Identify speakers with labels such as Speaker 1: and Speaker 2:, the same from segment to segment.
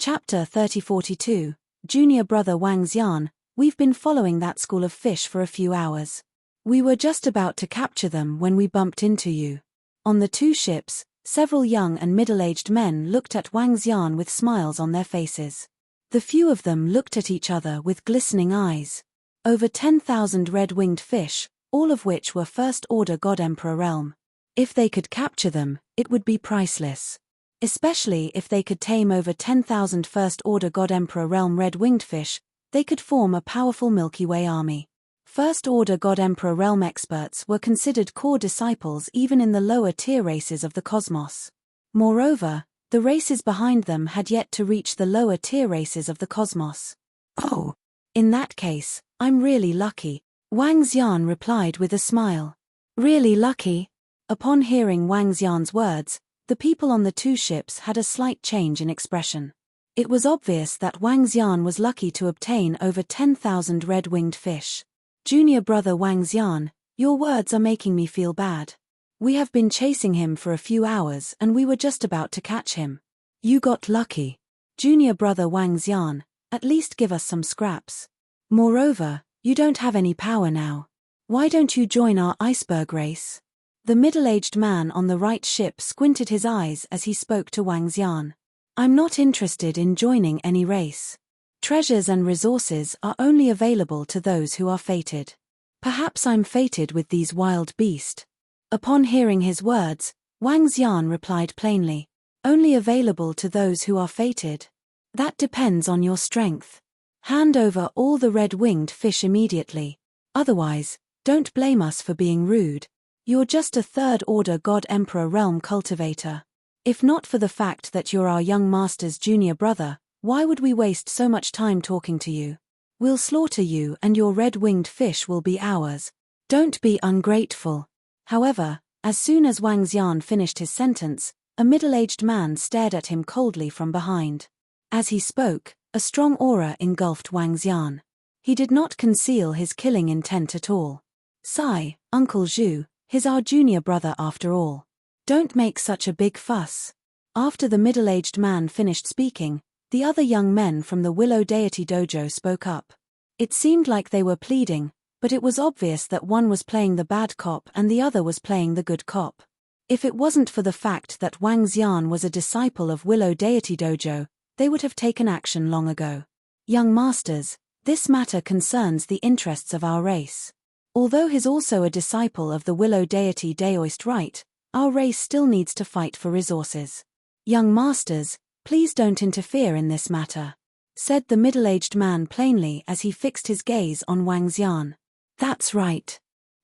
Speaker 1: Chapter 3042, Junior Brother Wang Xian. We've been following that school of fish for a few hours. We were just about to capture them when we bumped into you. On the two ships, several young and middle-aged men looked at Wang Xian with smiles on their faces. The few of them looked at each other with glistening eyes. Over 10,000 red-winged fish, all of which were first-order God-Emperor realm. If they could capture them, it would be priceless. Especially if they could tame over 10,000 first-order God-Emperor realm red-winged fish, they could form a powerful Milky Way army. First-order God-Emperor realm experts were considered core disciples even in the lower-tier races of the cosmos. Moreover, the races behind them had yet to reach the lower-tier races of the cosmos. Oh, in that case, I'm really lucky, Wang Xian replied with a smile. Really lucky? Upon hearing Wang Xian's words, the people on the two ships had a slight change in expression. It was obvious that Wang Xian was lucky to obtain over 10,000 red-winged fish. Junior brother Wang Xian, your words are making me feel bad. We have been chasing him for a few hours and we were just about to catch him. You got lucky. Junior brother Wang Xian, at least give us some scraps. Moreover, you don't have any power now. Why don't you join our iceberg race? The middle-aged man on the right ship squinted his eyes as he spoke to Wang Xian. I'm not interested in joining any race. Treasures and resources are only available to those who are fated. Perhaps I'm fated with these wild beasts. Upon hearing his words, Wang Xian replied plainly. Only available to those who are fated. That depends on your strength. Hand over all the red-winged fish immediately. Otherwise, don't blame us for being rude. You're just a third-order God-Emperor realm cultivator. If not for the fact that you're our young master's junior brother, why would we waste so much time talking to you? We'll slaughter you and your red-winged fish will be ours. Don't be ungrateful. However, as soon as Wang Xian finished his sentence, a middle-aged man stared at him coldly from behind. As he spoke, a strong aura engulfed Wang Xian. He did not conceal his killing intent at all. Sigh, Uncle Zhu. He's our junior brother after all. Don't make such a big fuss. After the middle-aged man finished speaking, the other young men from the Willow Deity Dojo spoke up. It seemed like they were pleading, but it was obvious that one was playing the bad cop and the other was playing the good cop. If it wasn't for the fact that Wang Xian was a disciple of Willow Deity Dojo, they would have taken action long ago. Young masters, this matter concerns the interests of our race. Although he's also a disciple of the Willow Deity Daoist Rite, our race still needs to fight for resources. Young masters, please don't interfere in this matter, said the middle-aged man plainly as he fixed his gaze on Wang Xian. That's right.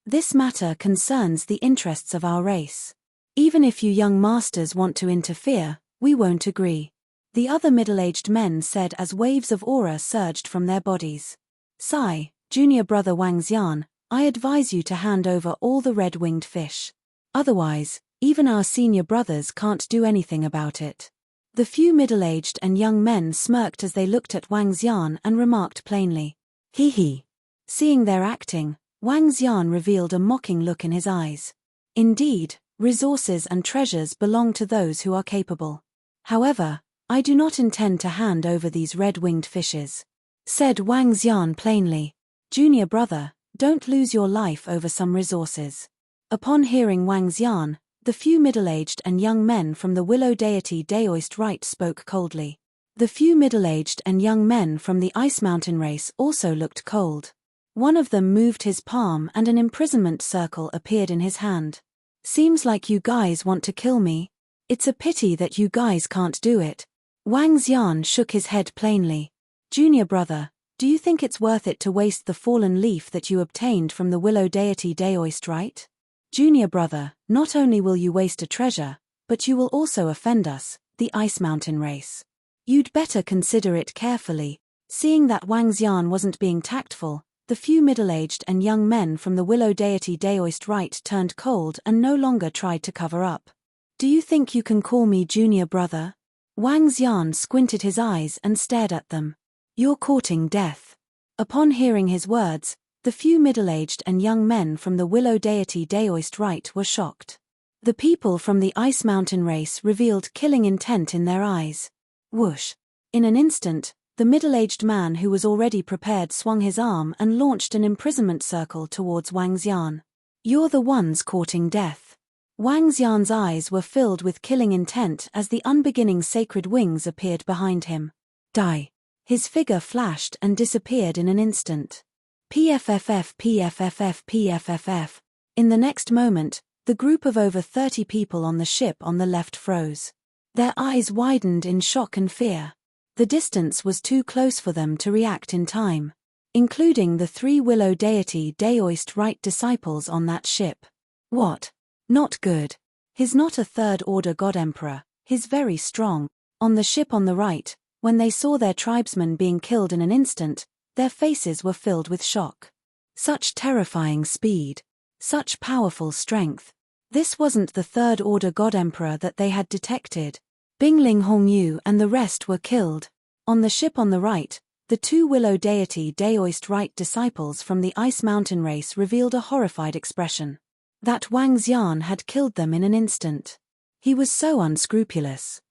Speaker 1: This matter concerns the interests of our race. Even if you young masters want to interfere, we won't agree. The other middle-aged men said as waves of aura surged from their bodies. Sigh, junior brother Wang Xian, I advise you to hand over all the red-winged fish. Otherwise, even our senior brothers can't do anything about it. The few middle-aged and young men smirked as they looked at Wang Xian and remarked plainly. Hee hee. Seeing their acting, Wang Xian revealed a mocking look in his eyes. Indeed, resources and treasures belong to those who are capable. However, I do not intend to hand over these red-winged fishes, said Wang Xian plainly. Junior brother, don't lose your life over some resources. Upon hearing Wang Xian, the few middle-aged and young men from the Willow Deity Daoist Rite spoke coldly. The few middle-aged and young men from the Ice Mountain race also looked cold. One of them moved his palm and an imprisonment circle appeared in his hand. Seems like you guys want to kill me. It's a pity that you guys can't do it. Wang Xian shook his head plainly. Junior brother, do you think it's worth it to waste the fallen leaf that you obtained from the Willow Deity Daoist Rite? Junior brother, not only will you waste a treasure, but you will also offend us, the Ice Mountain race. You'd better consider it carefully. Seeing that Wang Xian wasn't being tactful, the few middle-aged and young men from the Willow Deity Daoist Rite turned cold and no longer tried to cover up. Do you think you can call me junior brother? Wang Xian squinted his eyes and stared at them. You're courting death. Upon hearing his words, the few middle-aged and young men from the Willow Deity Daoist Rite were shocked. The people from the Ice Mountain race revealed killing intent in their eyes. Whoosh. In an instant, the middle-aged man who was already prepared swung his arm and launched an imprisonment circle towards Wang Xian. "You're the ones courting death." Wang Xian's eyes were filled with killing intent as the unbeginning sacred wings appeared behind him. Die. His figure flashed and disappeared in an instant. PFFF PFFF PFFF. In the next moment, the group of over 30 people on the ship on the left froze. Their eyes widened in shock and fear. The distance was too close for them to react in time, including the 3 Willow Deity Daoist Rite disciples on that ship. What? Not good. He's not a third-order God Emperor, he's very strong. On the ship on the right, when they saw their tribesmen being killed in an instant, their faces were filled with shock. Such terrifying speed. Such powerful strength. This wasn't the third-order God Emperor that they had detected. Bingling Hongyu and the rest were killed. On the ship on the right, the 2 Willow Deity Daoist Rite disciples from the Ice Mountain race revealed a horrified expression. That Wang Xian had killed them in an instant. He was so unscrupulous.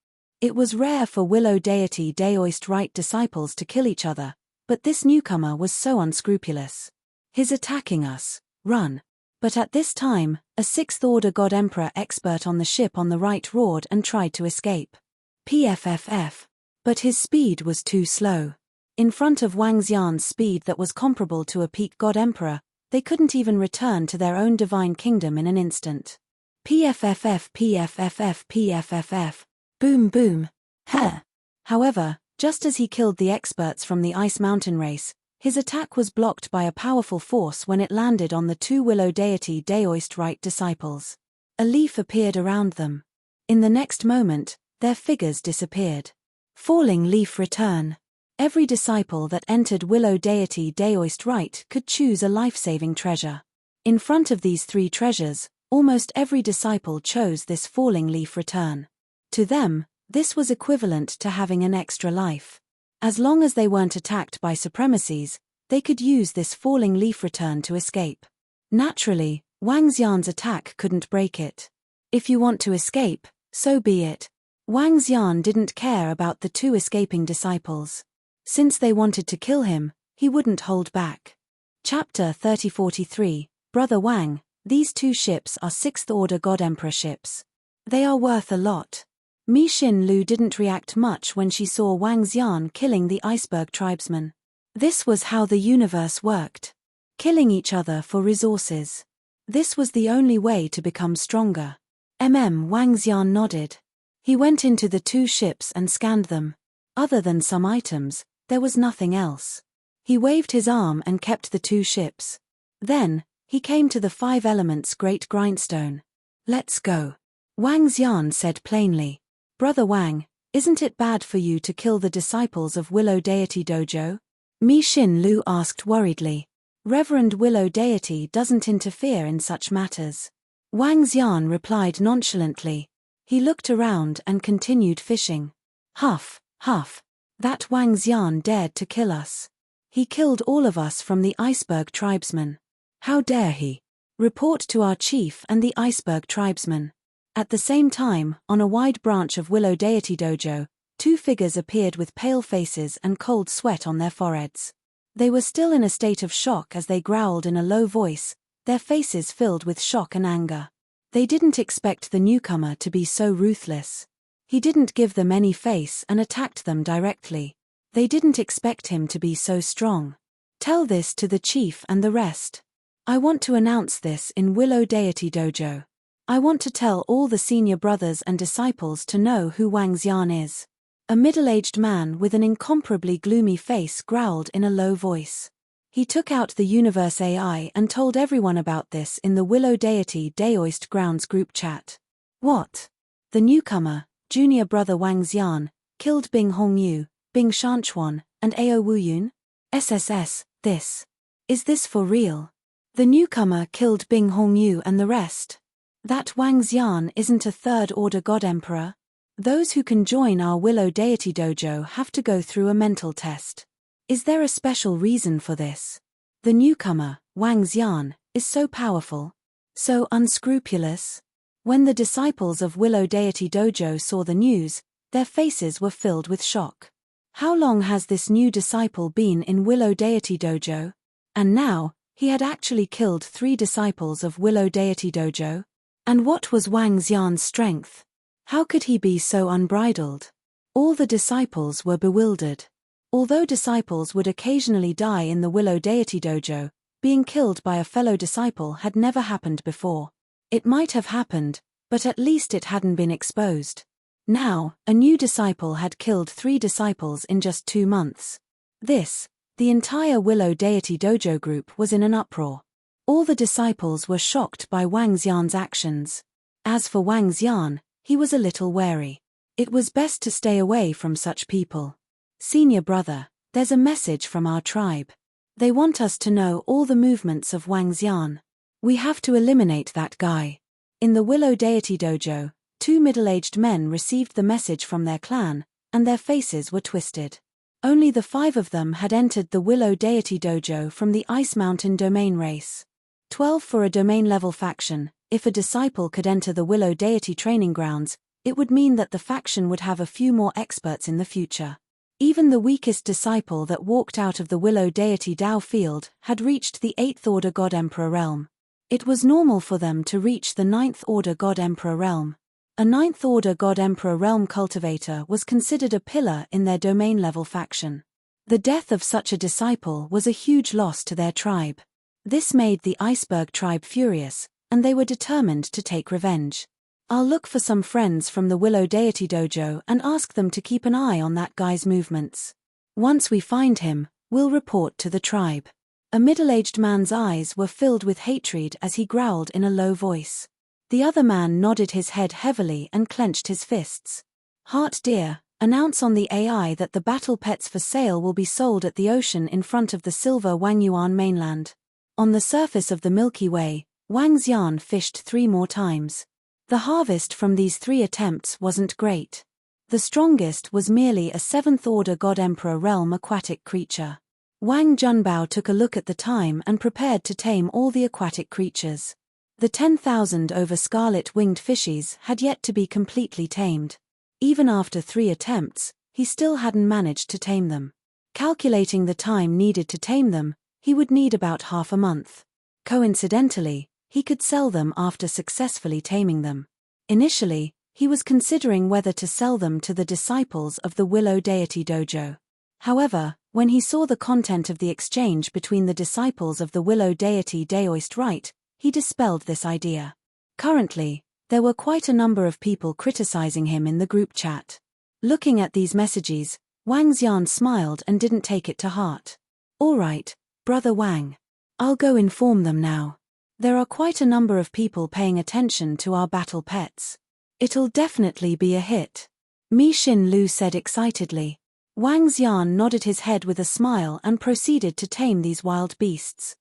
Speaker 1: It was rare for Willow Deity Daoist Rite disciples to kill each other, but this newcomer was so unscrupulous. "He's attacking us, run." But at this time, a 6th-order God Emperor expert on the ship on the right roared and tried to escape. PFFF. But his speed was too slow. In front of Wang Xian's speed that was comparable to a peak God Emperor, they couldn't even return to their own divine kingdom in an instant. PFFF PFFF PFFF. Boom boom. Huh. However, just as he killed the experts from the Ice Mountain race, his attack was blocked by a powerful force when it landed on the 2 Willow Deity Daoist Rite disciples. A leaf appeared around them. In the next moment, their figures disappeared. Falling leaf return. Every disciple that entered Willow Deity Daoist Rite could choose a life-saving treasure. In front of these 3 treasures, almost every disciple chose this falling leaf return. To them, this was equivalent to having an extra life. As long as they weren't attacked by supremacies, they could use this falling leaf return to escape. Naturally, Wang Xian's attack couldn't break it. If you want to escape, so be it. Wang Xian didn't care about the 2 escaping disciples. Since they wanted to kill him, he wouldn't hold back. Chapter 3043, Brother Wang, these 2 ships are 6th-order God Emperor ships. They are worth a lot. Mi Xin Lu didn't react much when she saw Wang Xian killing the iceberg tribesmen. This was how the universe worked. Killing each other for resources. This was the only way to become stronger. Wang Xian nodded. He went into the 2 ships and scanned them. Other than some items, there was nothing else. He waved his arm and kept the 2 ships. Then, he came to the 5 Elements Great Grindstone. "Let's go," Wang Xian said plainly. "Brother Wang, isn't it bad for you to kill the disciples of Willow Deity Dojo?" Mi Xin Lu asked worriedly. "Reverend Willow Deity doesn't interfere in such matters." Wang Xian replied nonchalantly. He looked around and continued fishing. "Huff, huff. That Wang Xian dared to kill us. He killed all of us from the iceberg tribesmen. How dare he? Report to our chief and the iceberg tribesmen." At the same time, on a wide branch of Willow Deity Dojo, 2 figures appeared with pale faces and cold sweat on their foreheads. They were still in a state of shock as they growled in a low voice, their faces filled with shock and anger. They didn't expect the newcomer to be so ruthless. He didn't give them any face and attacked them directly. They didn't expect him to be so strong. "Tell this to the chief and the rest. I want to announce this in Willow Deity Dojo. I want to tell all the senior brothers and disciples to know who Wang Xian is." A middle-aged man with an incomparably gloomy face growled in a low voice. He took out the Universe AI and told everyone about this in the Willow Deity Daoist Grounds group chat. "What? The newcomer, junior brother Wang Xian, killed Bing Hongyu, Bing Shanchuan, and Ao Wuyun? SSS, this. Is this for real? The newcomer killed Bing Hongyu and the rest? That Wang Xian isn't a third-order God Emperor? Those who can join our Willow Deity Dojo have to go through a mental test. Is there a special reason for this? The newcomer, Wang Xian, is so powerful, so unscrupulous." When the disciples of Willow Deity Dojo saw the news, their faces were filled with shock. How long has this new disciple been in Willow Deity Dojo? And now, he had actually killed 3 disciples of Willow Deity Dojo? And what was Wang Xian's strength? How could he be so unbridled? All the disciples were bewildered. Although disciples would occasionally die in the Willow Deity Dojo, being killed by a fellow disciple had never happened before. It might have happened, but at least it hadn't been exposed. Now, a new disciple had killed 3 disciples in just 2 months. The entire Willow Deity Dojo group was in an uproar. All the disciples were shocked by Wang Xian's actions. As for Wang Xian, he was a little wary. It was best to stay away from such people. Senior brother, there's a message from our tribe. They want us to know all the movements of Wang Xian. We have to eliminate that guy. In the Willow Deity Dojo, 2 middle-aged men received the message from their clan, and their faces were twisted. Only the 5 of them had entered the Willow Deity Dojo from the Ice Mountain domain race. 12 for a domain-level faction. If a disciple could enter the Willow Deity training grounds, it would mean that the faction would have a few more experts in the future. Even the weakest disciple that walked out of the Willow Deity Dao field had reached the 8th Order God Emperor realm. It was normal for them to reach the 9th Order God Emperor realm. A 9th Order God Emperor realm cultivator was considered a pillar in their domain-level faction. The death of such a disciple was a huge loss to their tribe. This made the Iceberg tribe furious, and they were determined to take revenge. I'll look for some friends from the Willow Deity Dojo and ask them to keep an eye on that guy's movements. Once we find him, we'll report to the tribe. A middle-aged man's eyes were filled with hatred as he growled in a low voice. The other man nodded his head heavily and clenched his fists. Heart dear, announce on the AI that the battle pets for sale will be sold at the ocean in front of the silver Wangyuan mainland. On the surface of the Milky Way, Wang Xian fished 3 more times. The harvest from these 3 attempts wasn't great. The strongest was merely a 7th Order God Emperor realm aquatic creature. Wang Junbao took a look at the time and prepared to tame all the aquatic creatures. The 10,000 over scarlet-winged fishes had yet to be completely tamed. Even after 3 attempts, he still hadn't managed to tame them. Calculating the time needed to tame them, he would need about half a month. Coincidentally, he could sell them after successfully taming them. Initially, he was considering whether to sell them to the disciples of the Willow Deity Dojo. However, when he saw the content of the exchange between the disciples of the Willow Deity Daoist Rite, he dispelled this idea. Currently, there were quite a number of people criticizing him in the group chat. Looking at these messages, Wang Xian smiled and didn't take it to heart. All right, Brother Wang. I'll go inform them now. There are quite a number of people paying attention to our battle pets. It'll definitely be a hit. Mi Xin Lu said excitedly. Wang Xian nodded his head with a smile and proceeded to tame these wild beasts.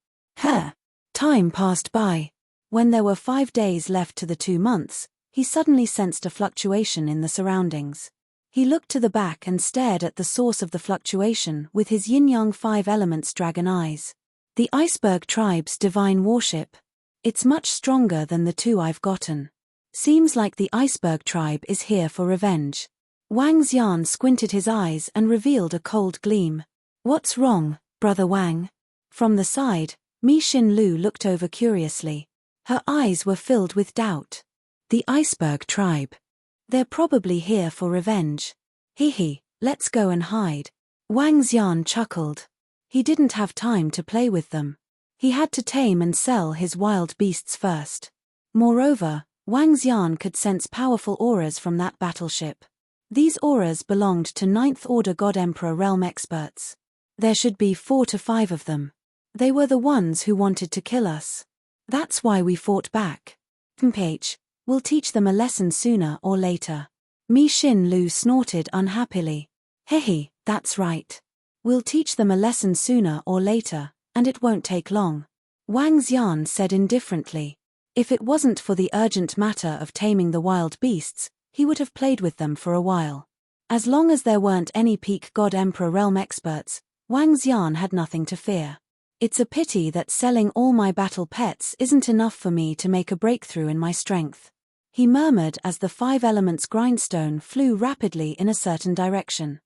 Speaker 1: Time passed by. When there were 5 days left to the 2 months, he suddenly sensed a fluctuation in the surroundings. He looked to the back and stared at the source of the fluctuation with his yin-yang 5 elements dragon eyes. The Iceberg tribe's divine warship. It's much stronger than the 2 I've gotten. Seems like the Iceberg tribe is here for revenge. Wang Xian squinted his eyes and revealed a cold gleam. What's wrong, Brother Wang? From the side, Mi Xin Lu looked over curiously. Her eyes were filled with doubt. The Iceberg tribe. They're probably here for revenge. Let's go and hide. Wang Xian chuckled. He didn't have time to play with them. He had to tame and sell his wild beasts first. Moreover, Wang Xian could sense powerful auras from that battleship. These auras belonged to 9th Order God Emperor realm experts. There should be 4 to 5 of them. They were the ones who wanted to kill us. That's why we fought back. We'll teach them a lesson sooner or later. Mi Xin Lu snorted unhappily. That's right. We'll teach them a lesson sooner or later, and it won't take long. Wang Xian said indifferently. If it wasn't for the urgent matter of taming the wild beasts, he would have played with them for a while. As long as there weren't any peak God Emperor realm experts, Wang Xian had nothing to fear. It's a pity that selling all my battle pets isn't enough for me to make a breakthrough in my strength. He murmured as the 5 elements grindstone flew rapidly in a certain direction.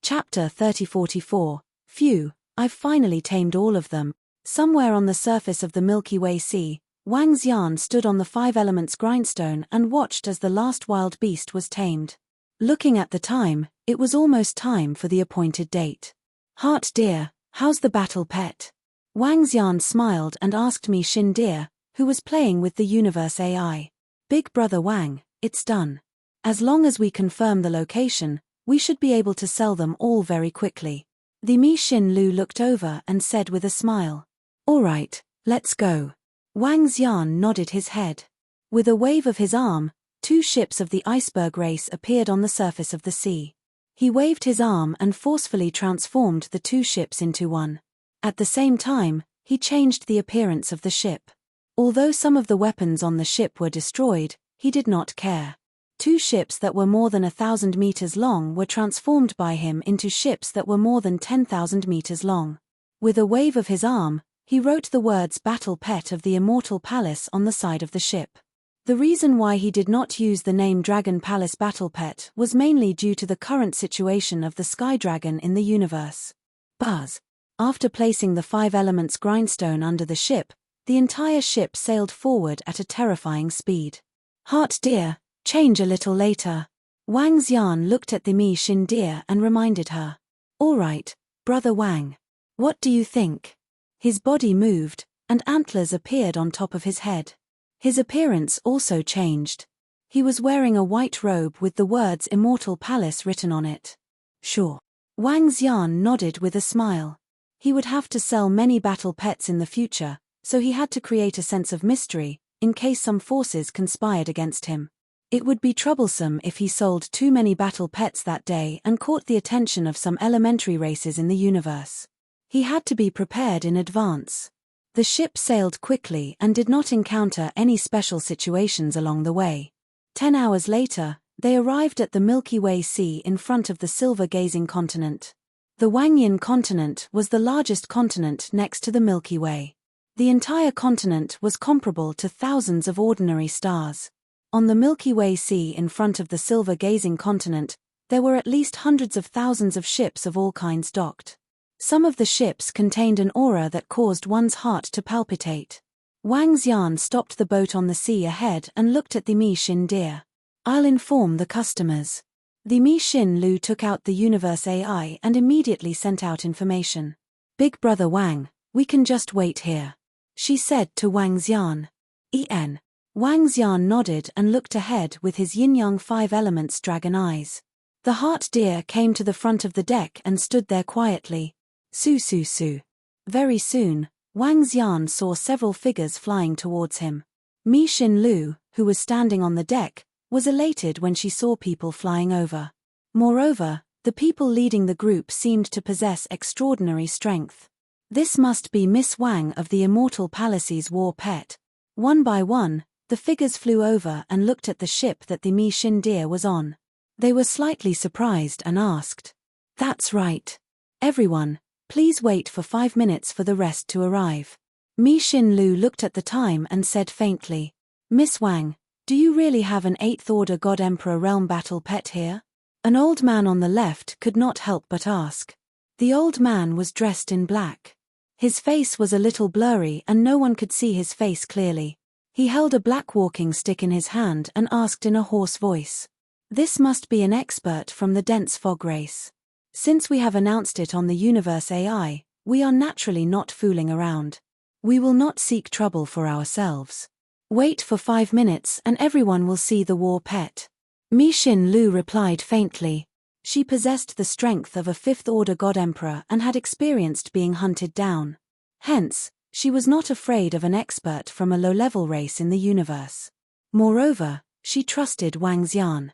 Speaker 1: Chapter 3044. Phew, I've finally tamed all of them. Somewhere on the surface of the Milky Way Sea, Wang Xian stood on the five elements grindstone and watched as the last wild beast was tamed. Looking at the time, it was almost time for the appointed date. Heart dear, how's the battle pet? Wang Xian smiled and asked me Xin dear, who was playing with the universe AI. Big brother Wang, it's done. As long as we confirm the location, we should be able to sell them all very quickly. The Mi Xin Lu looked over and said with a smile. All right, let's go. Wang Xian nodded his head. With a wave of his arm, two ships of the iceberg race appeared on the surface of the sea. He waved his arm and forcefully transformed the two ships into one. At the same time, he changed the appearance of the ship. Although some of the weapons on the ship were destroyed, he did not care. Two ships that were more than 1,000 meters long were transformed by him into ships that were more than 10,000 meters long. With a wave of his arm, he wrote the words Battle Pet of the Immortal Palace on the side of the ship. The reason why he did not use the name Dragon Palace Battle Pet was mainly due to the current situation of the Sky Dragon in the universe. Buzz. After placing the five elements grindstone under the ship, the entire ship sailed forward at a terrifying speed. Heart dear, change a little later. Wang Xian looked at the Mi Xin dear and reminded her. All right, brother Wang. What do you think? His body moved, and antlers appeared on top of his head. His appearance also changed. He was wearing a white robe with the words Immortal Palace written on it. Sure. Wang Xian nodded with a smile. He would have to sell many battle pets in the future, so he had to create a sense of mystery, in case some forces conspired against him. It would be troublesome if he sold too many battle pets that day and caught the attention of some elementary races in the universe. He had to be prepared in advance. The ship sailed quickly and did not encounter any special situations along the way. 10 hours later, they arrived at the Milky Way Sea in front of the silver-gazing continent. The Wangyan continent was the largest continent next to the Milky Way. The entire continent was comparable to thousands of ordinary stars. On the Milky Way Sea in front of the silver-gazing continent, there were at least hundreds of thousands of ships of all kinds docked. Some of the ships contained an aura that caused one's heart to palpitate. Wang Xian stopped the boat on the sea ahead and looked at the Mi Xin dear. I'll inform the customers. The Mi Xin Lu took out the universe AI and immediately sent out information. Big brother Wang, we can just wait here, she said to Wang Xian. En. Wang Xian nodded and looked ahead with his yin-yang five elements dragon eyes. The heart deer came to the front of the deck and stood there quietly. Su su su. Very soon, Wang Xian saw several figures flying towards him. Mi Xin Lu, who was standing on the deck, was elated when she saw people flying over. Moreover, the people leading the group seemed to possess extraordinary strength. This must be Miss Wang of the Immortal Palace's war pet. One by one, the figures flew over and looked at the ship that the Mi Xin deer was on. They were slightly surprised and asked. That's right. Everyone, please wait for 5 minutes for the rest to arrive. Mi Xin Lu looked at the time and said faintly. Miss Wang, do you really have an 8th Order God Emperor Realm battle pet here? An old man on the left could not help but ask. The old man was dressed in black. His face was a little blurry and no one could see his face clearly. He held a black walking stick in his hand and asked in a hoarse voice. This must be an expert from the dense fog race. Since we have announced it on the universe AI, we are naturally not fooling around. We will not seek trouble for ourselves. Wait for 5 minutes and everyone will see the war pet. Mi Xin Lu replied faintly. She possessed the strength of a 5th Order God Emperor and had experienced being hunted down. Hence, she was not afraid of an expert from a low-level race in the universe. Moreover, she trusted Wang Xian.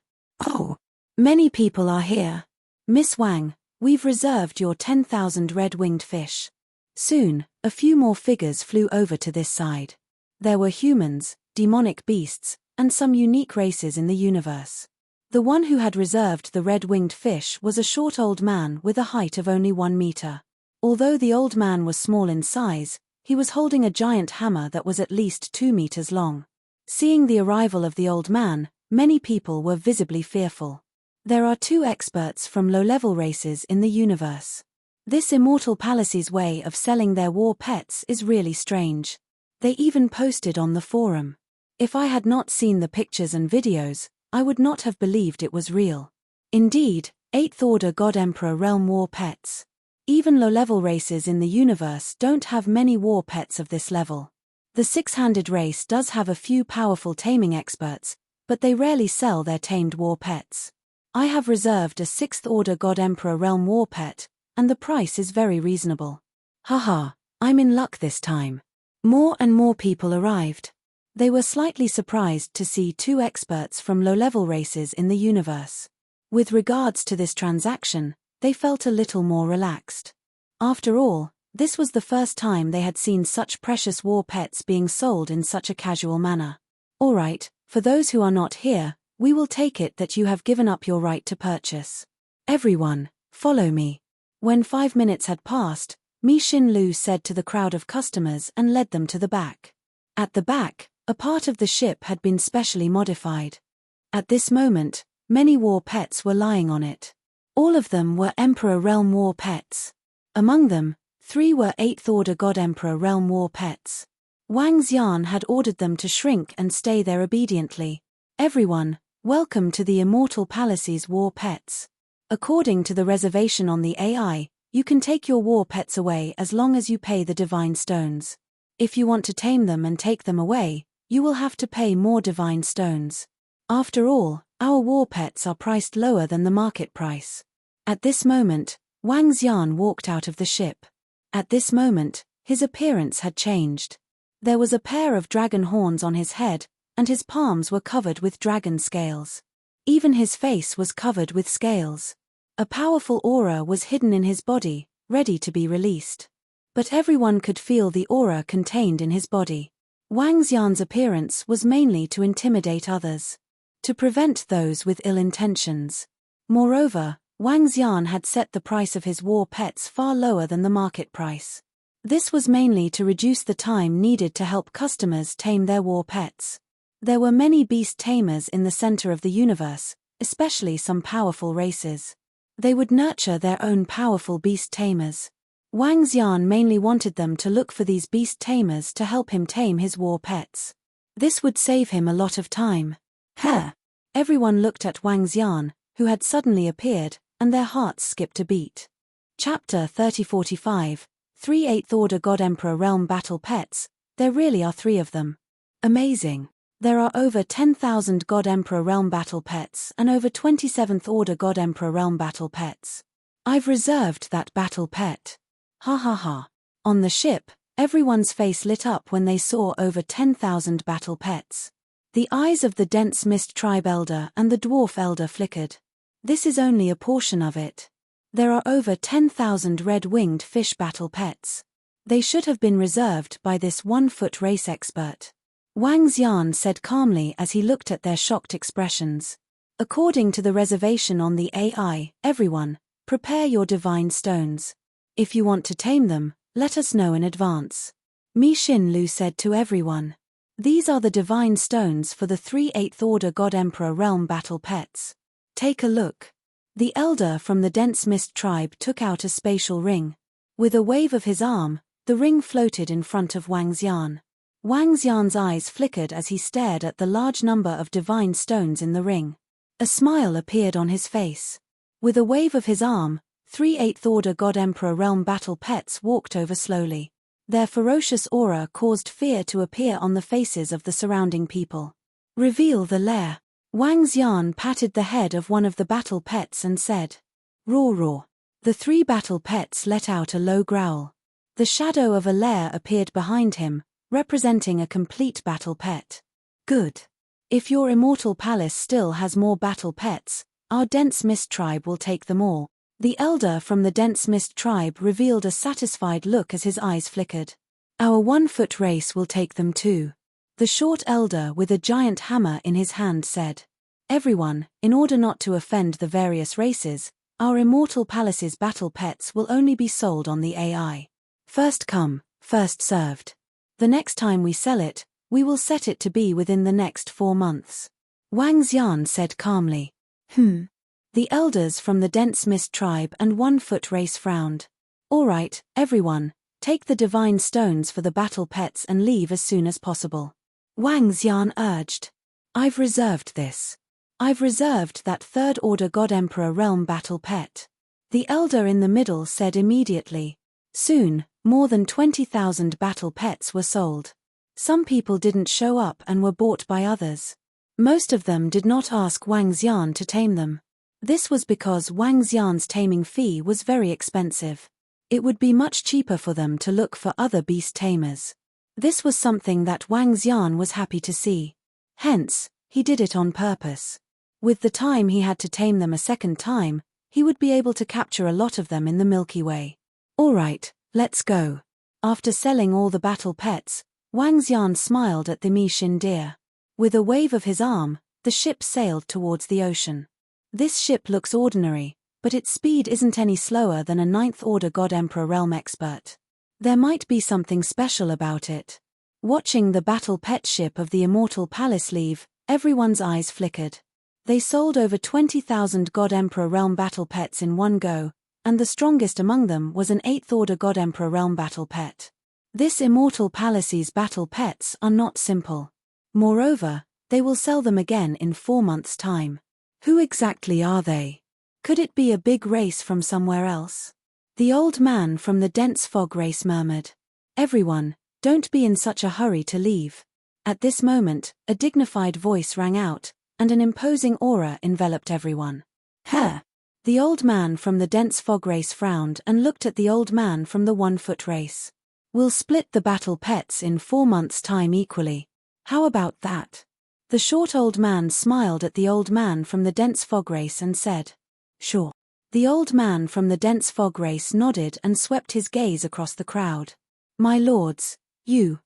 Speaker 1: Oh, many people are here. Miss Wang, we've reserved your 10,000 red-winged fish. Soon, a few more figures flew over to this side. There were humans, demonic beasts, and some unique races in the universe. The one who had reserved the red-winged fish was a short old man with a height of only 1 meter. Although the old man was small in size, he was holding a giant hammer that was at least 2 meters long. Seeing the arrival of the old man, many people were visibly fearful. There are 2 experts from low-level races in the universe. This Immortal Palace's way of selling their war pets is really strange. They even posted on the forum. If I had not seen the pictures and videos, I would not have believed it was real. Indeed, 8th Order God Emperor Realm war pets. Even low-level races in the universe don't have many war pets of this level. The 6-handed race does have a few powerful taming experts, but they rarely sell their tamed war pets. I have reserved a 6th Order God Emperor Realm war pet, and the price is very reasonable. Haha, I'm in luck this time. More and more people arrived. They were slightly surprised to see 2 experts from low-level races in the universe. With regards to this transaction, they felt a little more relaxed. After all, this was the first time they had seen such precious war pets being sold in such a casual manner. Alright, for those who are not here, we will take it that you have given up your right to purchase. Everyone, follow me. When 5 minutes had passed, Mi Xin Lu said to the crowd of customers and led them to the back. At the back, a part of the ship had been specially modified. At this moment, many war pets were lying on it. All of them were Emperor Realm war pets. Among them, 3 were 8th Order God Emperor Realm war pets. Wang Xian had ordered them to shrink and stay there obediently. Everyone, welcome to the Immortal Palace's war pets. According to the reservation on the AI, you can take your war pets away as long as you pay the divine stones. If you want to tame them and take them away, you will have to pay more divine stones. After all, our war pets are priced lower than the market price. At this moment, Wang Xian walked out of the ship. At this moment, his appearance had changed. There was a pair of dragon horns on his head, and his palms were covered with dragon scales. Even his face was covered with scales. A powerful aura was hidden in his body, ready to be released. But everyone could feel the aura contained in his body. Wang Xian's appearance was mainly to intimidate others, to prevent those with ill intentions. Moreover, Wang Xian had set the price of his war pets far lower than the market price. This was mainly to reduce the time needed to help customers tame their war pets. There were many beast tamers in the center of the universe, especially some powerful races. They would nurture their own powerful beast tamers. Wang Xian mainly wanted them to look for these beast tamers to help him tame his war pets. This would save him a lot of time. Everyone looked at Wang Xian, who had suddenly appeared, and their hearts skipped a beat. Chapter 3045, 3 8th Order God Emperor Realm Battle Pets. There really are 3 of them. Amazing. There are over 10,000 God Emperor Realm Battle Pets and over 27th Order God Emperor Realm Battle Pets. I've reserved that battle pet. Ha ha ha. On the ship, everyone's face lit up when they saw over 10,000 battle pets. The eyes of the dense mist tribe elder and the dwarf elder flickered. This is only a portion of it. There are over 10,000 red-winged fish battle pets. They should have been reserved by this 1-foot race expert. Wang Xian said calmly as he looked at their shocked expressions. According to the reservation on the AI, everyone, prepare your divine stones. If you want to tame them, let us know in advance. Mi Xin Lu said to everyone. These are the divine stones for the 3 8th Order God Emperor Realm Battle Pets. Take a look. The elder from the dense mist tribe took out a spatial ring. With a wave of his arm, the ring floated in front of Wang Xian. Wang Xian's eyes flickered as he stared at the large number of divine stones in the ring. A smile appeared on his face. With a wave of his arm, 3 8th Order God Emperor Realm Battle Pets walked over slowly. Their ferocious aura caused fear to appear on the faces of the surrounding people. Reveal the lair. Wang Xian patted the head of one of the battle pets and said, "Roar roar." The 3 battle pets let out a low growl. The shadow of a lair appeared behind him, representing a complete battle pet. Good. If your Immortal Palace still has more battle pets, our dense mist tribe will take them all. The elder from the dense mist tribe revealed a satisfied look as his eyes flickered. Our 1-foot race will take them too. The short elder with a giant hammer in his hand said. Everyone, in order not to offend the various races, our Immortal Palace's battle pets will only be sold on the AI. First come, first served. The next time we sell it, we will set it to be within the next 4 months. Wang Xian said calmly. The elders from the dense mist tribe and 1-foot race frowned. All right, everyone, take the divine stones for the battle pets and leave as soon as possible. Wang Xian urged. I've reserved this. I've reserved that third-order God-Emperor realm battle pet. The elder in the middle said immediately. Soon, more than 20,000 battle pets were sold. Some people didn't show up and were bought by others. Most of them did not ask Wang Xian to tame them. This was because Wang Xian's taming fee was very expensive. It would be much cheaper for them to look for other beast tamers. This was something that Wang Xian was happy to see. Hence, he did it on purpose. With the time he had to tame them a second time, he would be able to capture a lot of them in the Milky Way. All right, let's go. After selling all the battle pets, Wang Xian smiled at the Mishin deer. With a wave of his arm, the ship sailed towards the ocean. This ship looks ordinary, but its speed isn't any slower than a 9th-order God-Emperor realm expert. There might be something special about it. Watching the battle pet ship of the Immortal Palace leave, everyone's eyes flickered. They sold over 20,000 God-Emperor realm battle pets in one go, and the strongest among them was an 8th-order God-Emperor realm battle pet. This Immortal Palace's battle pets are not simple. Moreover, they will sell them again in 4 months' time. Who exactly are they? Could it be a big race from somewhere else? The old man from the dense fog race murmured. Everyone, don't be in such a hurry to leave. At this moment, a dignified voice rang out, and an imposing aura enveloped everyone. Huh! The old man from the dense fog race frowned and looked at the old man from the 1-foot race. We'll split the battle pets in 4 months' time equally. How about that? The short old man smiled at the old man from the dense fog race and said, Sure. The old man from the dense fog race nodded and swept his gaze across the crowd. My lords,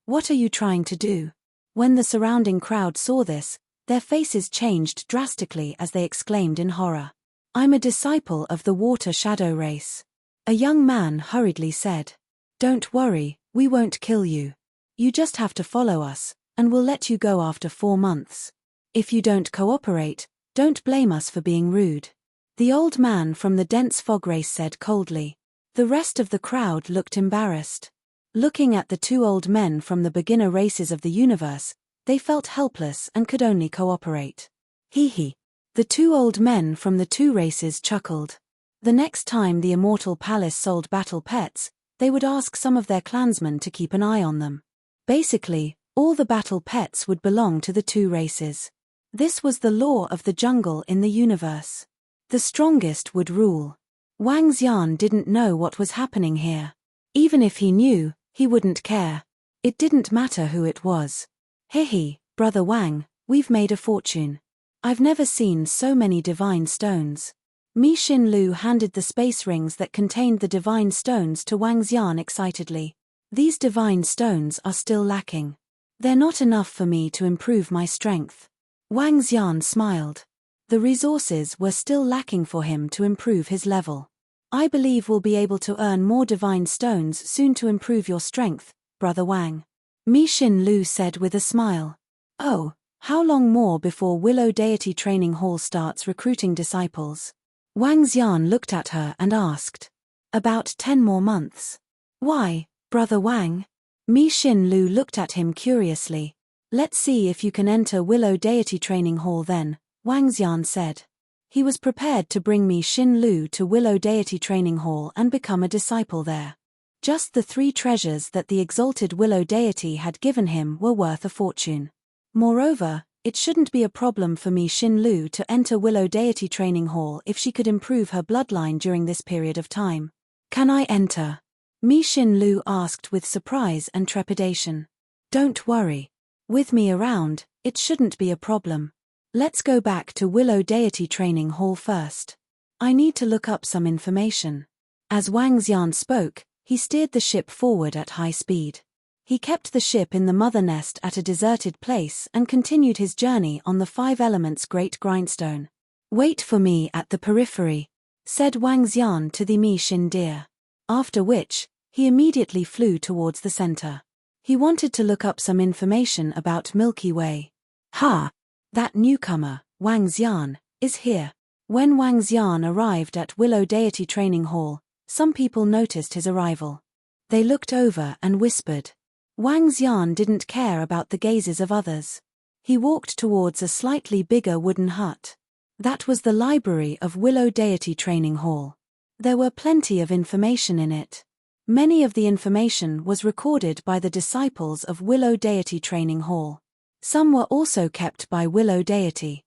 Speaker 1: what are you trying to do? When the surrounding crowd saw this, their faces changed drastically as they exclaimed in horror. I'm a disciple of the water shadow race. A young man hurriedly said. Don't worry, we won't kill you. You just have to follow us, and we'll let you go after 4 months. If you don't cooperate, don't blame us for being rude. The old man from the dense fog race said coldly. The rest of the crowd looked embarrassed. Looking at the 2 old men from the beginner races of the universe, they felt helpless and could only cooperate. Hee hee. The 2 old men from the 2 races chuckled. The next time the Immortal Palace sold battle pets, they would ask some of their clansmen to keep an eye on them. Basically, all the battle pets would belong to the 2 races. This was the law of the jungle in the universe. The strongest would rule. Wang Xian didn't know what was happening here. Even if he knew, he wouldn't care. It didn't matter who it was. Hehe, brother Wang, we've made a fortune. I've never seen so many divine stones. Mi Xin Lu handed the space rings that contained the divine stones to Wang Xian excitedly. These divine stones are still lacking. They're not enough for me to improve my strength. Wang Xian smiled. The resources were still lacking for him to improve his level. I believe we'll be able to earn more divine stones soon to improve your strength, brother Wang. Mi Xin Lu said with a smile. Oh, how long more before Willow Deity Training Hall starts recruiting disciples? Wang Xian looked at her and asked. About 10 more months. Why, brother Wang? Mi Xin Lu looked at him curiously. Let's see if you can enter Willow Deity Training Hall then, Wang Xian said. He was prepared to bring Mi Xin Lu to Willow Deity Training Hall and become a disciple there. Just the 3 treasures that the exalted Willow Deity had given him were worth a fortune. Moreover, it shouldn't be a problem for Mi Xin Lu to enter Willow Deity Training Hall if she could improve her bloodline during this period of time. Can I enter? Mi Xin Lu asked with surprise and trepidation. Don't worry. With me around, it shouldn't be a problem. Let's go back to Willow Deity Training Hall first. I need to look up some information. As Wang Xian spoke, he steered the ship forward at high speed. He kept the ship in the mother nest at a deserted place and continued his journey on the 5 Elements Great Grindstone. Wait for me at the periphery, said Wang Xian to the Mi Xin deer. After which, he immediately flew towards the center. He wanted to look up some information about Milky Way. Ha! That newcomer, Wang Xian, is here. When Wang Xian arrived at Willow Deity Training Hall, some people noticed his arrival. They looked over and whispered. Wang Xian didn't care about the gazes of others. He walked towards a slightly bigger wooden hut. That was the library of Willow Deity Training Hall. There were plenty of information in it. Many of the information was recorded by the disciples of Willow Deity Training Hall. Some were also kept by Willow Deity.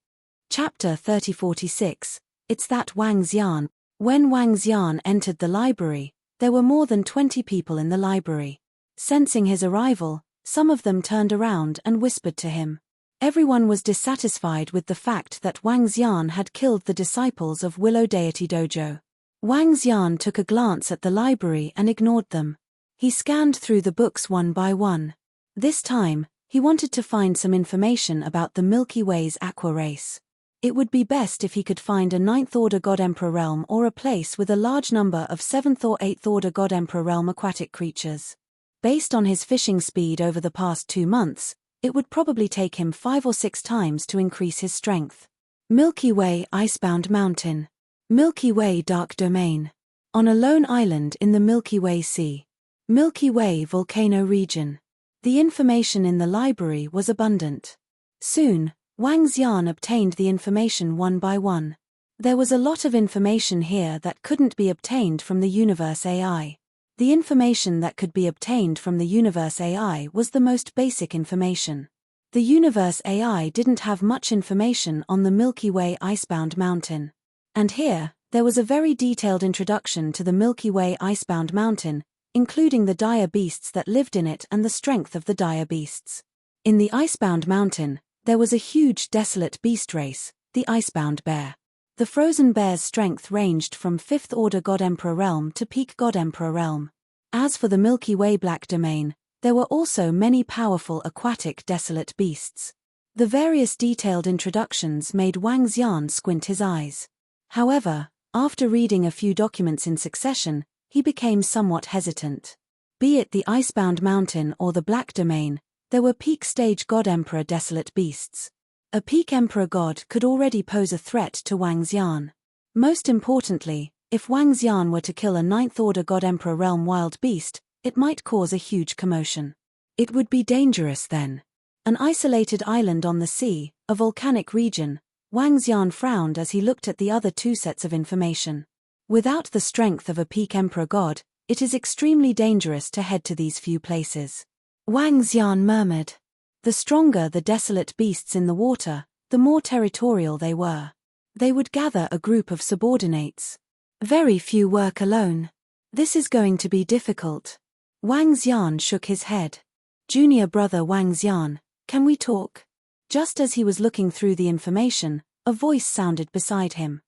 Speaker 1: Chapter 3046. It's that Wang Xian. When Wang Xian entered the library, there were more than 20 people in the library. Sensing his arrival, some of them turned around and whispered to him. Everyone was dissatisfied with the fact that Wang Xian had killed the disciples of Willow Deity Dojo. Wang Xian took a glance at the library and ignored them. He scanned through the books one by one. This time, he wanted to find some information about the Milky Way's aqua race. It would be best if he could find a 9th Order God Emperor realm or a place with a large number of 7th or 8th Order God Emperor realm aquatic creatures. Based on his fishing speed over the past 2 months, it would probably take him 5 or 6 times to increase his strength. Milky Way Icebound Mountain. Milky Way Dark Domain. On a lone island in the Milky Way Sea. Milky Way Volcano Region. The information in the library was abundant. Soon, Wang Xian obtained the information one by one. There was a lot of information here that couldn't be obtained from the Universe AI. The information that could be obtained from the Universe AI was the most basic information. The Universe AI didn't have much information on the Milky Way Icebound Mountain. And here, there was a very detailed introduction to the Milky Way Icebound Mountain, including the dire beasts that lived in it and the strength of the dire beasts. In the Icebound Mountain, there was a huge desolate beast race, the Icebound Bear. The frozen bear's strength ranged from 5th Order God Emperor realm to peak God Emperor realm. As for the Milky Way Black Domain, there were also many powerful aquatic desolate beasts. The various detailed introductions made Wang Xian squint his eyes. However, after reading a few documents in succession, he became somewhat hesitant. Be it the Icebound Mountain or the Black Domain, there were peak stage God Emperor desolate beasts. A peak Emperor God could already pose a threat to Wang Xian. Most importantly, if Wang Xian were to kill a 9th Order God Emperor realm wild beast, it might cause a huge commotion. It would be dangerous then. An isolated island on the sea, a volcanic region. Wang Xian frowned as he looked at the other 2 sets of information. Without the strength of a peak Emperor God, it is extremely dangerous to head to these few places. Wang Xian murmured. The stronger the desolate beasts in the water, the more territorial they were. They would gather a group of subordinates. Very few work alone. This is going to be difficult. Wang Xian shook his head. Junior brother Wang Xian, can we talk? Just as he was looking through the information, a voice sounded beside him.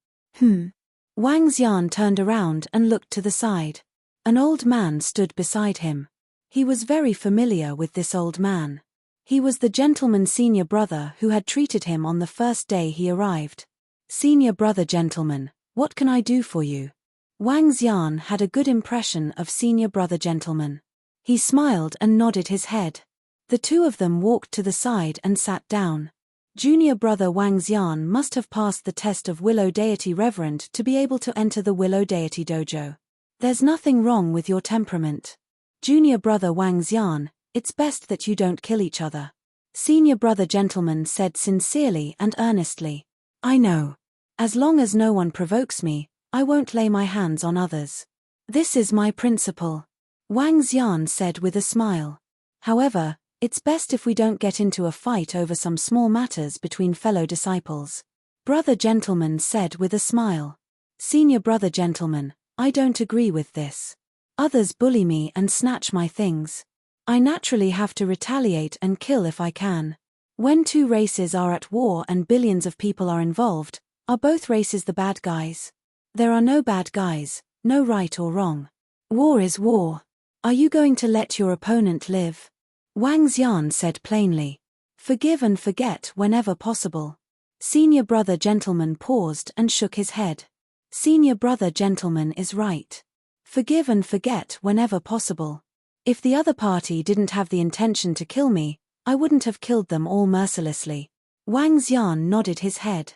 Speaker 1: Wang Xian turned around and looked to the side. An old man stood beside him. He was very familiar with this old man. He was the gentleman's senior brother who had treated him on the first day he arrived. Senior brother gentleman, what can I do for you? Wang Xian had a good impression of senior brother gentleman. He smiled and nodded his head. The 2 of them walked to the side and sat down. Junior brother Wang Xian must have passed the test of Willow Deity Reverend to be able to enter the Willow Deity Dojo. There's nothing wrong with your temperament. Junior brother Wang Xian, it's best that you don't kill each other. Senior brother gentleman said sincerely and earnestly. I know. As long as no one provokes me, I won't lay my hands on others. This is my principle. Wang Xian said with a smile. However, it's best if we don't get into a fight over some small matters between fellow disciples. Brother gentleman said with a smile. Senior brother gentleman, I don't agree with this. Others bully me and snatch my things. I naturally have to retaliate and kill if I can. When 2 races are at war and billions of people are involved, are both races the bad guys? There are no bad guys, no right or wrong. War is war. Are you going to let your opponent live? Wang Xian said plainly. Forgive and forget whenever possible. Senior brother gentleman paused and shook his head. Senior brother gentleman is right. Forgive and forget whenever possible. If the other party didn't have the intention to kill me, I wouldn't have killed them all mercilessly. Wang Xian nodded his head.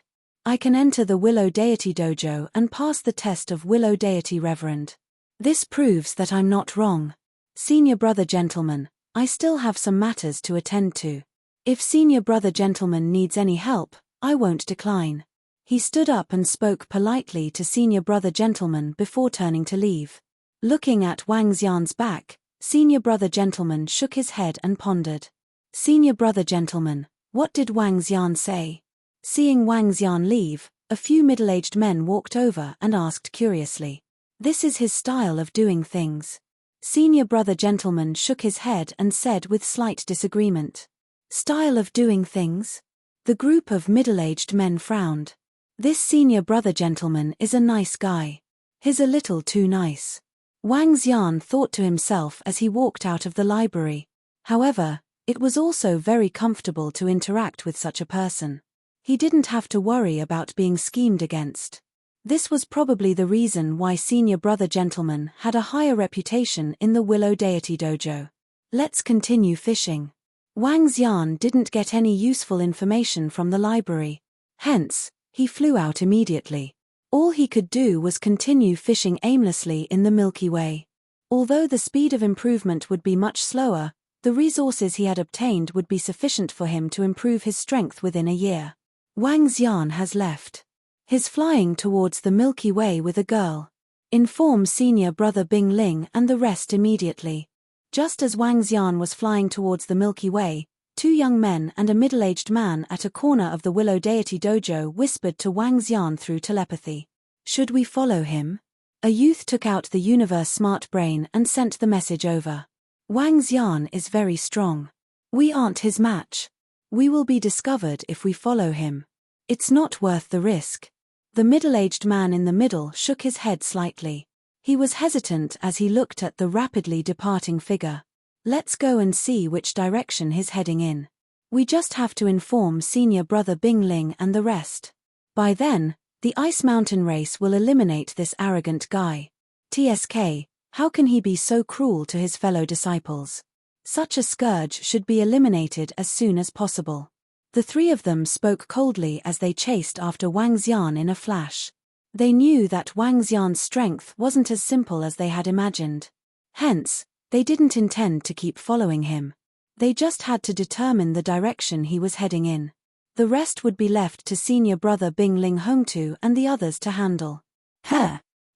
Speaker 1: I can enter the Willow Deity Dojo and pass the test of Willow Deity Reverend. This proves that I'm not wrong. Senior brother gentleman, I still have some matters to attend to. If senior brother gentleman needs any help, I won't decline. He stood up and spoke politely to senior brother gentleman before turning to leave. Looking at Wang Xian's back, senior brother gentleman shook his head and pondered. Senior brother gentleman, what did Wang Xian say? Seeing Wang Xian leave, a few middle-aged men walked over and asked curiously. This is his style of doing things. Senior brother gentleman shook his head and said with slight disagreement. Style of doing things? The group of middle-aged men frowned. This senior brother gentleman is a nice guy. He's a little too nice. Wang Xian thought to himself as he walked out of the library. However, it was also very comfortable to interact with such a person. He didn't have to worry about being schemed against. This was probably the reason why senior brother gentleman had a higher reputation in the Willow Deity Dojo. Let's continue fishing. Wang Xian didn't get any useful information from the library. Hence, he flew out immediately. All he could do was continue fishing aimlessly in the Milky Way. Although the speed of improvement would be much slower, the resources he had obtained would be sufficient for him to improve his strength within a year. Wang Xian has left. He's flying towards the Milky Way with a girl. Inform senior brother Bing Ling and the rest immediately. Just as Wang Xian was flying towards the Milky Way, two young men and a middle-aged man at a corner of the Willow Deity Dojo whispered to Wang Xian through telepathy. Should we follow him? A youth took out the universe smart brain and sent the message over. Wang Xian is very strong. We aren't his match. We will be discovered if we follow him. It's not worth the risk. The middle-aged man in the middle shook his head slightly. He was hesitant as he looked at the rapidly departing figure. Let's go and see which direction he's heading in. We just have to inform senior brother Bing Ling and the rest. By then, the Ice Mountain race will eliminate this arrogant guy. TSK, how can he be so cruel to his fellow disciples? Such a scourge should be eliminated as soon as possible. The three of them spoke coldly as they chased after Wang Xian in a flash. They knew that Wang Xian's strength wasn't as simple as they had imagined. Hence, they didn't intend to keep following him. They just had to determine the direction he was heading in. The rest would be left to senior brother Bing Ling Hongtu and the others to handle.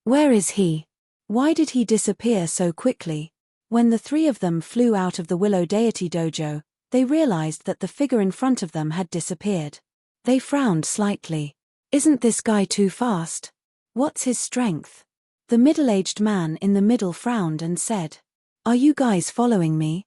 Speaker 1: Where is he? Why did he disappear so quickly? When the three of them flew out of the Willow Deity Dojo, they realized that the figure in front of them had disappeared. They frowned slightly. Isn't this guy too fast? What's his strength? The middle-aged man in the middle frowned and said, Are you guys following me?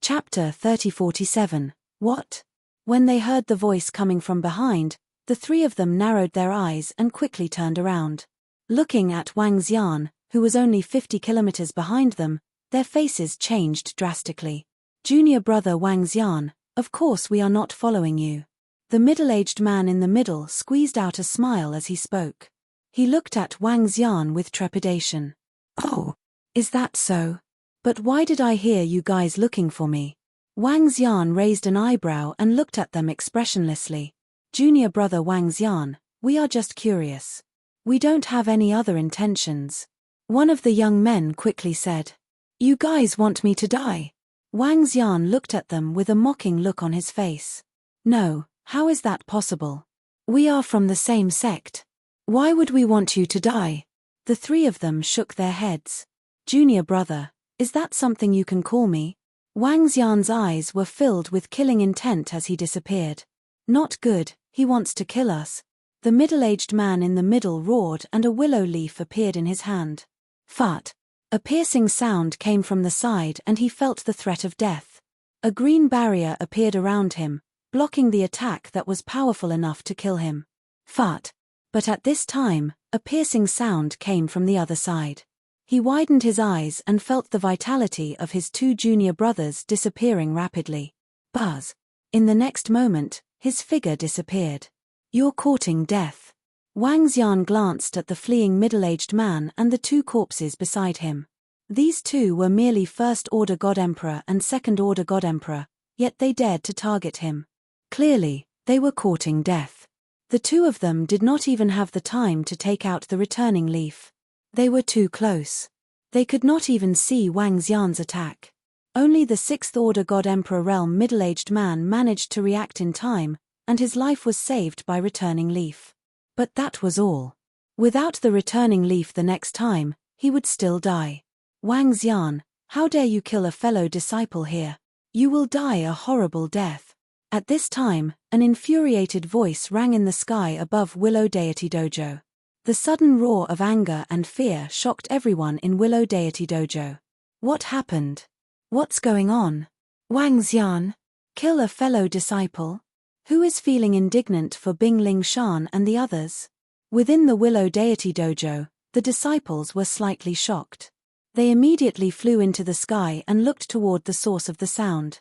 Speaker 1: Chapter 3047. What? When they heard the voice coming from behind, the three of them narrowed their eyes and quickly turned around. Looking at Wang Xian, who was only 50 kilometers behind them, their faces changed drastically. Junior brother Wang Xian, of course we are not following you. The middle-aged man in the middle squeezed out a smile as he spoke. He looked at Wang Xian with trepidation. Oh, is that so? But why did I hear you guys looking for me? Wang Xian raised an eyebrow and looked at them expressionlessly. Junior brother Wang Xian, we are just curious. We don't have any other intentions. One of the young men quickly said. You guys want me to die? Wang Xian looked at them with a mocking look on his face. No, how is that possible? We are from the same sect. Why would we want you to die? The three of them shook their heads. Junior brother, is that something you can call me? Wang Xian's eyes were filled with killing intent as he disappeared. Not good, he wants to kill us. The middle-aged man in the middle roared and a willow leaf appeared in his hand. Fart. A piercing sound came from the side and he felt the threat of death. A green barrier appeared around him, blocking the attack that was powerful enough to kill him. Fart. But at this time, a piercing sound came from the other side. He widened his eyes and felt the vitality of his two junior brothers disappearing rapidly. Buzz. In the next moment, his figure disappeared. You're courting death. Wang Xian glanced at the fleeing middle-aged man and the two corpses beside him. These two were merely First-Order God Emperor and Second-Order God Emperor, yet they dared to target him. Clearly, they were courting death. The two of them did not even have the time to take out the returning leaf. They were too close. They could not even see Wang Xian's attack. Only the 6th Order God Emperor Realm middle-aged man managed to react in time, and his life was saved by returning leaf. But that was all. Without the returning leaf the next time, he would still die. Wang Xian, how dare you kill a fellow disciple here? You will die a horrible death. At this time, an infuriated voice rang in the sky above Willow Deity Dojo. The sudden roar of anger and fear shocked everyone in Willow Deity Dojo. What happened? What's going on? Wang Xian? Kill a fellow disciple? Who is feeling indignant for Bing Ling Shan and the others? Within the Willow Deity Dojo, the disciples were slightly shocked. They immediately flew into the sky and looked toward the source of the sound.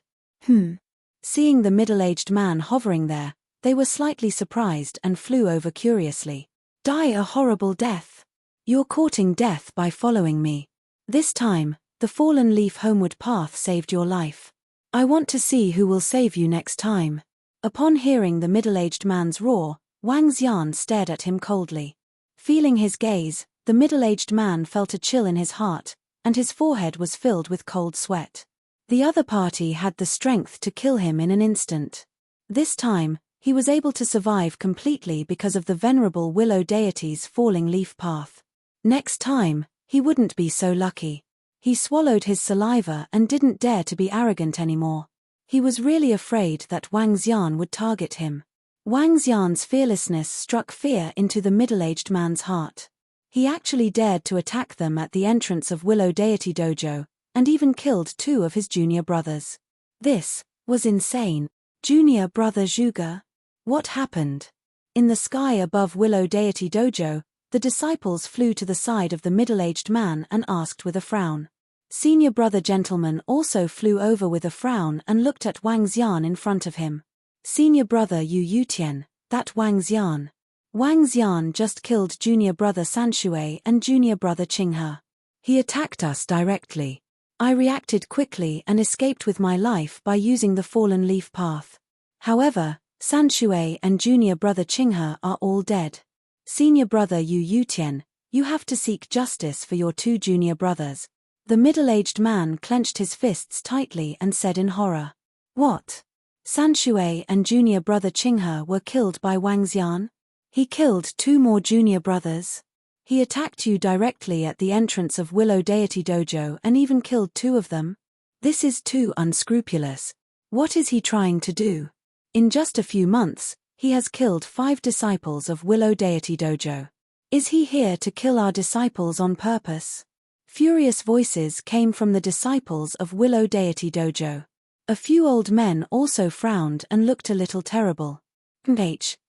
Speaker 1: Seeing the middle-aged man hovering there, they were slightly surprised and flew over curiously. Die a horrible death. You're courting death by following me. This time, the fallen leaf homeward path saved your life. I want to see who will save you next time. Upon hearing the middle-aged man's roar, Wang Xian stared at him coldly. Feeling his gaze, the middle-aged man felt a chill in his heart, and his forehead was filled with cold sweat. The other party had the strength to kill him in an instant. This time, he was able to survive completely because of the venerable Willow Deity's falling leaf path. Next time, he wouldn't be so lucky. He swallowed his saliva and didn't dare to be arrogant anymore. He was really afraid that Wang Xian would target him. Wang Xian's fearlessness struck fear into the middle-aged man's heart. He actually dared to attack them at the entrance of Willow Deity Dojo, and even killed 2 of his junior brothers. This was insane. Junior brother Zhuge? What happened? In the sky above Willow Deity Dojo, the disciples flew to the side of the middle-aged man and asked with a frown. Senior brother gentleman also flew over with a frown and looked at Wang Xian in front of him. Senior brother Yu Yutian, that Wang Xian. Wang Xian just killed junior brother Sanshui and junior brother Qinghe. He attacked us directly. I reacted quickly and escaped with my life by using the fallen leaf path. However, Sanshui and junior brother Qinghe are all dead. Senior brother Yu Yutian, you have to seek justice for your 2 junior brothers. The middle-aged man clenched his fists tightly and said in horror. What? Sanshui and junior brother Qinghe were killed by Wang Xian? He killed 2 more junior brothers? He attacked you directly at the entrance of Willow Deity Dojo and even killed 2 of them? This is too unscrupulous. What is he trying to do? In just a few months, he has killed 5 disciples of Willow Deity Dojo. Is he here to kill our disciples on purpose? Furious voices came from the disciples of Willow Deity Dojo. A few old men also frowned and looked a little terrible.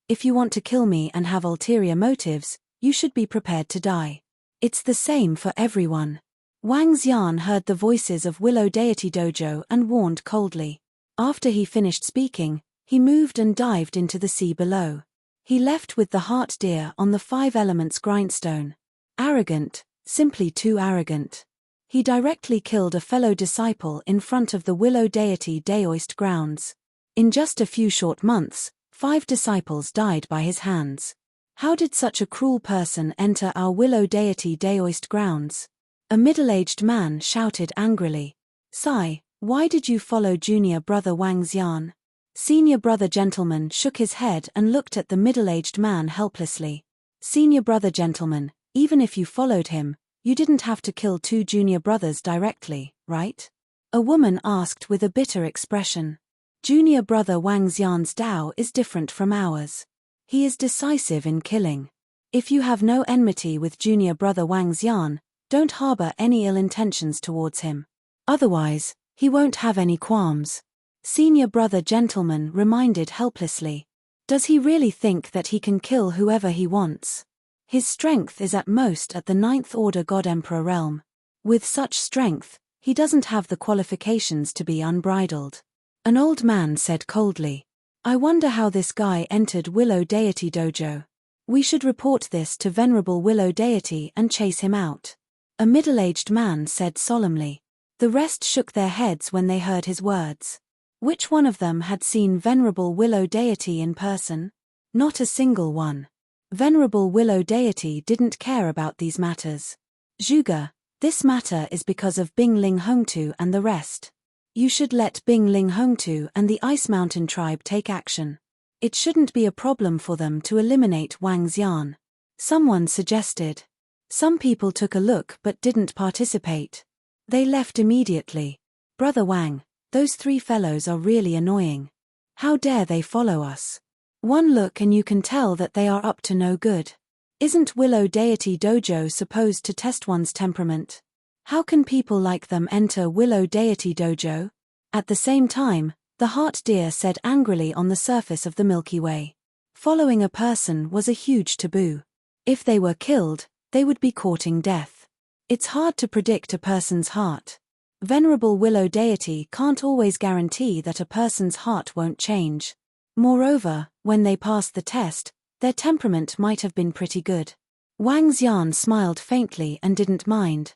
Speaker 1: If you want to kill me and have ulterior motives, you should be prepared to die. It's the same for everyone. Wang Xian heard the voices of Willow Deity Dojo and warned coldly. After he finished speaking, he moved and dived into the sea below. He left with the heart deer on the 5 elements grindstone. Arrogant, simply too arrogant. He directly killed a fellow disciple in front of the Willow Deity Daoist grounds. In just a few short months, 5 disciples died by his hands. How did such a cruel person enter our Willow Deity Daoist grounds? A middle-aged man shouted angrily. Sai, why did you follow junior brother Wang Xian? Senior brother gentleman shook his head and looked at the middle-aged man helplessly. Senior brother gentleman, even if you followed him, you didn't have to kill 2 junior brothers directly, right? A woman asked with a bitter expression. Junior brother Wang Xian's Dao is different from ours. He is decisive in killing. If you have no enmity with junior brother Wang Xian, don't harbor any ill intentions towards him. Otherwise, he won't have any qualms. Senior brother gentleman reminded helplessly. Does he really think that he can kill whoever he wants? His strength is at most at the 9th Order God Emperor realm. With such strength, he doesn't have the qualifications to be unbridled. An old man said coldly. I wonder how this guy entered Willow Deity Dojo. We should report this to Venerable Willow Deity and chase him out. A middle-aged man said solemnly. The rest shook their heads when they heard his words. Which one of them had seen Venerable Willow Deity in person? Not a single one. Venerable Willow deity didn't care about these matters. Zhuge, this matter is because of Bing Ling Hongtu and the rest. You should let Bing Ling Hongtu and the Ice Mountain tribe take action. It shouldn't be a problem for them to eliminate Wang Xian. Someone suggested. Some people took a look but didn't participate. They left immediately. Brother Wang, those three fellows are really annoying. How dare they follow us? One look and you can tell that they are up to no good. Isn't Willow Deity Dojo supposed to test one's temperament? How can people like them enter Willow Deity Dojo? At the same time, the heart deer said angrily on the surface of the Milky Way. Following a person was a huge taboo. If they were killed, they would be courting death. It's hard to predict a person's heart. Venerable Willow Deity can't always guarantee that a person's heart won't change. Moreover, when they passed the test, their temperament might have been pretty good. Wang Xian smiled faintly and didn't mind.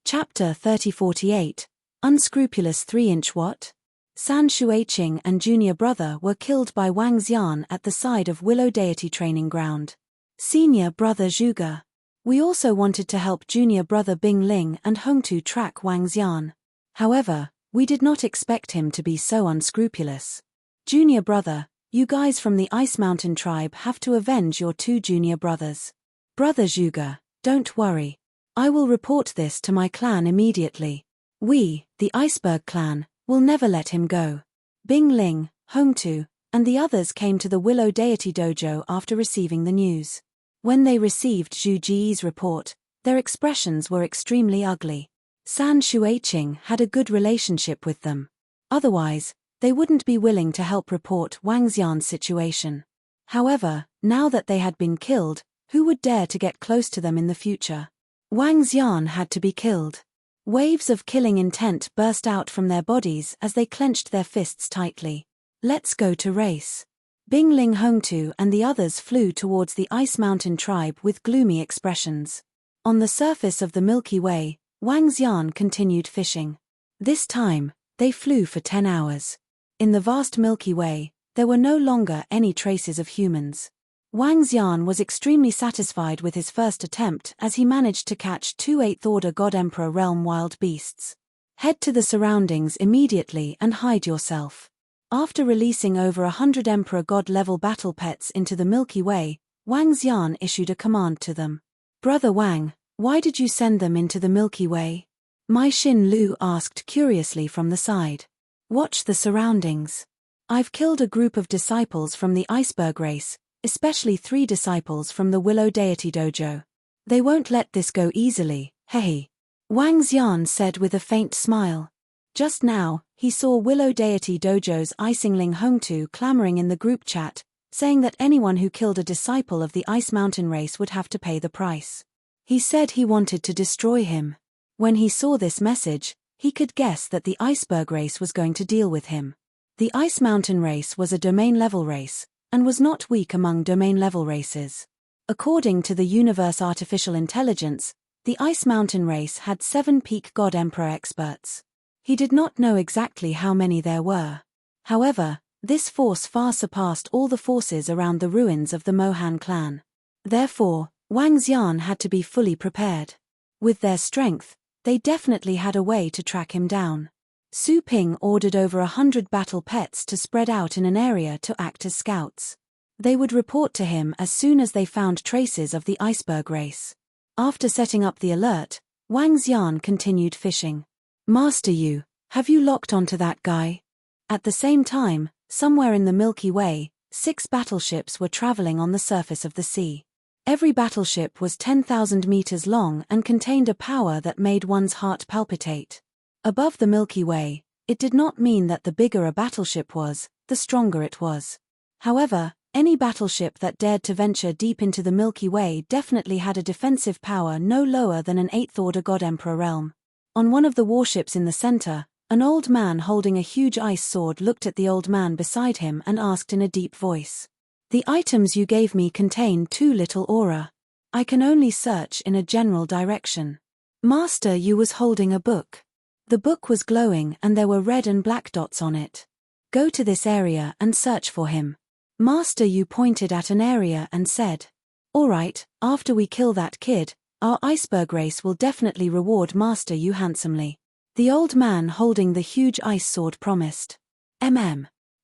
Speaker 1: Chapter 3048, Unscrupulous 3-inch what? San Shuiqing and junior brother were killed by Wang Xian at the side of Willow Deity training ground. Senior brother Zhuge. We also wanted to help junior brother Bing Ling and Hongtu track Wang Xian. However, we did not expect him to be so unscrupulous. Junior brother, you guys from the Ice Mountain tribe have to avenge your two junior brothers. Brother Zhuge, don't worry. I will report this to my clan immediately. We, the Iceberg clan, will never let him go. Bing Ling, Hongtu, and the others came to the Willow Deity Dojo after receiving the news. When they received Zhu Ji's report, their expressions were extremely ugly. San Shuiqing had a good relationship with them. Otherwise, they wouldn't be willing to help report Wang Xian's situation. However, now that they had been killed, who would dare to get close to them in the future? Wang Xian had to be killed. Waves of killing intent burst out from their bodies as they clenched their fists tightly. Let's go to race. Bing Ling Hongtu and the others flew towards the Ice Mountain tribe with gloomy expressions. On the surface of the Milky Way, Wang Xian continued fishing. This time, they flew for 10 hours. In the vast Milky Way, there were no longer any traces of humans. Wang Xian was extremely satisfied with his first attempt as he managed to catch 2 8th-order God Emperor realm wild beasts. Head to the surroundings immediately and hide yourself. After releasing over 100 Emperor God-level battle pets into the Milky Way, Wang Xian issued a command to them. Brother Wang, why did you send them into the Milky Way? Mai Xin Lu asked curiously from the side. Watch the surroundings. I've killed a group of disciples from the Iceberg race, especially 3 disciples from the Willow Deity Dojo. They won't let this go easily, hey. Wang Xian said with a faint smile. Just now, he saw Willow Deity Dojo's Icingling Hongtu clamoring in the group chat, saying that anyone who killed a disciple of the Ice Mountain race would have to pay the price. He said he wanted to destroy him. When he saw this message, he could guess that the Iceberg race was going to deal with him. The Ice Mountain race was a domain-level race, and was not weak among domain-level races. According to the Universe Artificial Intelligence, the Ice Mountain race had 7 peak God Emperor experts. He did not know exactly how many there were. However, this force far surpassed all the forces around the ruins of the Mohan clan. Therefore, Wang Xian had to be fully prepared. With their strength, they definitely had a way to track him down. Su Ping ordered over 100 battle pets to spread out in an area to act as scouts. They would report to him as soon as they found traces of the Iceberg race. After setting up the alert, Wang Xian continued fishing. Master Yu, have you locked onto that guy? At the same time, somewhere in the Milky Way, 6 battleships were traveling on the surface of the sea. Every battleship was 10,000 meters long and contained a power that made one's heart palpitate. Above the Milky Way, it did not mean that the bigger a battleship was, the stronger it was. However, any battleship that dared to venture deep into the Milky Way definitely had a defensive power no lower than an 8th-order God Emperor realm. On one of the warships in the center, an old man holding a huge ice sword looked at the old man beside him and asked in a deep voice. The items you gave me contain too little aura. I can only search in a general direction. Master Yu was holding a book. The book was glowing and there were red and black dots on it. Go to this area and search for him. Master Yu pointed at an area and said, "Alright, after we kill that kid, our iceberg race will definitely reward Master Yu handsomely." The old man holding the huge ice sword promised.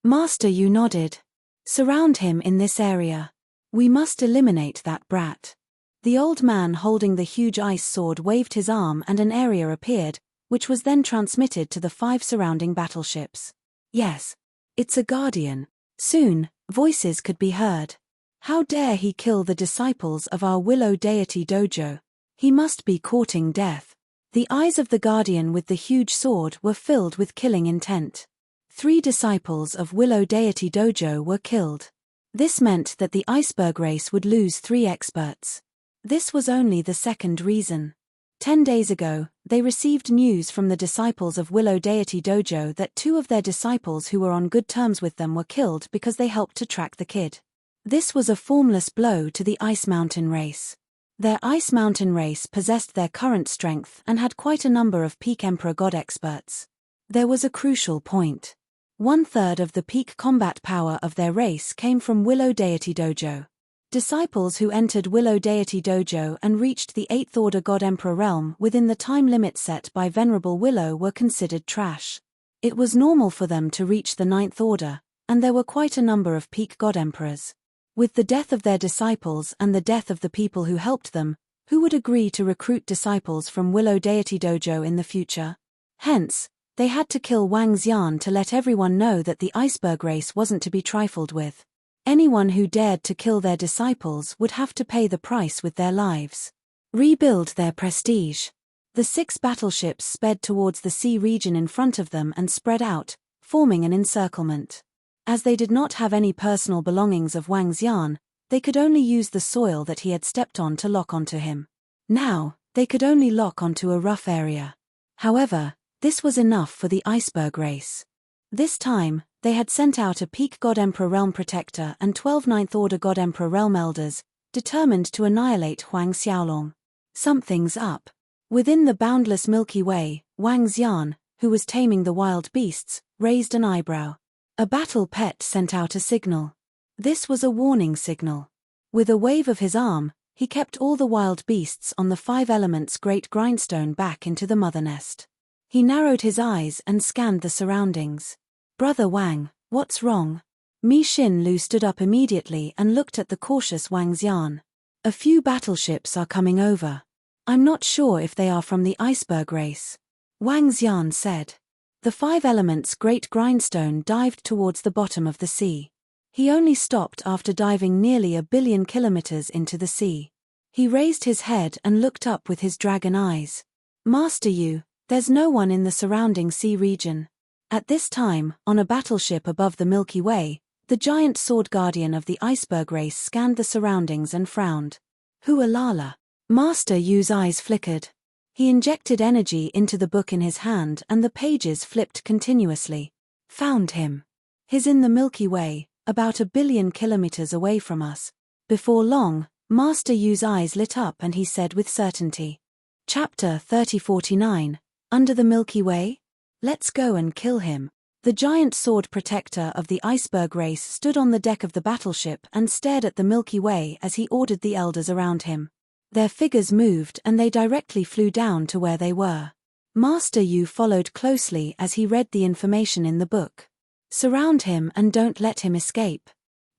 Speaker 1: Master Yu nodded. "Surround him in this area. We must eliminate that brat." The old man holding the huge ice sword waved his arm and an area appeared, which was then transmitted to the 5 surrounding battleships. "Yes. It's a guardian." Soon, voices could be heard. "How dare he kill the disciples of our Willow Deity Dojo? He must be courting death." The eyes of the guardian with the huge sword were filled with killing intent. 3 disciples of Willow Deity Dojo were killed. This meant that the iceberg race would lose 3 experts. This was only the second reason. 10 days ago, they received news from the disciples of Willow Deity Dojo that 2 of their disciples who were on good terms with them were killed because they helped to track the kid. This was a formless blow to the Ice Mountain race. Their Ice Mountain race possessed their current strength and had quite a number of peak Emperor God experts. There was a crucial point. 1/3 of the peak combat power of their race came from Willow Deity Dojo. Disciples who entered Willow Deity Dojo and reached the 8th Order God Emperor realm within the time limit set by Venerable Willow were considered trash. It was normal for them to reach the 9th Order, and there were quite a number of peak God Emperors. With the death of their disciples and the death of the people who helped them, who would agree to recruit disciples from Willow Deity Dojo in the future? Hence, they had to kill Wang Xian to let everyone know that the iceberg race wasn't to be trifled with. Anyone who dared to kill their disciples would have to pay the price with their lives. Rebuild their prestige. The 6 battleships sped towards the sea region in front of them and spread out, forming an encirclement. As they did not have any personal belongings of Wang Xian, they could only use the soil that he had stepped on to lock onto him. Now, they could only lock onto a rough area. However, this was enough for the iceberg race. This time, they had sent out a peak God Emperor Realm Protector and 12 9th Order God Emperor Realm Elders, determined to annihilate Huang Xiaolong. Something's up. Within the boundless Milky Way, Wang Xian, who was taming the wild beasts, raised an eyebrow. A battle pet sent out a signal. This was a warning signal. With a wave of his arm, he kept all the wild beasts on the 5 elements great grindstone back into the mother nest. He narrowed his eyes and scanned the surroundings. "Brother Wang, what's wrong?" Mi Xin Lu stood up immediately and looked at the cautious Wang Xian. "A few battleships are coming over. I'm not sure if they are from the iceberg race," Wang Xian said. The 5 elements great grindstone dived towards the bottom of the sea. He only stopped after diving nearly 1 billion kilometers into the sea. He raised his head and looked up with his dragon eyes. "Master Yu, there's no one in the surrounding sea region." At this time, on a battleship above the Milky Way, the giant sword guardian of the iceberg race scanned the surroundings and frowned. "Hualala." Master Yu's eyes flickered. He injected energy into the book in his hand and the pages flipped continuously. "Found him. He's in the Milky Way, about 1 billion kilometers away from us." Before long, Master Yu's eyes lit up and he said with certainty. Chapter 3049, Under the Milky Way? Let's go and kill him. The giant sword protector of the iceberg race stood on the deck of the battleship and stared at the Milky Way as he ordered the elders around him. Their figures moved and they directly flew down to where they were. Master Yu followed closely as he read the information in the book. "Surround him and don't let him escape."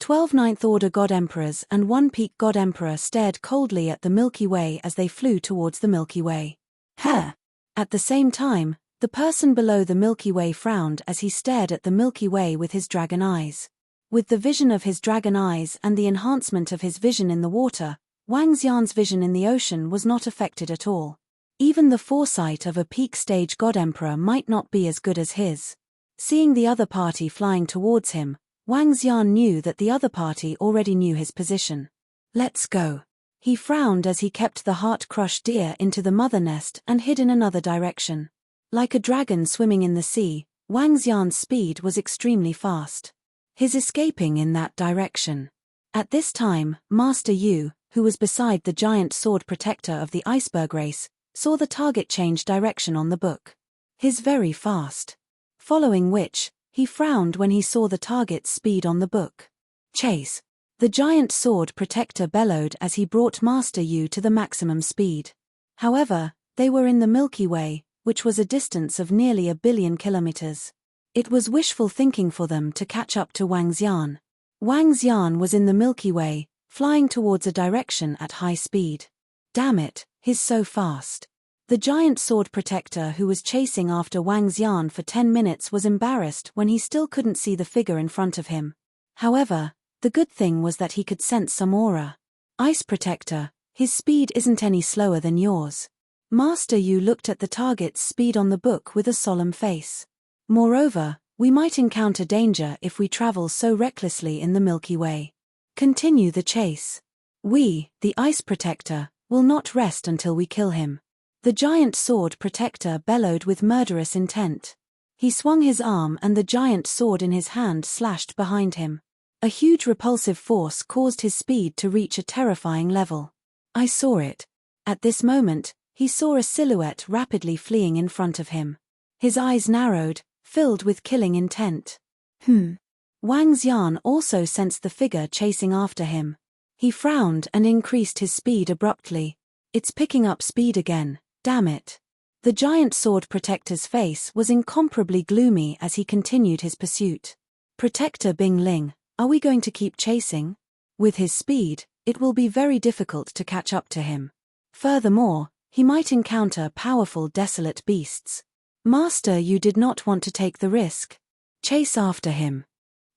Speaker 1: 12 9th Order God Emperors and 1 Peak God Emperor stared coldly at the Milky Way as they flew towards the Milky Way. Huh! At the same time, the person below the Milky Way frowned as he stared at the Milky Way with his dragon eyes. With the vision of his dragon eyes and the enhancement of his vision in the water, Wang Xian's vision in the ocean was not affected at all. Even the foresight of a peak stage God Emperor might not be as good as his. Seeing the other party flying towards him, Wang Xian knew that the other party already knew his position. "Let's go." He frowned as he kept the heart-crushed deer into the mother nest and hid in another direction. Like a dragon swimming in the sea, Wang Xian's speed was extremely fast. His escaping in that direction. At this time, Master Yu, who was beside the giant sword protector of the iceberg race, saw the target change direction on the book. His very fast. Following which, he frowned when he saw the target's speed on the book. Chase! The giant sword protector bellowed as he brought Master Yu to the maximum speed. However, they were in the Milky Way, which was a distance of nearly 1 billion kilometers. It was wishful thinking for them to catch up to Wang Xian. Wang Xian was in the Milky Way, flying towards a direction at high speed. Damn it, he's so fast. The giant sword protector who was chasing after Wang Xian for 10 minutes was embarrassed when he still couldn't see the figure in front of him. However, the good thing was that he could sense some aura. Ice protector, his speed isn't any slower than yours. Master Yu looked at the target's speed on the book with a solemn face. Moreover, we might encounter danger if we travel so recklessly in the Milky Way. Continue the chase. We, the ice protector, will not rest until we kill him. The giant sword protector bellowed with murderous intent. He swung his arm and the giant sword in his hand slashed behind him. A huge repulsive force caused his speed to reach a terrifying level. I saw it. At this moment, he saw a silhouette rapidly fleeing in front of him. His eyes narrowed, filled with killing intent. Wang Xian also sensed the figure chasing after him. He frowned and increased his speed abruptly. It's picking up speed again, damn it. The giant sword protector's face was incomparably gloomy as he continued his pursuit. Protector Bing Ling, are we going to keep chasing? With his speed, it will be very difficult to catch up to him. Furthermore, he might encounter powerful desolate beasts. Master Yu did not want to take the risk. Chase after him.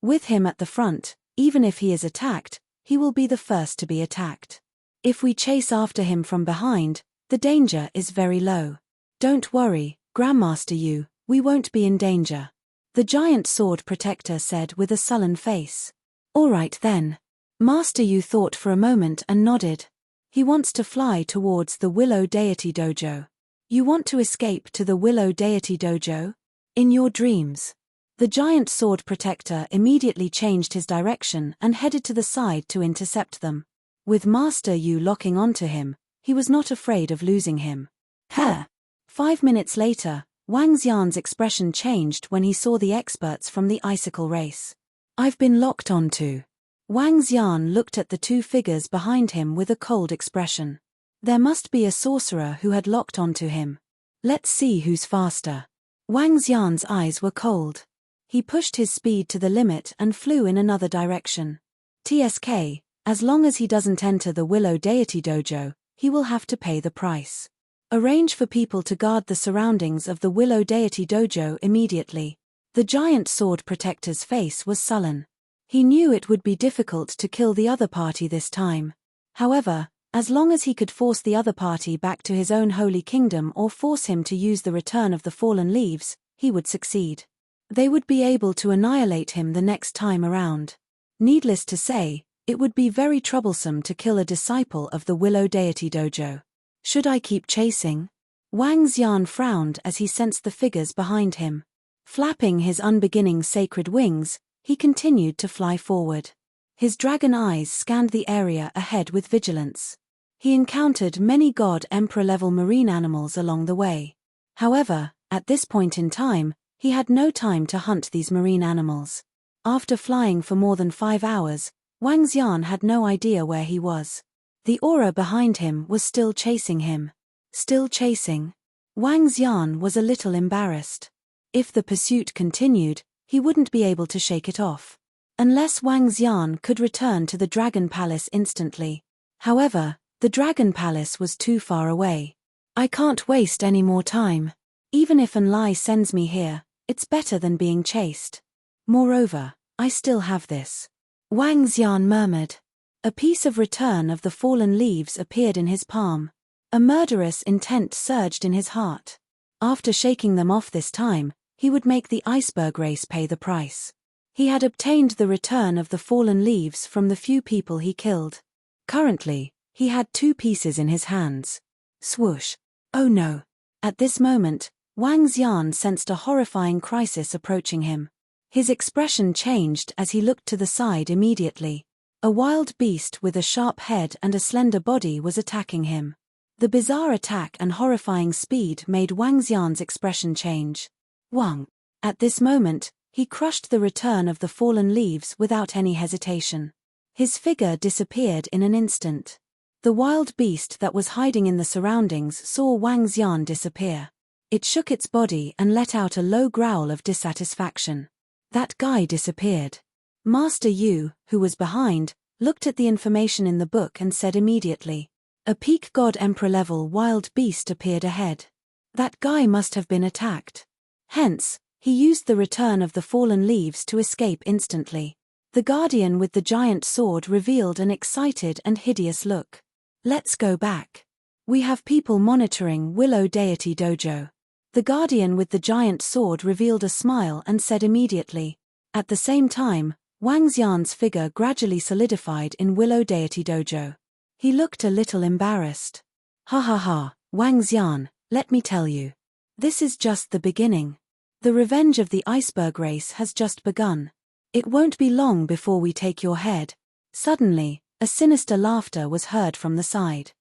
Speaker 1: With him at the front, even if he is attacked, he will be the first to be attacked. If we chase after him from behind, the danger is very low. Don't worry, Grandmaster Yu, we won't be in danger. The giant sword protector said with a sullen face. All right then. Master Yu thought for a moment and nodded. He wants to fly towards the Willow Deity Dojo. You want to escape to the Willow Deity Dojo? In your dreams. The giant sword protector immediately changed his direction and headed to the side to intercept them. With Master Yu locking onto him, he was not afraid of losing him. 5 minutes later, Wang Xian's expression changed when he saw the experts from the icicle race. I've been locked onto. Wang Xian looked at the two figures behind him with a cold expression. There must be a sorcerer who had locked onto him. Let's see who's faster. Wang Xian's eyes were cold. He pushed his speed to the limit and flew in another direction. TSK, as long as he doesn't enter the Willow Deity Dojo, he will have to pay the price. Arrange for people to guard the surroundings of the Willow Deity Dojo immediately. The giant sword protector's face was sullen. He knew it would be difficult to kill the other party this time. However, as long as he could force the other party back to his own holy kingdom or force him to use the return of the fallen leaves, he would succeed. They would be able to annihilate him the next time around. Needless to say, it would be very troublesome to kill a disciple of the Willow Deity Dojo. Should I keep chasing? Wang Xian frowned as he sensed the figures behind him. Flapping his unbeginning sacred wings, he continued to fly forward. His dragon eyes scanned the area ahead with vigilance. He encountered many God-Emperor-level marine animals along the way. However, at this point in time, he had no time to hunt these marine animals. After flying for more than 5 hours, Wang Xian had no idea where he was. The aura behind him was still chasing him. Still chasing. Wang Xian was a little embarrassed. If the pursuit continued, he wouldn't be able to shake it off. Unless Wang Xian could return to the Dragon Palace instantly. However, the Dragon Palace was too far away. I can't waste any more time. Even if Enlai sends me here, it's better than being chased. Moreover, I still have this. Wang Xian murmured. A piece of return of the fallen leaves appeared in his palm. A murderous intent surged in his heart. After shaking them off this time, he would make the iceberg race pay the price. He had obtained the return of the fallen leaves from the few people he killed. Currently, he had 2 pieces in his hands. Swoosh. Oh no. At this moment, Wang Xian sensed a horrifying crisis approaching him. His expression changed as he looked to the side immediately. A wild beast with a sharp head and a slender body was attacking him. The bizarre attack and horrifying speed made Wang Xian's expression change. Wang. At this moment, He crushed the return of the fallen leaves without any hesitation. His figure disappeared in an instant. The wild beast that was hiding in the surroundings saw Wang Xian disappear. It shook its body and let out a low growl of dissatisfaction. That guy disappeared. Master Yu, who was behind, looked at the information in the book and said immediately, "A peak god emperor level wild beast appeared ahead. That guy must have been attacked." Hence, he used the return of the fallen leaves to escape instantly. The guardian with the giant sword revealed an excited and hideous look. "Let's go back. We have people monitoring Willow Deity Dojo." The guardian with the giant sword revealed a smile and said immediately. At the same time, Wang Xian's figure gradually solidified in Willow Deity Dojo. He looked a little embarrassed. "Ha ha ha, Wang Xian, let me tell you. This is just the beginning. The revenge of the iceberg race has just begun. It won't be long before we take your head." Suddenly, a sinister laughter was heard from the side.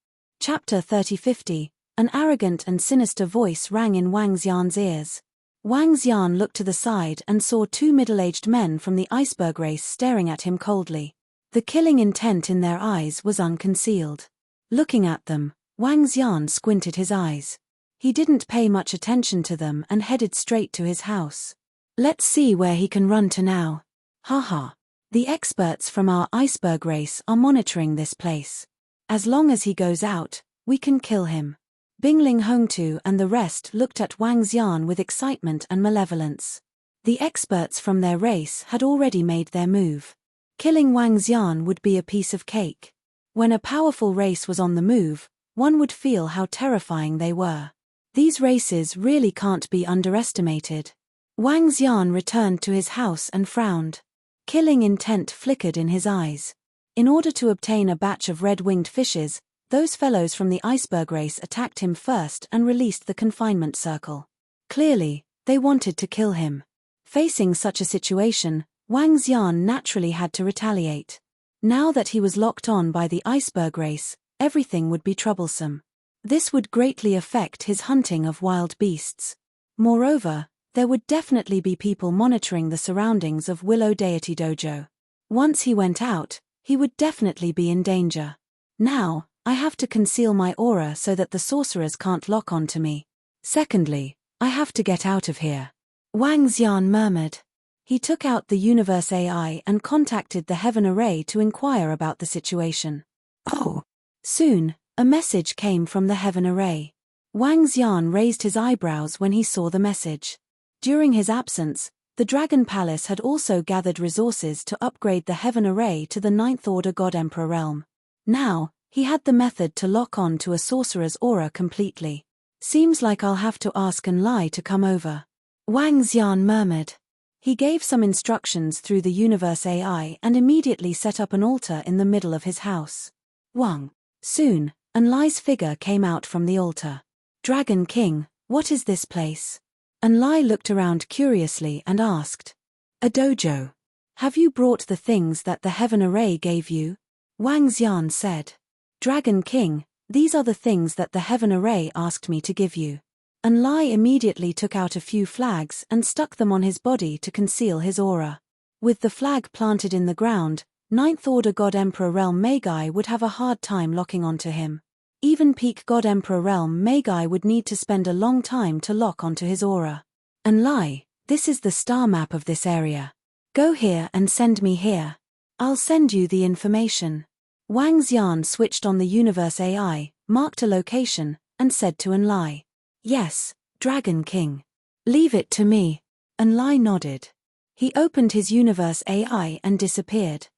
Speaker 1: Chapter 3050, an arrogant and sinister voice rang in Wang Xian's ears. Wang Xian looked to the side and saw two middle-aged men from the iceberg race staring at him coldly. The killing intent in their eyes was unconcealed. Looking at them, Wang Xian squinted his eyes. He didn't pay much attention to them and headed straight to his house. "Let's see where he can run to now. Haha. The experts from our iceberg race are monitoring this place. As long as he goes out, we can kill him." Bingling Hongtu and the rest looked at Wang Xian with excitement and malevolence. The experts from their race had already made their move. Killing Wang Xian would be a piece of cake. When a powerful race was on the move, one would feel how terrifying they were. These races really can't be underestimated. Wang Xian returned to his house and frowned. Killing intent flickered in his eyes. In order to obtain a batch of red-winged fishes, those fellows from the iceberg race attacked him first and released the confinement circle. Clearly, they wanted to kill him. Facing such a situation, Wang Xian naturally had to retaliate. Now that he was locked on by the iceberg race, everything would be troublesome. This would greatly affect his hunting of wild beasts. Moreover, there would definitely be people monitoring the surroundings of Willow Deity Dojo. Once he went out, he would definitely be in danger. Now, I have to conceal my aura so that the sorcerers can't lock onto me. Secondly, I have to get out of here. Wang Xian murmured. He took out the Universe AI and contacted the Heaven Array to inquire about the situation. Oh! Soon, a message came from the Heaven Array. Wang Xian raised his eyebrows when he saw the message. During his absence, the Dragon Palace had also gathered resources to upgrade the Heaven Array to the 9th Order God Emperor realm. Now, he had the method to lock on to a sorcerer's aura completely. Seems like I'll have to ask Enlai to come over. Wang Xian murmured. He gave some instructions through the Universe AI and immediately set up an altar in the middle of his house. Wang. Soon, Enlai's figure came out from the altar. "Dragon King, what is this place?" Enlai looked around curiously and asked. "A dojo. Have you brought the things that the Heaven Array gave you?" Wang Xian said. "Dragon King, these are the things that the Heaven Array asked me to give you." Enlai immediately took out a few flags and stuck them on his body to conceal his aura. With the flag planted in the ground, 9th Order God Emperor Realm Magi would have a hard time locking onto him. Even peak God Emperor Realm Magi would need to spend a long time to lock onto his aura. "Enlai, this is the star map of this area. Go here and send me here. I'll send you the information." Wang Xian switched on the Universe AI, marked a location, and said to Enlai. "Yes, Dragon King. Leave it to me." Enlai nodded. He opened his Universe AI and disappeared.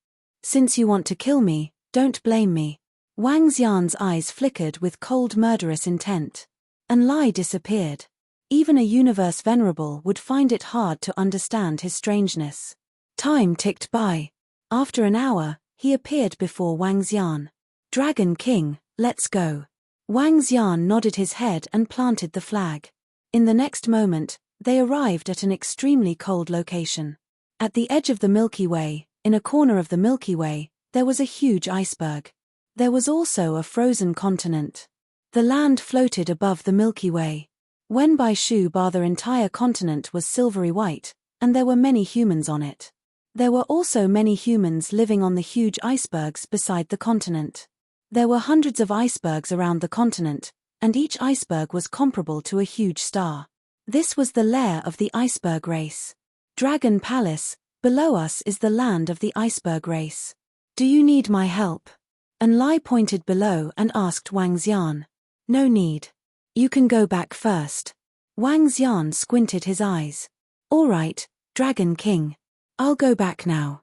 Speaker 1: "Since you want to kill me, don't blame me." Wang Xian's eyes flickered with cold murderous intent. Enlai disappeared. Even a Universe Venerable would find it hard to understand his strangeness. Time ticked by. After an hour, he appeared before Wang Xian. "Dragon King, let's go." Wang Xian nodded his head and planted the flag. In the next moment, they arrived at an extremely cold location. At the edge of the Milky Way, in a corner of the Milky Way, there was a huge iceberg. There was also a frozen continent. The land floated above the Milky Way. When by Shu Ba the entire continent was silvery white, and there were many humans on it. There were also many humans living on the huge icebergs beside the continent. There were hundreds of icebergs around the continent, and each iceberg was comparable to a huge star. This was the lair of the iceberg race. Dragon Palace, below us is the land of the iceberg race. Do you need my help? Enlai pointed below and asked Wang Xian. No need. You can go back first. Wang Xian squinted his eyes. All right, Dragon King. I'll go back now.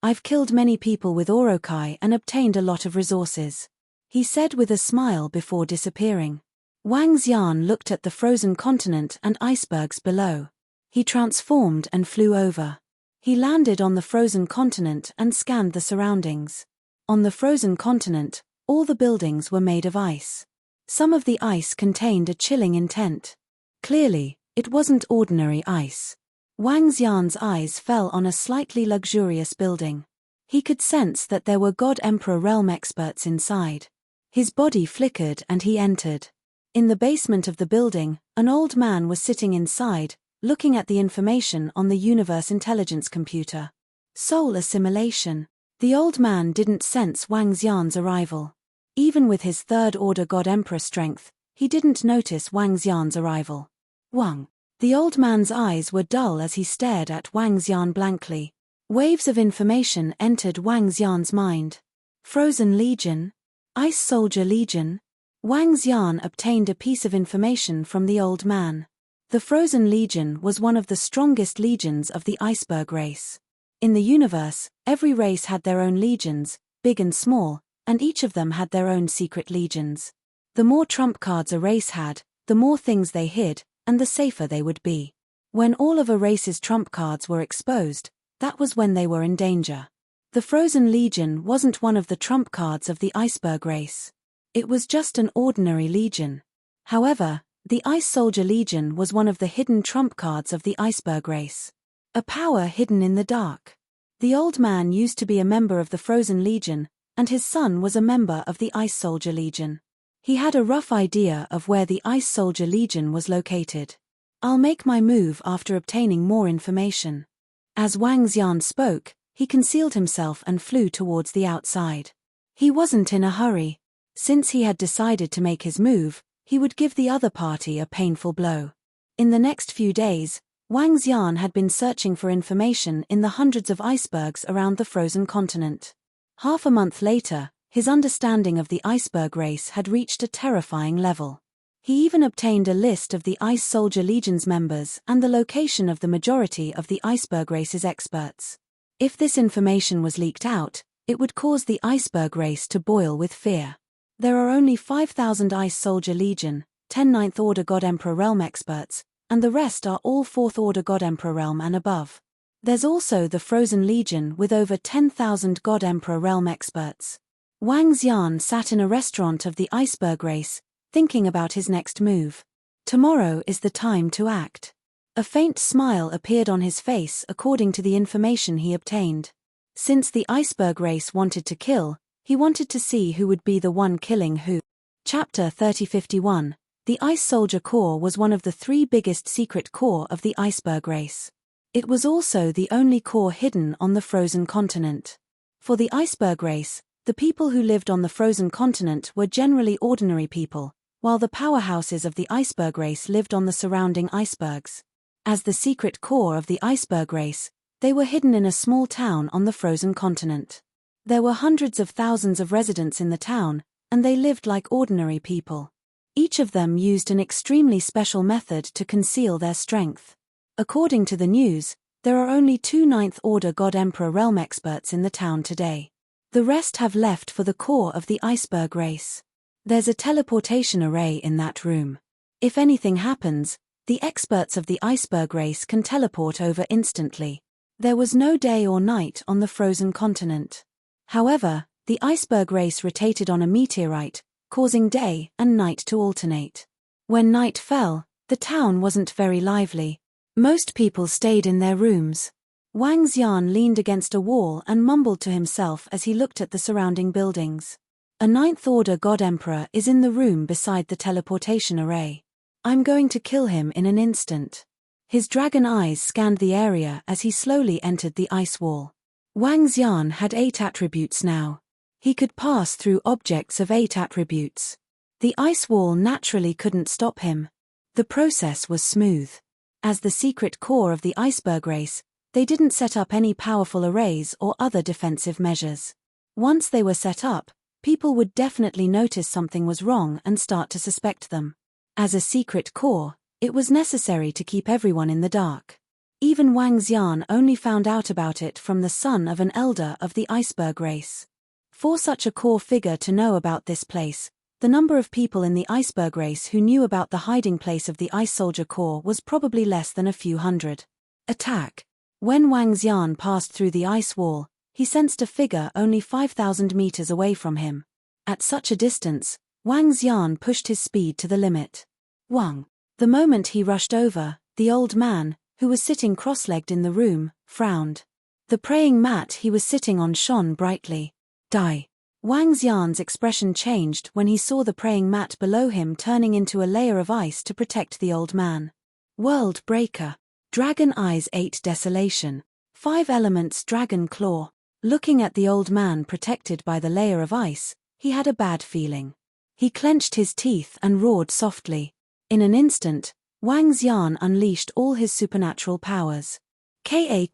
Speaker 1: I've killed many people with Orokai and obtained a lot of resources, he said with a smile before disappearing. Wang Xian looked at the frozen continent and icebergs below. He transformed and flew over. He landed on the frozen continent and scanned the surroundings. On the frozen continent, all the buildings were made of ice. Some of the ice contained a chilling intent. Clearly, it wasn't ordinary ice. Wang Xian's eyes fell on a slightly luxurious building. He could sense that there were God Emperor realm experts inside. His body flickered and he entered. In the basement of the building, an old man was sitting inside, looking at the information on the universe intelligence computer. Soul assimilation. The old man didn't sense Wang Xian's arrival. Even with his third-order God Emperor strength, he didn't notice Wang Xian's arrival. Wang. The old man's eyes were dull as he stared at Wang Xian blankly. Waves of information entered Wang Xian's mind. Frozen Legion? Ice Soldier Legion? Wang Xian obtained a piece of information from the old man. The Frozen Legion was one of the strongest legions of the iceberg race. In the universe, every race had their own legions, big and small, and each of them had their own secret legions. The more trump cards a race had, the more things they hid, and the safer they would be. When all of a race's trump cards were exposed, that was when they were in danger. The Frozen Legion wasn't one of the trump cards of the iceberg race. It was just an ordinary legion. However, the Ice Soldier Legion was one of the hidden trump cards of the iceberg race. A power hidden in the dark. The old man used to be a member of the Frozen Legion, and his son was a member of the Ice Soldier Legion. He had a rough idea of where the Ice Soldier Legion was located. I'll make my move after obtaining more information. As Wang Xian spoke, he concealed himself and flew towards the outside. He wasn't in a hurry. Since he had decided to make his move, he would give the other party a painful blow. In the next few days, Wang Xian had been searching for information in the hundreds of icebergs around the frozen continent. Half a month later, his understanding of the iceberg race had reached a terrifying level. He even obtained a list of the Ice Soldier Legion's members and the location of the majority of the iceberg race's experts. If this information was leaked out, it would cause the iceberg race to boil with fear. There are only 5,000 Ice Soldier Legion, 10 Ninth Order God Emperor Realm experts, and the rest are all 4th Order God Emperor Realm and above. There's also the Frozen Legion with over 10,000 God Emperor Realm experts. Wang Xian sat in a restaurant of the iceberg race, thinking about his next move. Tomorrow is the time to act. A faint smile appeared on his face according to the information he obtained. Since the iceberg race wanted to kill, he wanted to see who would be the one killing who. Chapter 3051. The Ice Soldier Corps was one of the 3 biggest secret corps of the iceberg race. It was also the only corps hidden on the frozen continent. For the iceberg race, the people who lived on the frozen continent were generally ordinary people, while the powerhouses of the iceberg race lived on the surrounding icebergs. As the secret core of the iceberg race, they were hidden in a small town on the frozen continent. There were hundreds of thousands of residents in the town, and they lived like ordinary people. Each of them used an extremely special method to conceal their strength. According to the news, there are only 2 Ninth Order God Emperor Realm experts in the town today. The rest have left for the core of the iceberg race. There's a teleportation array in that room. If anything happens, the experts of the iceberg race can teleport over instantly. There was no day or night on the frozen continent. However, the iceberg race rotated on a meteorite, causing day and night to alternate. When night fell, the town wasn't very lively. Most people stayed in their rooms. Wang Xian leaned against a wall and mumbled to himself as he looked at the surrounding buildings. A Ninth Order God Emperor is in the room beside the teleportation array. I'm going to kill him in an instant. His dragon eyes scanned the area as he slowly entered the ice wall. Wang Xian had 8 attributes now. He could pass through objects of 8 attributes. The ice wall naturally couldn't stop him. The process was smooth. As the secret core of the iceberg race, they didn't set up any powerful arrays or other defensive measures. Once they were set up, people would definitely notice something was wrong and start to suspect them. As a secret core, it was necessary to keep everyone in the dark. Even Wang Xian only found out about it from the son of an elder of the iceberg race. For such a core figure to know about this place, the number of people in the iceberg race who knew about the hiding place of the ice soldier core was probably less than a few hundred. Attack. When Wang Xian passed through the ice wall, he sensed a figure only 5,000 meters away from him. At such a distance, Wang Xian pushed his speed to the limit. Wang. The moment he rushed over, the old man, who was sitting cross-legged in the room, frowned. The praying mat he was sitting on shone brightly. Die. Wang Xian's expression changed when he saw the praying mat below him turning into a layer of ice to protect the old man. World Breaker. Dragon Eyes 8 Desolation. 5 Elements Dragon Claw. Looking at the old man protected by the layer of ice, he had a bad feeling. He clenched his teeth and roared softly. In an instant, Wang Xian unleashed all his supernatural powers. Ka.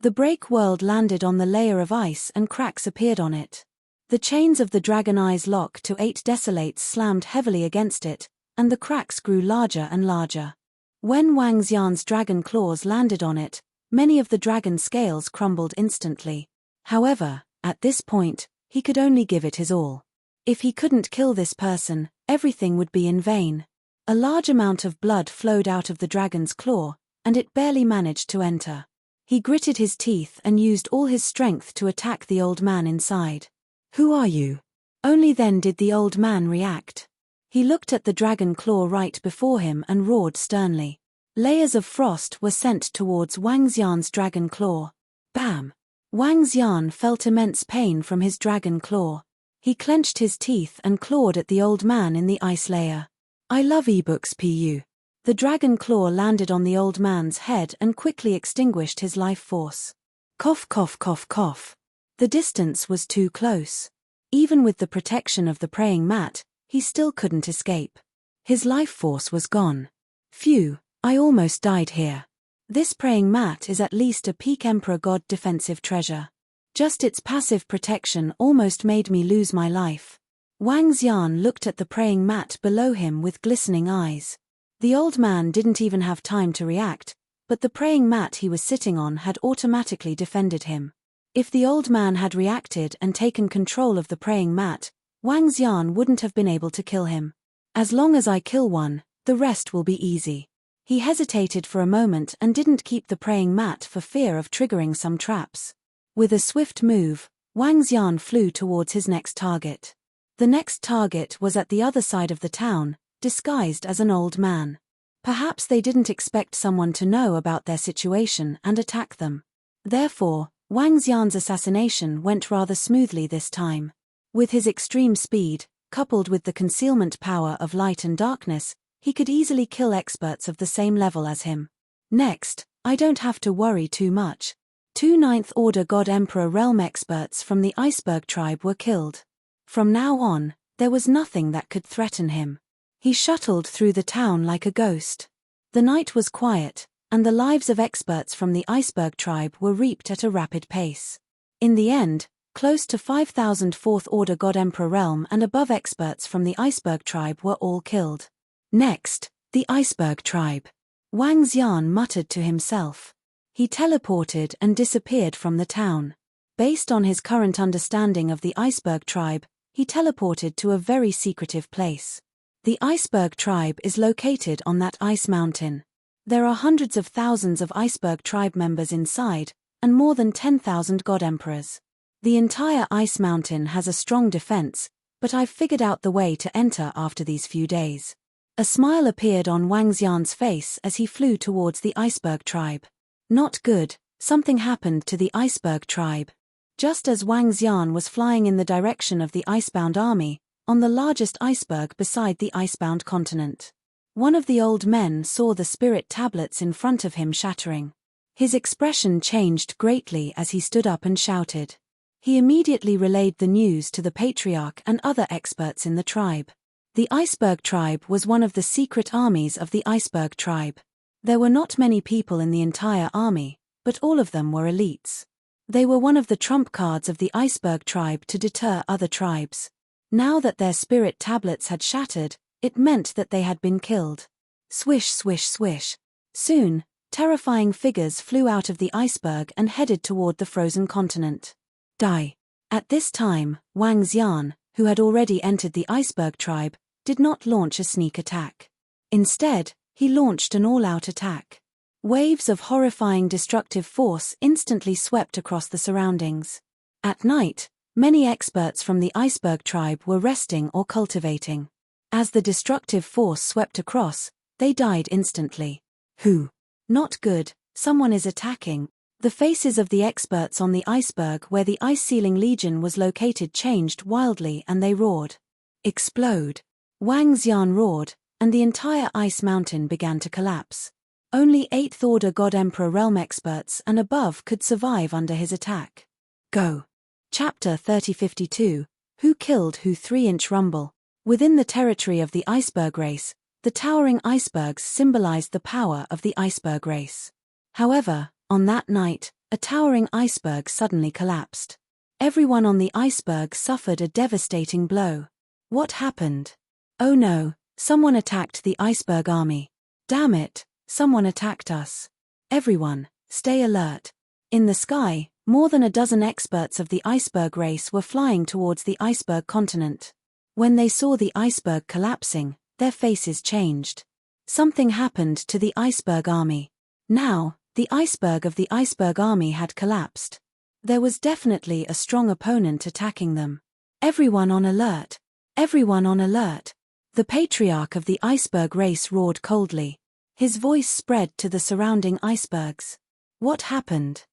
Speaker 1: The break world landed on the layer of ice and cracks appeared on it. The chains of the Dragon Eyes lock to 8 desolates slammed heavily against it, and the cracks grew larger and larger. When Wang Xian's dragon claws landed on it, many of the dragon scales crumbled instantly. However, at this point, he could only give it his all. If he couldn't kill this person, everything would be in vain. A large amount of blood flowed out of the dragon's claw, and it barely managed to enter. He gritted his teeth and used all his strength to attack the old man inside. Who are you? Only then did the old man react. He looked at the dragon claw right before him and roared sternly. Layers of frost were sent towards Wang Xian's dragon claw. Bam! Wang Xian felt immense pain from his dragon claw. He clenched his teeth and clawed at the old man in the ice layer. I love ebooks pu. The dragon claw landed on the old man's head and quickly extinguished his life force. Cough cough cough cough. The distance was too close. Even with the protection of the praying mat, he still couldn't escape. His life force was gone. Phew, I almost died here. This praying mat is at least a peak Emperor God defensive treasure. Just its passive protection almost made me lose my life. Wang Xian looked at the praying mat below him with glistening eyes. The old man didn't even have time to react, but the praying mat he was sitting on had automatically defended him. If the old man had reacted and taken control of the praying mat, Wang Xian wouldn't have been able to kill him. As long as I kill one, the rest will be easy. He hesitated for a moment and didn't keep the praying mat for fear of triggering some traps. With a swift move, Wang Xian flew towards his next target. The next target was at the other side of the town, disguised as an old man. Perhaps they didn't expect someone to know about their situation and attack them. Therefore, Wang Xian's assassination went rather smoothly this time. With his extreme speed, coupled with the concealment power of light and darkness, he could easily kill experts of the same level as him. Next, I don't have to worry too much. 2 Ninth Order God Emperor Realm experts from the Iceberg tribe were killed. From now on, there was nothing that could threaten him. He shuttled through the town like a ghost. The night was quiet, and the lives of experts from the Iceberg tribe were reaped at a rapid pace. In the end, close to 5,000 Fourth Order God Emperor Realm and above experts from the Iceberg tribe were all killed. Next, the Iceberg tribe. Wang Xian muttered to himself. He teleported and disappeared from the town. Based on his current understanding of the Iceberg tribe, he teleported to a very secretive place. The Iceberg tribe is located on that ice mountain. There are hundreds of thousands of Iceberg tribe members inside, and more than 10,000 God Emperors. The entire ice mountain has a strong defense, but I've figured out the way to enter after these few days. A smile appeared on Wang Xian's face as he flew towards the Iceberg tribe. Not good, something happened to the Iceberg tribe. Just as Wang Xian was flying in the direction of the icebound army, on the largest iceberg beside the icebound continent. One of the old men saw the spirit tablets in front of him shattering. His expression changed greatly as he stood up and shouted. He immediately relayed the news to the patriarch and other experts in the tribe. The Iceberg tribe was one of the secret armies of the Iceberg tribe. There were not many people in the entire army, but all of them were elites. They were one of the trump cards of the Iceberg tribe to deter other tribes. Now that their spirit tablets had shattered, it meant that they had been killed. Swish, swish, swish. Soon, terrifying figures flew out of the iceberg and headed toward the frozen continent. Die. At this time, Wang Xian, who had already entered the Iceberg tribe, did not launch a sneak attack. Instead, he launched an all-out attack. Waves of horrifying destructive force instantly swept across the surroundings. At night, many experts from the Iceberg tribe were resting or cultivating. As the destructive force swept across, they died instantly. Who? Not good, someone is attacking. The faces of the experts on the iceberg where the ice-sealing legion was located changed wildly and they roared. Explode. Wang Xian roared, and the entire ice mountain began to collapse. Only 8th Order God Emperor realm experts and above could survive under his attack. Go. Chapter 3052, Who Killed Who 3-inch Rumble. Within the territory of the iceberg race, the towering icebergs symbolized the power of the iceberg race. However, on that night, a towering iceberg suddenly collapsed. Everyone on the iceberg suffered a devastating blow. What happened? Oh no, someone attacked the iceberg army. Damn it, someone attacked us. Everyone, stay alert. In the sky, more than a dozen experts of the iceberg race were flying towards the iceberg continent. When they saw the iceberg collapsing, their faces changed. Something happened to the iceberg army. Now, the iceberg of the iceberg army had collapsed. There was definitely a strong opponent attacking them. Everyone on alert! Everyone on alert! The patriarch of the iceberg race roared coldly. His voice spread to the surrounding icebergs. What happened?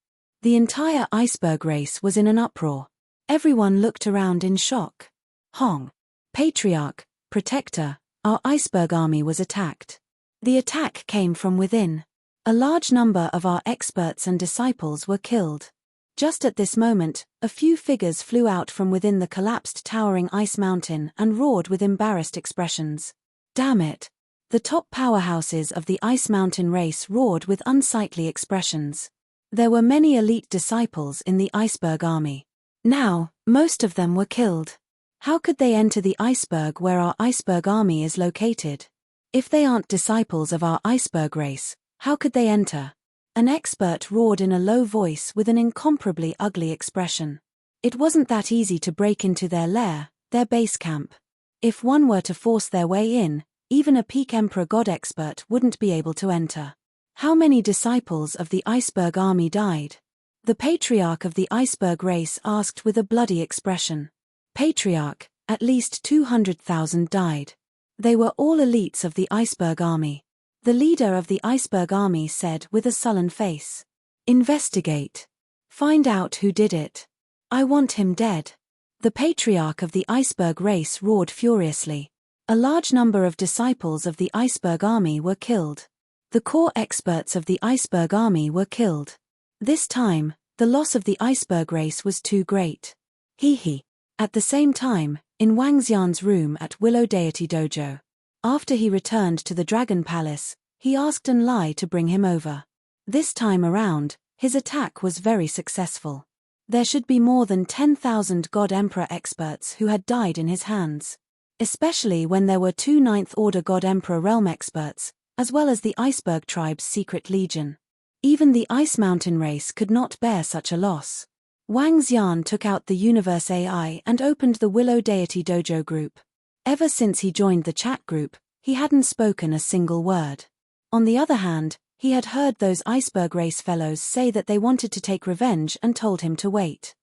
Speaker 1: The entire iceberg race was in an uproar. Everyone looked around in shock. Hong! Patriarch, protector, our iceberg army was attacked. The attack came from within. A large number of our experts and disciples were killed. Just at this moment, a few figures flew out from within the collapsed towering ice mountain and roared with embarrassed expressions. Damn it! The top powerhouses of the ice mountain race roared with unsightly expressions. There were many elite disciples in the iceberg army. Now, most of them were killed. How could they enter the iceberg where our iceberg army is located? If they aren't disciples of our iceberg race, how could they enter? An expert roared in a low voice with an incomparably ugly expression. It wasn't that easy to break into their lair, their base camp. If one were to force their way in, even a peak Emperor God expert wouldn't be able to enter. How many disciples of the iceberg army died? The patriarch of the iceberg race asked with a bloody expression. Patriarch, at least 200,000 died. They were all elites of the iceberg army. The leader of the iceberg army said with a sullen face. Investigate. Find out who did it. I want him dead. The patriarch of the iceberg race roared furiously. A large number of disciples of the iceberg army were killed. The core experts of the iceberg army were killed. This time, the loss of the iceberg race was too great. Hee hee. At the same time, in Wang Xian's room at Willow Deity Dojo. After he returned to the Dragon Palace, he asked Enlai to bring him over. This time around, his attack was very successful. There should be more than 10,000 God Emperor experts who had died in his hands. Especially when there were 2 9th Order God Emperor realm experts, as well as the Iceberg tribe's secret legion. Even the Ice Mountain race could not bear such a loss. Wang Xian took out the Universe AI and opened the Willow Deity Dojo group. Ever since he joined the chat group, he hadn't spoken a single word. On the other hand, he had heard those Iceberg race fellows say that they wanted to take revenge and told him to wait.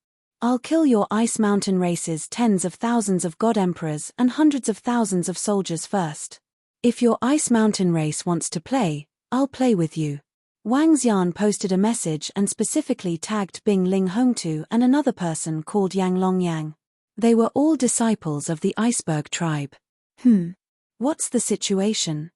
Speaker 1: I'll kill your Ice Mountain race's tens of thousands of God Emperors and hundreds of thousands of soldiers first. If your Ice Mountain race wants to play, I'll play with you. Wang Xian posted a message and specifically tagged Bing Ling Hongtu and another person called Yang Longyang. They were all disciples of the Iceberg tribe. What's the situation?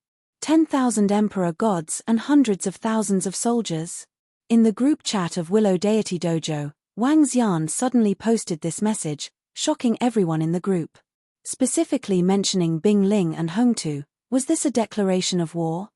Speaker 1: 10,000 emperor gods and hundreds of thousands of soldiers. In the group chat of Willow Deity Dojo, Wang Xian suddenly posted this message, shocking everyone in the group. Specifically mentioning Bing Ling and Hongtu. Was this a declaration of war?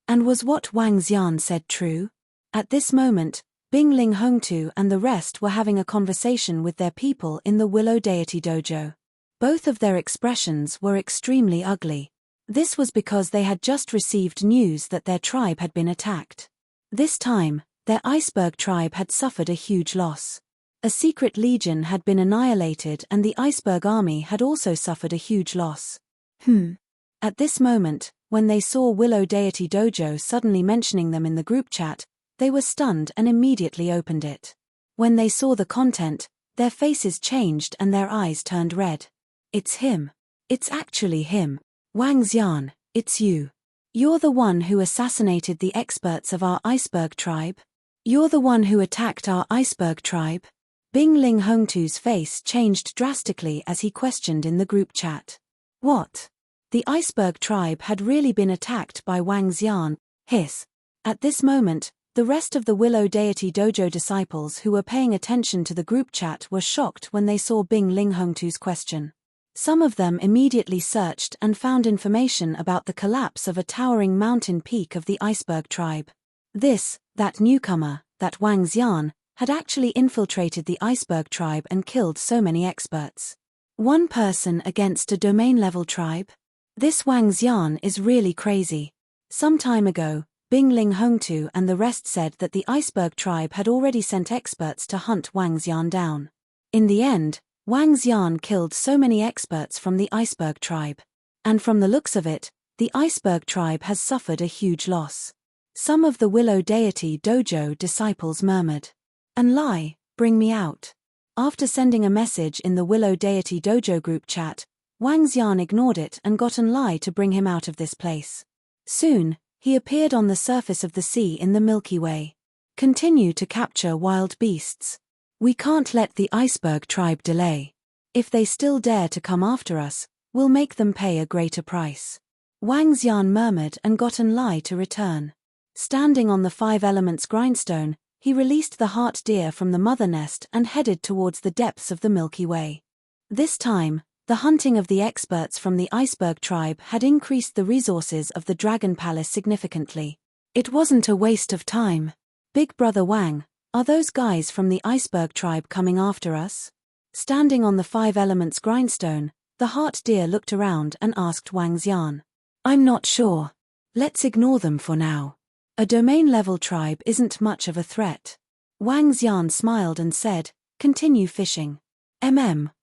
Speaker 1: And was what Wang Xian said true? At this moment, Bing Ling, Hongtu and the rest were having a conversation with their people in the Willow Deity Dojo. Both of their expressions were extremely ugly. This was because they had just received news that their tribe had been attacked. This time, their iceberg tribe had suffered a huge loss. A secret legion had been annihilated and the iceberg army had also suffered a huge loss. At this moment, when they saw Willow Deity Dojo suddenly mentioning them in the group chat, they were stunned and immediately opened it. When they saw the content, their faces changed and their eyes turned red. It's him. It's actually him. Wang Xian, it's you. You're the one who assassinated the experts of our iceberg tribe? You're the one who attacked our iceberg tribe? Bing Ling Hongtu's face changed drastically as he questioned in the group chat. What? The iceberg tribe had really been attacked by Wang Xian. Hiss. At this moment, the rest of the Willow Deity Dojo disciples who were paying attention to the group chat were shocked when they saw Bing Ling Hongtu's question. Some of them immediately searched and found information about the collapse of a towering mountain peak of the iceberg tribe. That newcomer, that Wang Xian, had actually infiltrated the iceberg tribe and killed so many experts. One person against a domain-level tribe? This Wang Xian is really crazy. Some time ago, Bing Ling Hongtu and the rest said that the iceberg tribe had already sent experts to hunt Wang Xian down. In the end, Wang Xian killed so many experts from the iceberg tribe. And from the looks of it, the iceberg tribe has suffered a huge loss. Some of the Willow Deity Dojo disciples murmured. "And lie, bring me out." After sending a message in the Willow Deity Dojo group chat, Wang Xian ignored it and got An Lai to bring him out of this place. Soon, he appeared on the surface of the sea in the Milky Way. Continue to capture wild beasts. We can't let the iceberg tribe delay. If they still dare to come after us, we'll make them pay a greater price. Wang Xian murmured and got An Lai to return. Standing on the 5 elements grindstone, he released the heart deer from the mother nest and headed towards the depths of the Milky Way. This time, the hunting of the experts from the iceberg tribe had increased the resources of the Dragon Palace significantly. It wasn't a waste of time. Big Brother Wang, are those guys from the iceberg tribe coming after us? Standing on the 5 elements grindstone, the heart deer looked around and asked Wang Xian. I'm not sure. Let's ignore them for now. A domain-level tribe isn't much of a threat. Wang Xian smiled and said, continue fishing.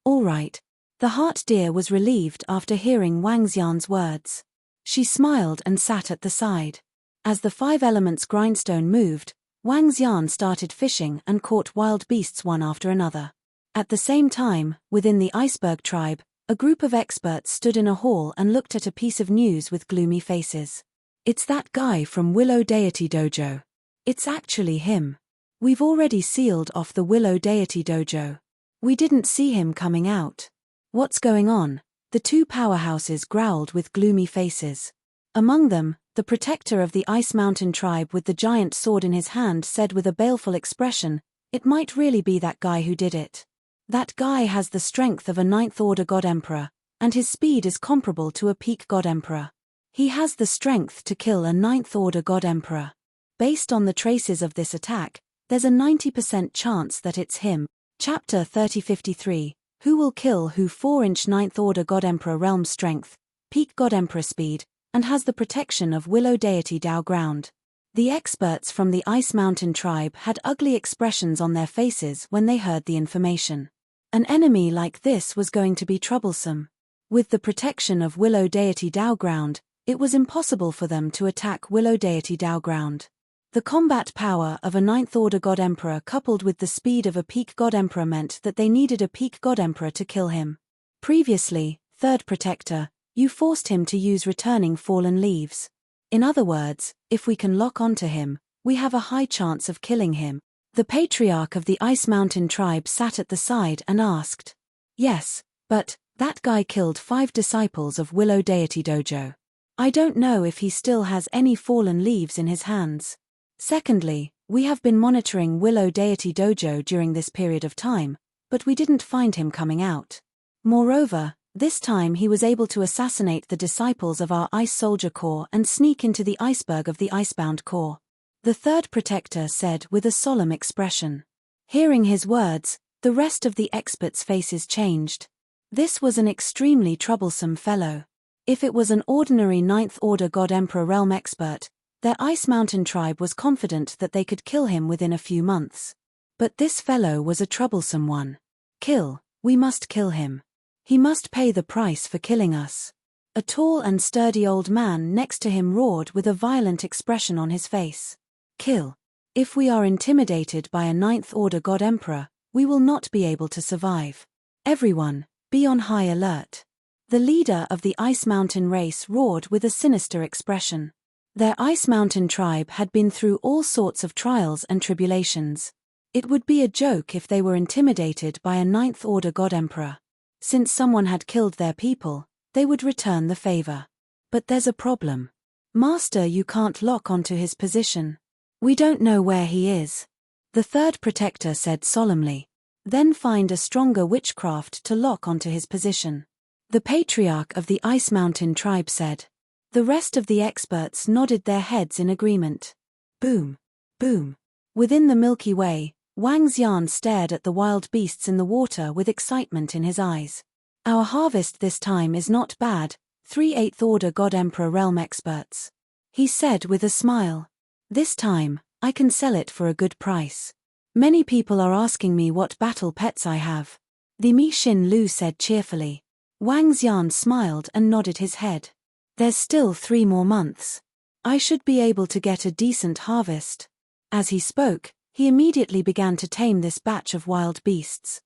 Speaker 1: All right. The heart deer was relieved after hearing Wang Xian's words. She smiled and sat at the side. As the 5 elements grindstone moved, Wang Xian started fishing and caught wild beasts one after another. At the same time, within the iceberg tribe, a group of experts stood in a hall and looked at a piece of news with gloomy faces. It's that guy from Willow Deity Dojo. It's actually him. We've already sealed off the Willow Deity Dojo. We didn't see him coming out. What's going on? The 2 powerhouses growled with gloomy faces. Among them, the protector of the Ice Mountain tribe with the giant sword in his hand said with a baleful expression, it might really be that guy who did it. That guy has the strength of a 9th Order God Emperor, and his speed is comparable to a peak God Emperor. He has the strength to kill a 9th Order God Emperor. Based on the traces of this attack, there's a 90% chance that it's him. Chapter 3053. Who will kill who? 4-inch 9th Order God Emperor realm strength, peak God Emperor speed, and has the protection of Willow Deity Dao ground. The experts from the Ice Mountain tribe had ugly expressions on their faces when they heard the information. An enemy like this was going to be troublesome. With the protection of Willow Deity Dao ground, it was impossible for them to attack Willow Deity Dao ground. The combat power of a 9th Order God Emperor coupled with the speed of a peak God Emperor meant that they needed a peak God Emperor to kill him. Previously, 3rd Protector, you forced him to use returning fallen leaves. In other words, if we can lock onto him, we have a high chance of killing him. The patriarch of the Ice Mountain tribe sat at the side and asked. Yes, but that guy killed 5 disciples of Willow Deity Dojo. I don't know if he still has any fallen leaves in his hands. Secondly, we have been monitoring Willow Deity Dojo during this period of time, but we didn't find him coming out. Moreover, this time he was able to assassinate the disciples of our Ice Soldier Corps and sneak into the iceberg of the Icebound Corps. The third protector said with a solemn expression. Hearing his words, the rest of the experts' faces changed. This was an extremely troublesome fellow. If it was an ordinary Ninth Order God Emperor realm expert, their Ice Mountain tribe was confident that they could kill him within a few months. But this fellow was a troublesome one. Kill, we must kill him. He must pay the price for killing us. A tall and sturdy old man next to him roared with a violent expression on his face. Kill. If we are intimidated by a Ninth Order God Emperor, we will not be able to survive. Everyone, be on high alert. The leader of the Ice Mountain race roared with a sinister expression. Their Ice Mountain tribe had been through all sorts of trials and tribulations. It would be a joke if they were intimidated by a Ninth Order God Emperor. Since someone had killed their people, they would return the favor. But there's a problem. Master, you can't lock onto his position. We don't know where he is. The third protector said solemnly. Then find a stronger witchcraft to lock onto his position. The patriarch of the Ice Mountain tribe said. The rest of the experts nodded their heads in agreement. Boom. Boom. Within the Milky Way, Wang Xian stared at the wild beasts in the water with excitement in his eyes. Our harvest this time is not bad, 3 8th Order God Emperor realm experts. He said with a smile. This time, I can sell it for a good price. Many people are asking me what battle pets I have. The Mi Xin Lu said cheerfully. Wang Xian smiled and nodded his head. There's still 3 more months. I should be able to get a decent harvest. As he spoke, he immediately began to tame this batch of wild beasts.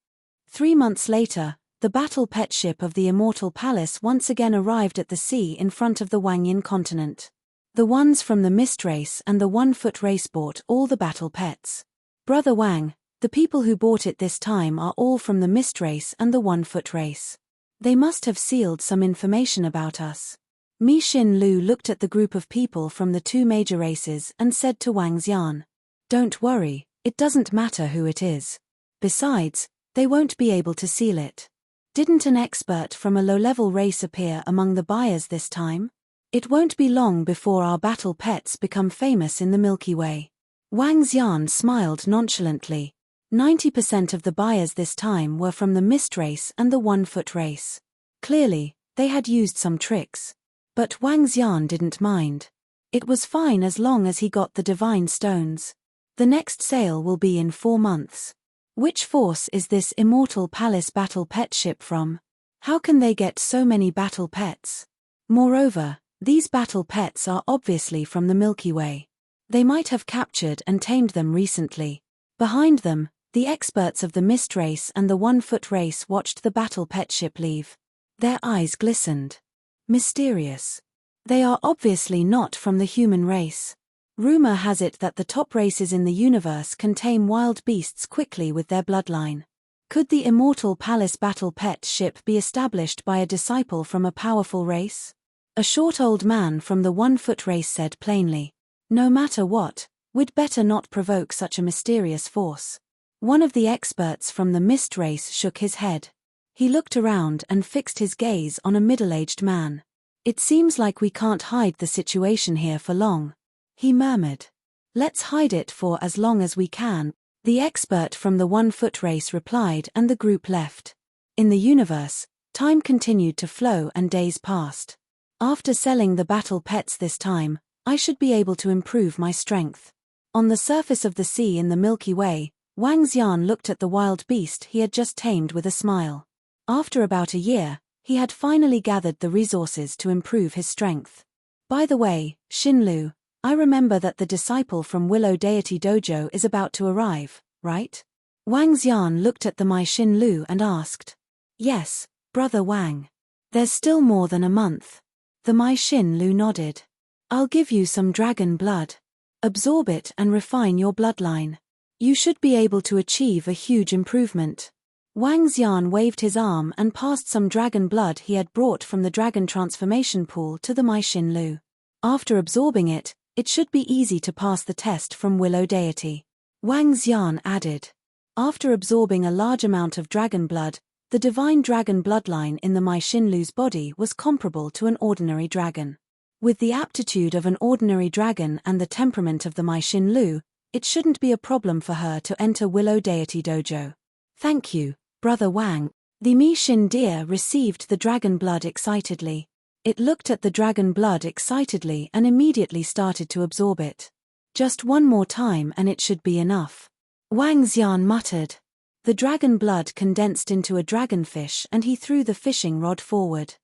Speaker 1: 3 months later, the battle pet ship of the Immortal Palace once again arrived at the sea in front of the Wangyin continent. The ones from the Mist race and the One-Foot race bought all the battle pets. Brother Wang, the people who bought it this time are all from the Mist race and the One-Foot race. They must have sealed some information about us. Mi Xin Lu looked at the group of people from the 2 major races and said to Wang Xian. Don't worry, it doesn't matter who it is. Besides, they won't be able to seal it. Didn't an expert from a low-level race appear among the buyers this time? It won't be long before our battle pets become famous in the Milky Way. Wang Xian smiled nonchalantly. 90% of the buyers this time were from the Mist race and the One-Foot race. Clearly, they had used some tricks. But Wang Xian didn't mind. It was fine as long as he got the divine stones. The next sale will be in 4 months. Which force is this Immortal Palace battle pet ship from? How can they get so many battle pets? Moreover, these battle pets are obviously from the Milky Way. They might have captured and tamed them recently. Behind them, the experts of the Mist race and the One-Foot race watched the battle pet ship leave. Their eyes glistened. Mysterious. They are obviously not from the human race. Rumor has it that the top races in the universe can tame wild beasts quickly with their bloodline. Could the Immortal Palace battle pet ship be established by a disciple from a powerful race? A short old man from the One-Foot race said plainly. No matter what, we'd better not provoke such a mysterious force. One of the experts from the Mist race shook his head. He looked around and fixed his gaze on a middle-aged man. It seems like we can't hide the situation here for long. He murmured. Let's hide it for as long as we can, the expert from the One-Foot race replied, and the group left. In the universe, time continued to flow and days passed. After selling the battle pets this time, I should be able to improve my strength. On the surface of the sea in the Milky Way, Wang Xian looked at the wild beast he had just tamed with a smile. After about a year, he had finally gathered the resources to improve his strength. By the way, Xin Lu, I remember that the disciple from Willow Deity Dojo is about to arrive, right? Wang Xian looked at the Mi Xin Lu and asked. Yes, Brother Wang. There's still more than a month. The Mi Xin Lu nodded. I'll give you some dragon blood. Absorb it and refine your bloodline. You should be able to achieve a huge improvement. Wang Xian waved his arm and passed some dragon blood he had brought from the dragon transformation pool to the Mai Xin Lu. After absorbing it, it should be easy to pass the test from Willow Deity. Wang Xian added. After absorbing a large amount of dragon blood, the divine dragon bloodline in the Mai Xin Lu's body was comparable to an ordinary dragon. With the aptitude of an ordinary dragon and the temperament of the Mai Xin Lu, it shouldn't be a problem for her to enter Willow Deity Dojo. Thank you, Brother Wang. The Mai Xin deer received the dragon blood excitedly. It looked at the dragon blood excitedly and immediately started to absorb it. Just one more time and it should be enough. Wang Xian muttered. The dragon blood condensed into a dragonfish and he threw the fishing rod forward.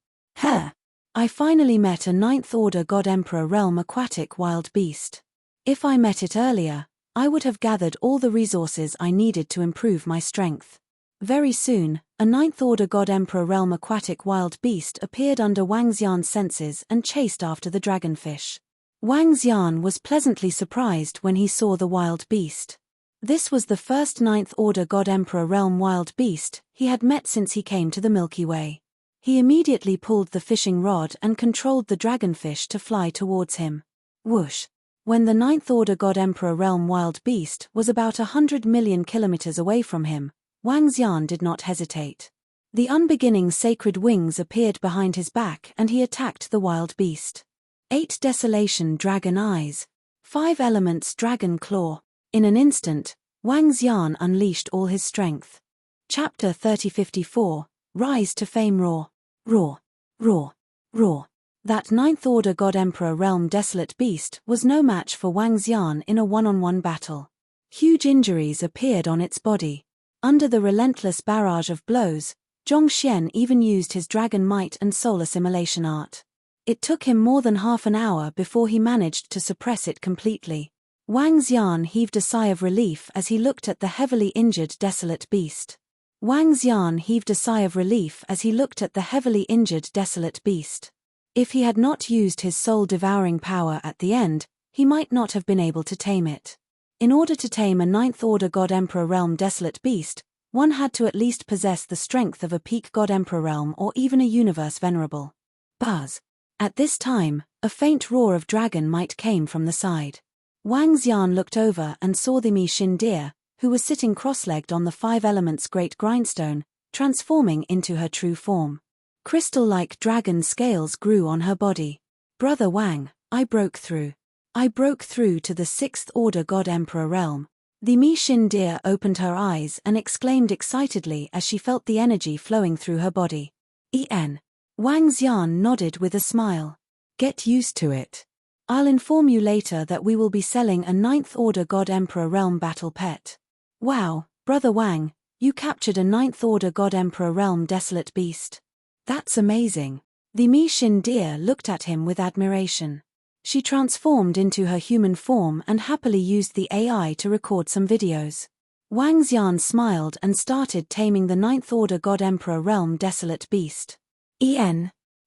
Speaker 1: I finally met a 9th Order God Emperor Realm aquatic wild beast. If I met it earlier, I would have gathered all the resources I needed to improve my strength. Very soon, a 9th Order God Emperor Realm aquatic wild beast appeared under Wang Xian's senses and chased after the dragonfish. Wang Xian was pleasantly surprised when he saw the wild beast. This was the first 9th Order God Emperor Realm wild beast he had met since he came to the Milky Way. He immediately pulled the fishing rod and controlled the dragonfish to fly towards him. Whoosh! When the 9th Order God Emperor Realm wild beast was about 100 million kilometers away from him, Wang Xian did not hesitate. The unbeginning sacred wings appeared behind his back and he attacked the wild beast. 8 Desolation Dragon Eyes. 5 Elements Dragon Claw. In an instant, Wang Xian unleashed all his strength. Chapter 3054, Rise to Fame. Roar. Roar. Roar. Roar. That 9th Order God Emperor Realm desolate beast was no match for Wang Xian in a one-on-one battle. Huge injuries appeared on its body. Under the relentless barrage of blows, Zhongxian even used his dragon might and soul assimilation art. It took him more than half an hour before he managed to suppress it completely. Wang Xian heaved a sigh of relief as he looked at the heavily injured desolate beast. Wang Xian heaved a sigh of relief as he looked at the heavily injured desolate beast. If he had not used his soul-devouring power at the end, he might not have been able to tame it. In order to tame a 9th Order God Emperor Realm desolate beast, one had to at least possess the strength of a peak God Emperor Realm or even a universe venerable. Buzz! At this time, a faint roar of dragon might came from the side. Wang Xian looked over and saw the Mai Xin deer, who was sitting cross-legged on the 5 Elements Great Grindstone, transforming into her true form. Crystal-like dragon scales grew on her body. Brother Wang, I broke through. I broke through to the 6th Order God Emperor Realm. The Mai Xin deer opened her eyes and exclaimed excitedly as she felt the energy flowing through her body. Wang Xian nodded with a smile. Get used to it. I'll inform you later that we will be selling a 9th Order God Emperor Realm battle pet. Wow, Brother Wang, you captured a 9th Order God Emperor Realm desolate beast. That's amazing. The Mai Xin deer looked at him with admiration. She transformed into her human form and happily used the AI to record some videos. Wang Xian smiled and started taming the 9th Order God Emperor Realm desolate beast.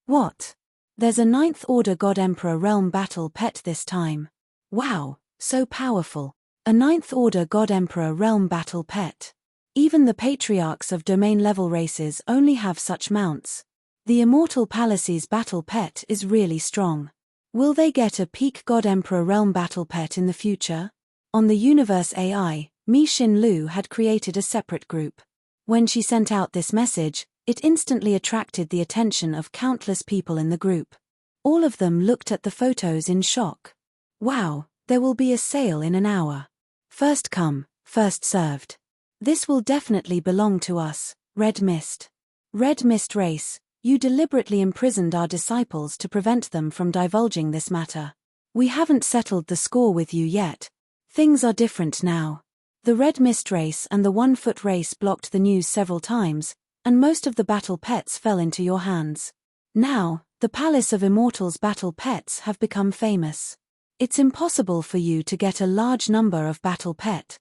Speaker 1: What? There's a 9th Order God Emperor Realm battle pet this time. Wow, so powerful. A 9th Order God Emperor Realm battle pet. Even the patriarchs of domain-level races only have such mounts. The Immortal Palace's battle pet is really strong. Will they get a peak God Emperor Realm battle pet in the future? On the Universe AI, Mai Xin Lu had created a separate group. When she sent out this message, it instantly attracted the attention of countless people in the group. All of them looked at the photos in shock. Wow, there will be a sale in an hour. First come, first served. This will definitely belong to us, Red Mist. Red Mist race, you deliberately imprisoned our disciples to prevent them from divulging this matter. We haven't settled the score with you yet. Things are different now. The Red Mist race and the 1-foot race blocked the news several times, and most of the battle pets fell into your hands. Now, the Palace of Immortals battle pets have become famous. It's impossible for you to get a large number of battle pet.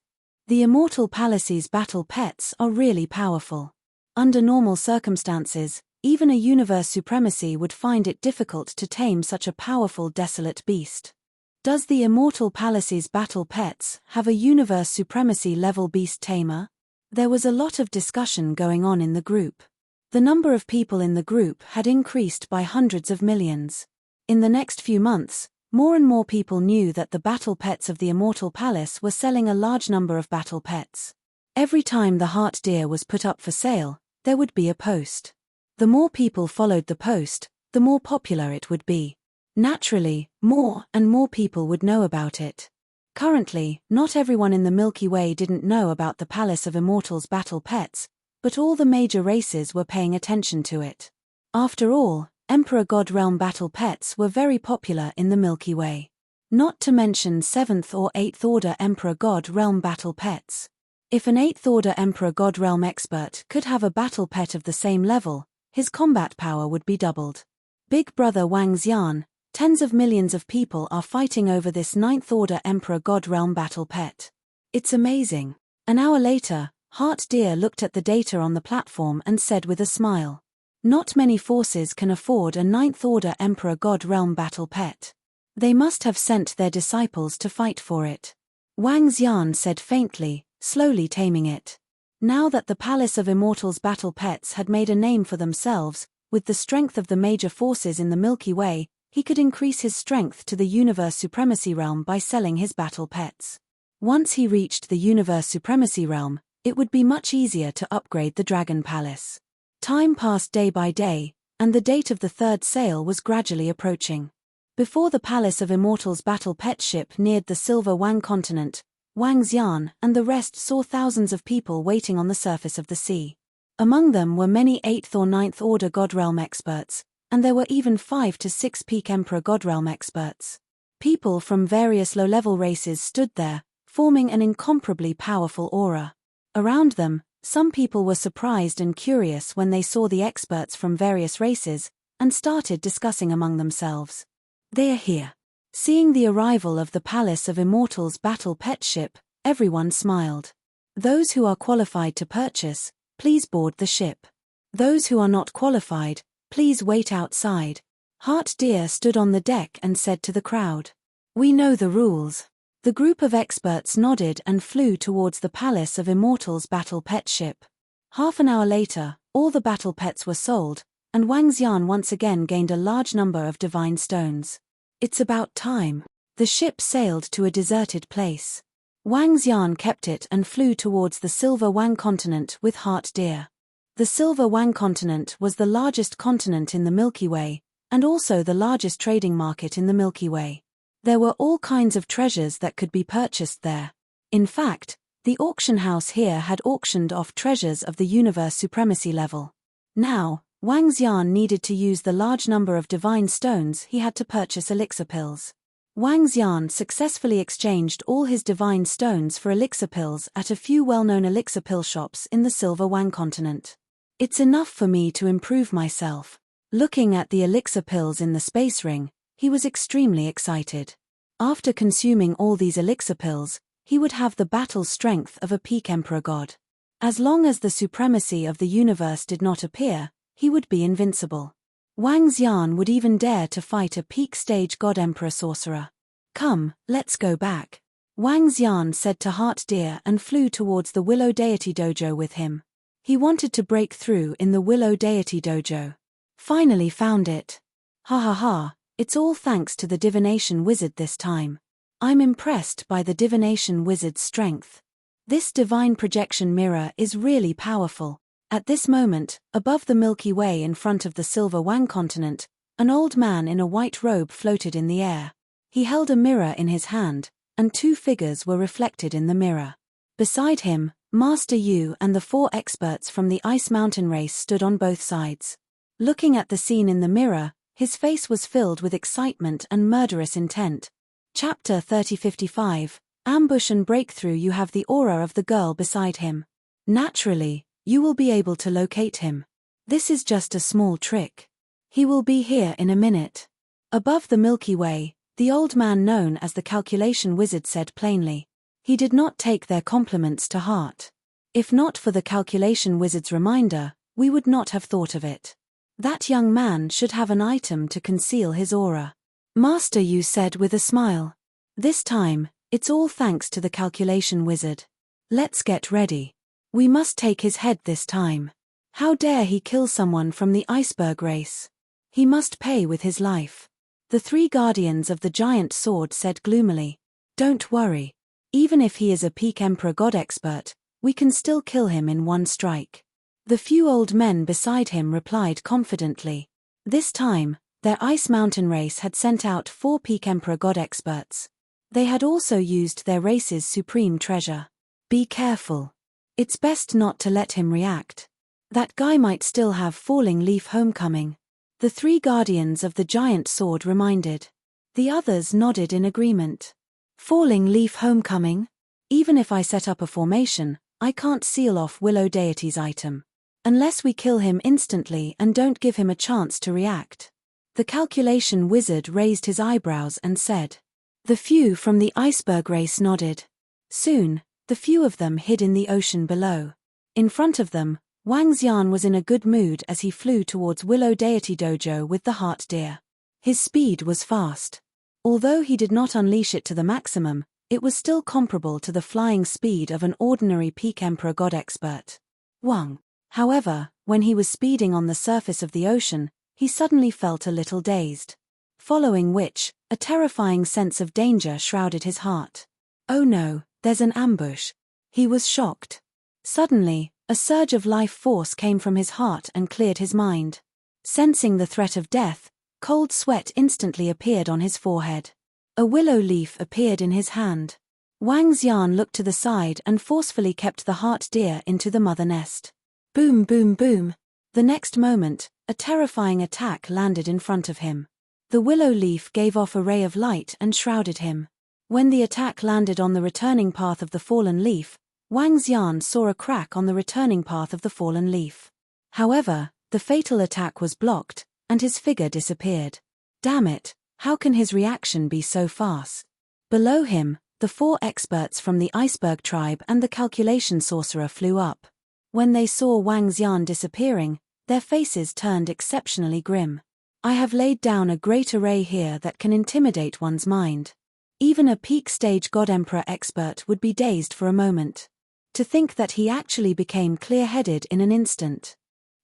Speaker 1: The Immortal Palace's battle pets are really powerful. Under normal circumstances, even a universe supremacy would find it difficult to tame such a powerful desolate beast. Does the Immortal Palace's battle pets have a universe supremacy level beast tamer? There was a lot of discussion going on in the group. The number of people in the group had increased by hundreds of millions. In the next few months, more and more people knew that the battle pets of the Immortal Palace were selling a large number of battle pets. Every time the heart deer was put up for sale, there would be a post. The more people followed the post, the more popular it would be. Naturally, more and more people would know about it. Currently, not everyone in the Milky Way didn't know about the Palace of Immortals battle pets, but all the major races were paying attention to it. After all, Emperor God Realm battle pets were very popular in the Milky Way. Not to mention 7th or 8th order Emperor God Realm battle pets. If an 8th order Emperor God Realm expert could have a battle pet of the same level, his combat power would be doubled. Big Brother Wang Xian, tens of millions of people are fighting over this 9th order Emperor God Realm battle pet. It's amazing. An hour later, Heart Deer looked at the data on the platform and said with a smile, "Not many forces can afford a 9th order Emperor God Realm battle pet. They must have sent their disciples to fight for it." Wang Xian said faintly, slowly taming it. Now that the Palace of Immortals battle pets had made a name for themselves, with the strength of the major forces in the Milky Way, he could increase his strength to the Universe Supremacy Realm by selling his battle pets. Once he reached the Universe Supremacy Realm, it would be much easier to upgrade the Dragon Palace. Time passed day by day, and the date of the third sale was gradually approaching. Before the Palace of Immortals battle pet ship neared the Silver Wang continent, Wang Xian and the rest saw thousands of people waiting on the surface of the sea. Among them were many 8th or 9th order God Realm experts, and there were even 5 to 6 peak Emperor God Realm experts. People from various low-level races stood there, forming an incomparably powerful aura. Around them, some people were surprised and curious when they saw the experts from various races, and started discussing among themselves. "They are here." Seeing the arrival of the Palace of Immortals battle pet ship, everyone smiled. "Those who are qualified to purchase, please board the ship. Those who are not qualified, please wait outside." Heart Deer stood on the deck and said to the crowd, "We know the rules." The group of experts nodded and flew towards the Palace of Immortals battle pet ship. Half an hour later, all the battle pets were sold, and Wang Xian once again gained a large number of divine stones. It's about time. The ship sailed to a deserted place. Wang Xian kept it and flew towards the Silver Wang continent with Heart Deer. The Silver Wang continent was the largest continent in the Milky Way, and also the largest trading market in the Milky Way. There were all kinds of treasures that could be purchased there. In fact, the auction house here had auctioned off treasures of the universe supremacy level. Now, Wang Xian needed to use the large number of divine stones he had to purchase elixir pills. Wang Xian successfully exchanged all his divine stones for elixir pills at a few well-known elixir pill shops in the Silver Wang continent. "It's enough for me to improve myself." Looking at the elixir pills in the space ring, he was extremely excited. After consuming all these elixir pills, he would have the battle strength of a peak emperor god. As long as the supremacy of the universe did not appear, he would be invincible. Wang Xian would even dare to fight a peak stage god emperor sorcerer. "Come, let's go back," Wang Xian said to Heart Deer and flew towards the Willow Deity Dojo with him. He wanted to break through in the Willow Deity Dojo. Finally found it. "Ha ha ha, it's all thanks to the divination wizard this time. I'm impressed by the divination wizard's strength. This divine projection mirror is really powerful." At this moment, above the Milky Way in front of the Silver Wang continent, an old man in a white robe floated in the air. He held a mirror in his hand, and 2 figures were reflected in the mirror. Beside him, Master Yu and the 4 experts from the Ice Mountain race stood on both sides. Looking at the scene in the mirror, his face was filled with excitement and murderous intent. Chapter 3055, Ambush and Breakthrough. You have the aura of the girl beside him. Naturally, you will be able to locate him. This is just a small trick. He will be here in a minute. Above the Milky Way, the old man known as the Calculation Wizard said plainly. He did not take their compliments to heart. If not for the Calculation Wizard's reminder, we would not have thought of it. That young man should have an item to conceal his aura. Master Yu said with a smile. This time, it's all thanks to the Calculation Wizard. Let's get ready. We must take his head this time. How dare he kill someone from the iceberg race? He must pay with his life. The three guardians of the giant sword said gloomily. Don't worry. Even if he is a peak Emperor God expert, we can still kill him in one strike. The few old men beside him replied confidently. This time, their Ice Mountain race had sent out 4 peak Emperor God experts. They had also used their race's supreme treasure. Be careful. It's best not to let him react. That guy might still have Falling Leaf Homecoming. The three guardians of the giant sword reminded. The others nodded in agreement. Falling Leaf Homecoming? Even if I set up a formation, I can't seal off Willow Deity's item. Unless we kill him instantly and don't give him a chance to react. The calculation wizard raised his eyebrows and said. The few from the iceberg race nodded. Soon, the few of them hid in the ocean below. In front of them, Wang Xian was in a good mood as he flew towards Willow Deity Dojo with the heart deer. His speed was fast. Although he did not unleash it to the maximum, it was still comparable to the flying speed of an ordinary peak Emperor God expert. Wang. However, when he was speeding on the surface of the ocean, he suddenly felt a little dazed. Following which, a terrifying sense of danger shrouded his heart. Oh no, there's an ambush. He was shocked. Suddenly, a surge of life force came from his heart and cleared his mind. Sensing the threat of death, cold sweat instantly appeared on his forehead. A willow leaf appeared in his hand. Wang Xian looked to the side and forcefully kept the heart deer into the mother nest. Boom boom boom. The next moment, a terrifying attack landed in front of him. The willow leaf gave off a ray of light and shrouded him. When the attack landed on the returning path of the fallen leaf, Wang Xian saw a crack on the returning path of the fallen leaf. However, the fatal attack was blocked, and his figure disappeared. Damn it, how can his reaction be so fast? Below him, the 4 experts from the iceberg tribe and the calculation sorcerer flew up. When they saw Wang Xian disappearing, their faces turned exceptionally grim. I have laid down a great array here that can intimidate one's mind. Even a peak stage God Emperor expert would be dazed for a moment. To think that he actually became clear-headed in an instant.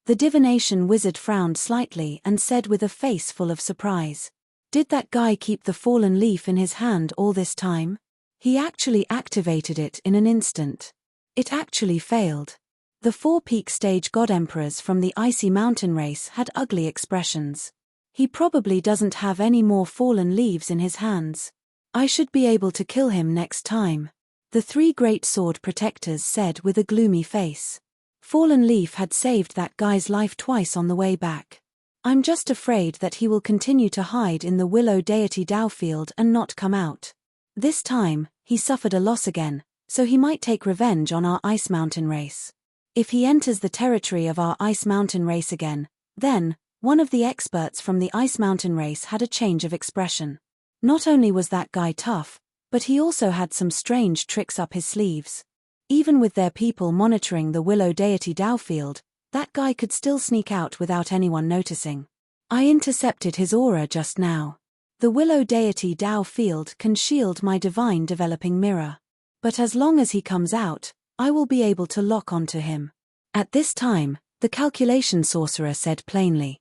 Speaker 1: The divination wizard frowned slightly and said with a face full of surprise. Did that guy keep the fallen leaf in his hand all this time? He actually activated it in an instant. It actually failed. The 4 peak stage God Emperors from the Icy Mountain race had ugly expressions. He probably doesn't have any more fallen leaves in his hands. I should be able to kill him next time. The 3 great sword protectors said with a gloomy face. Fallen Leaf had saved that guy's life twice on the way back. I'm just afraid that he will continue to hide in the Willow Deity Dowfield and not come out. This time, he suffered a loss again, so he might take revenge on our Ice Mountain race. If he enters the territory of our Ice Mountain race again, then, one of the experts from the Ice Mountain race had a change of expression. Not only was that guy tough, but he also had some strange tricks up his sleeves. Even with their people monitoring the Willow Deity Dowfield, that guy could still sneak out without anyone noticing. I intercepted his aura just now. The Willow Deity Dowfield can shield my divine developing mirror. But as long as he comes out, I will be able to lock onto him. At this time, the calculation sorcerer said plainly.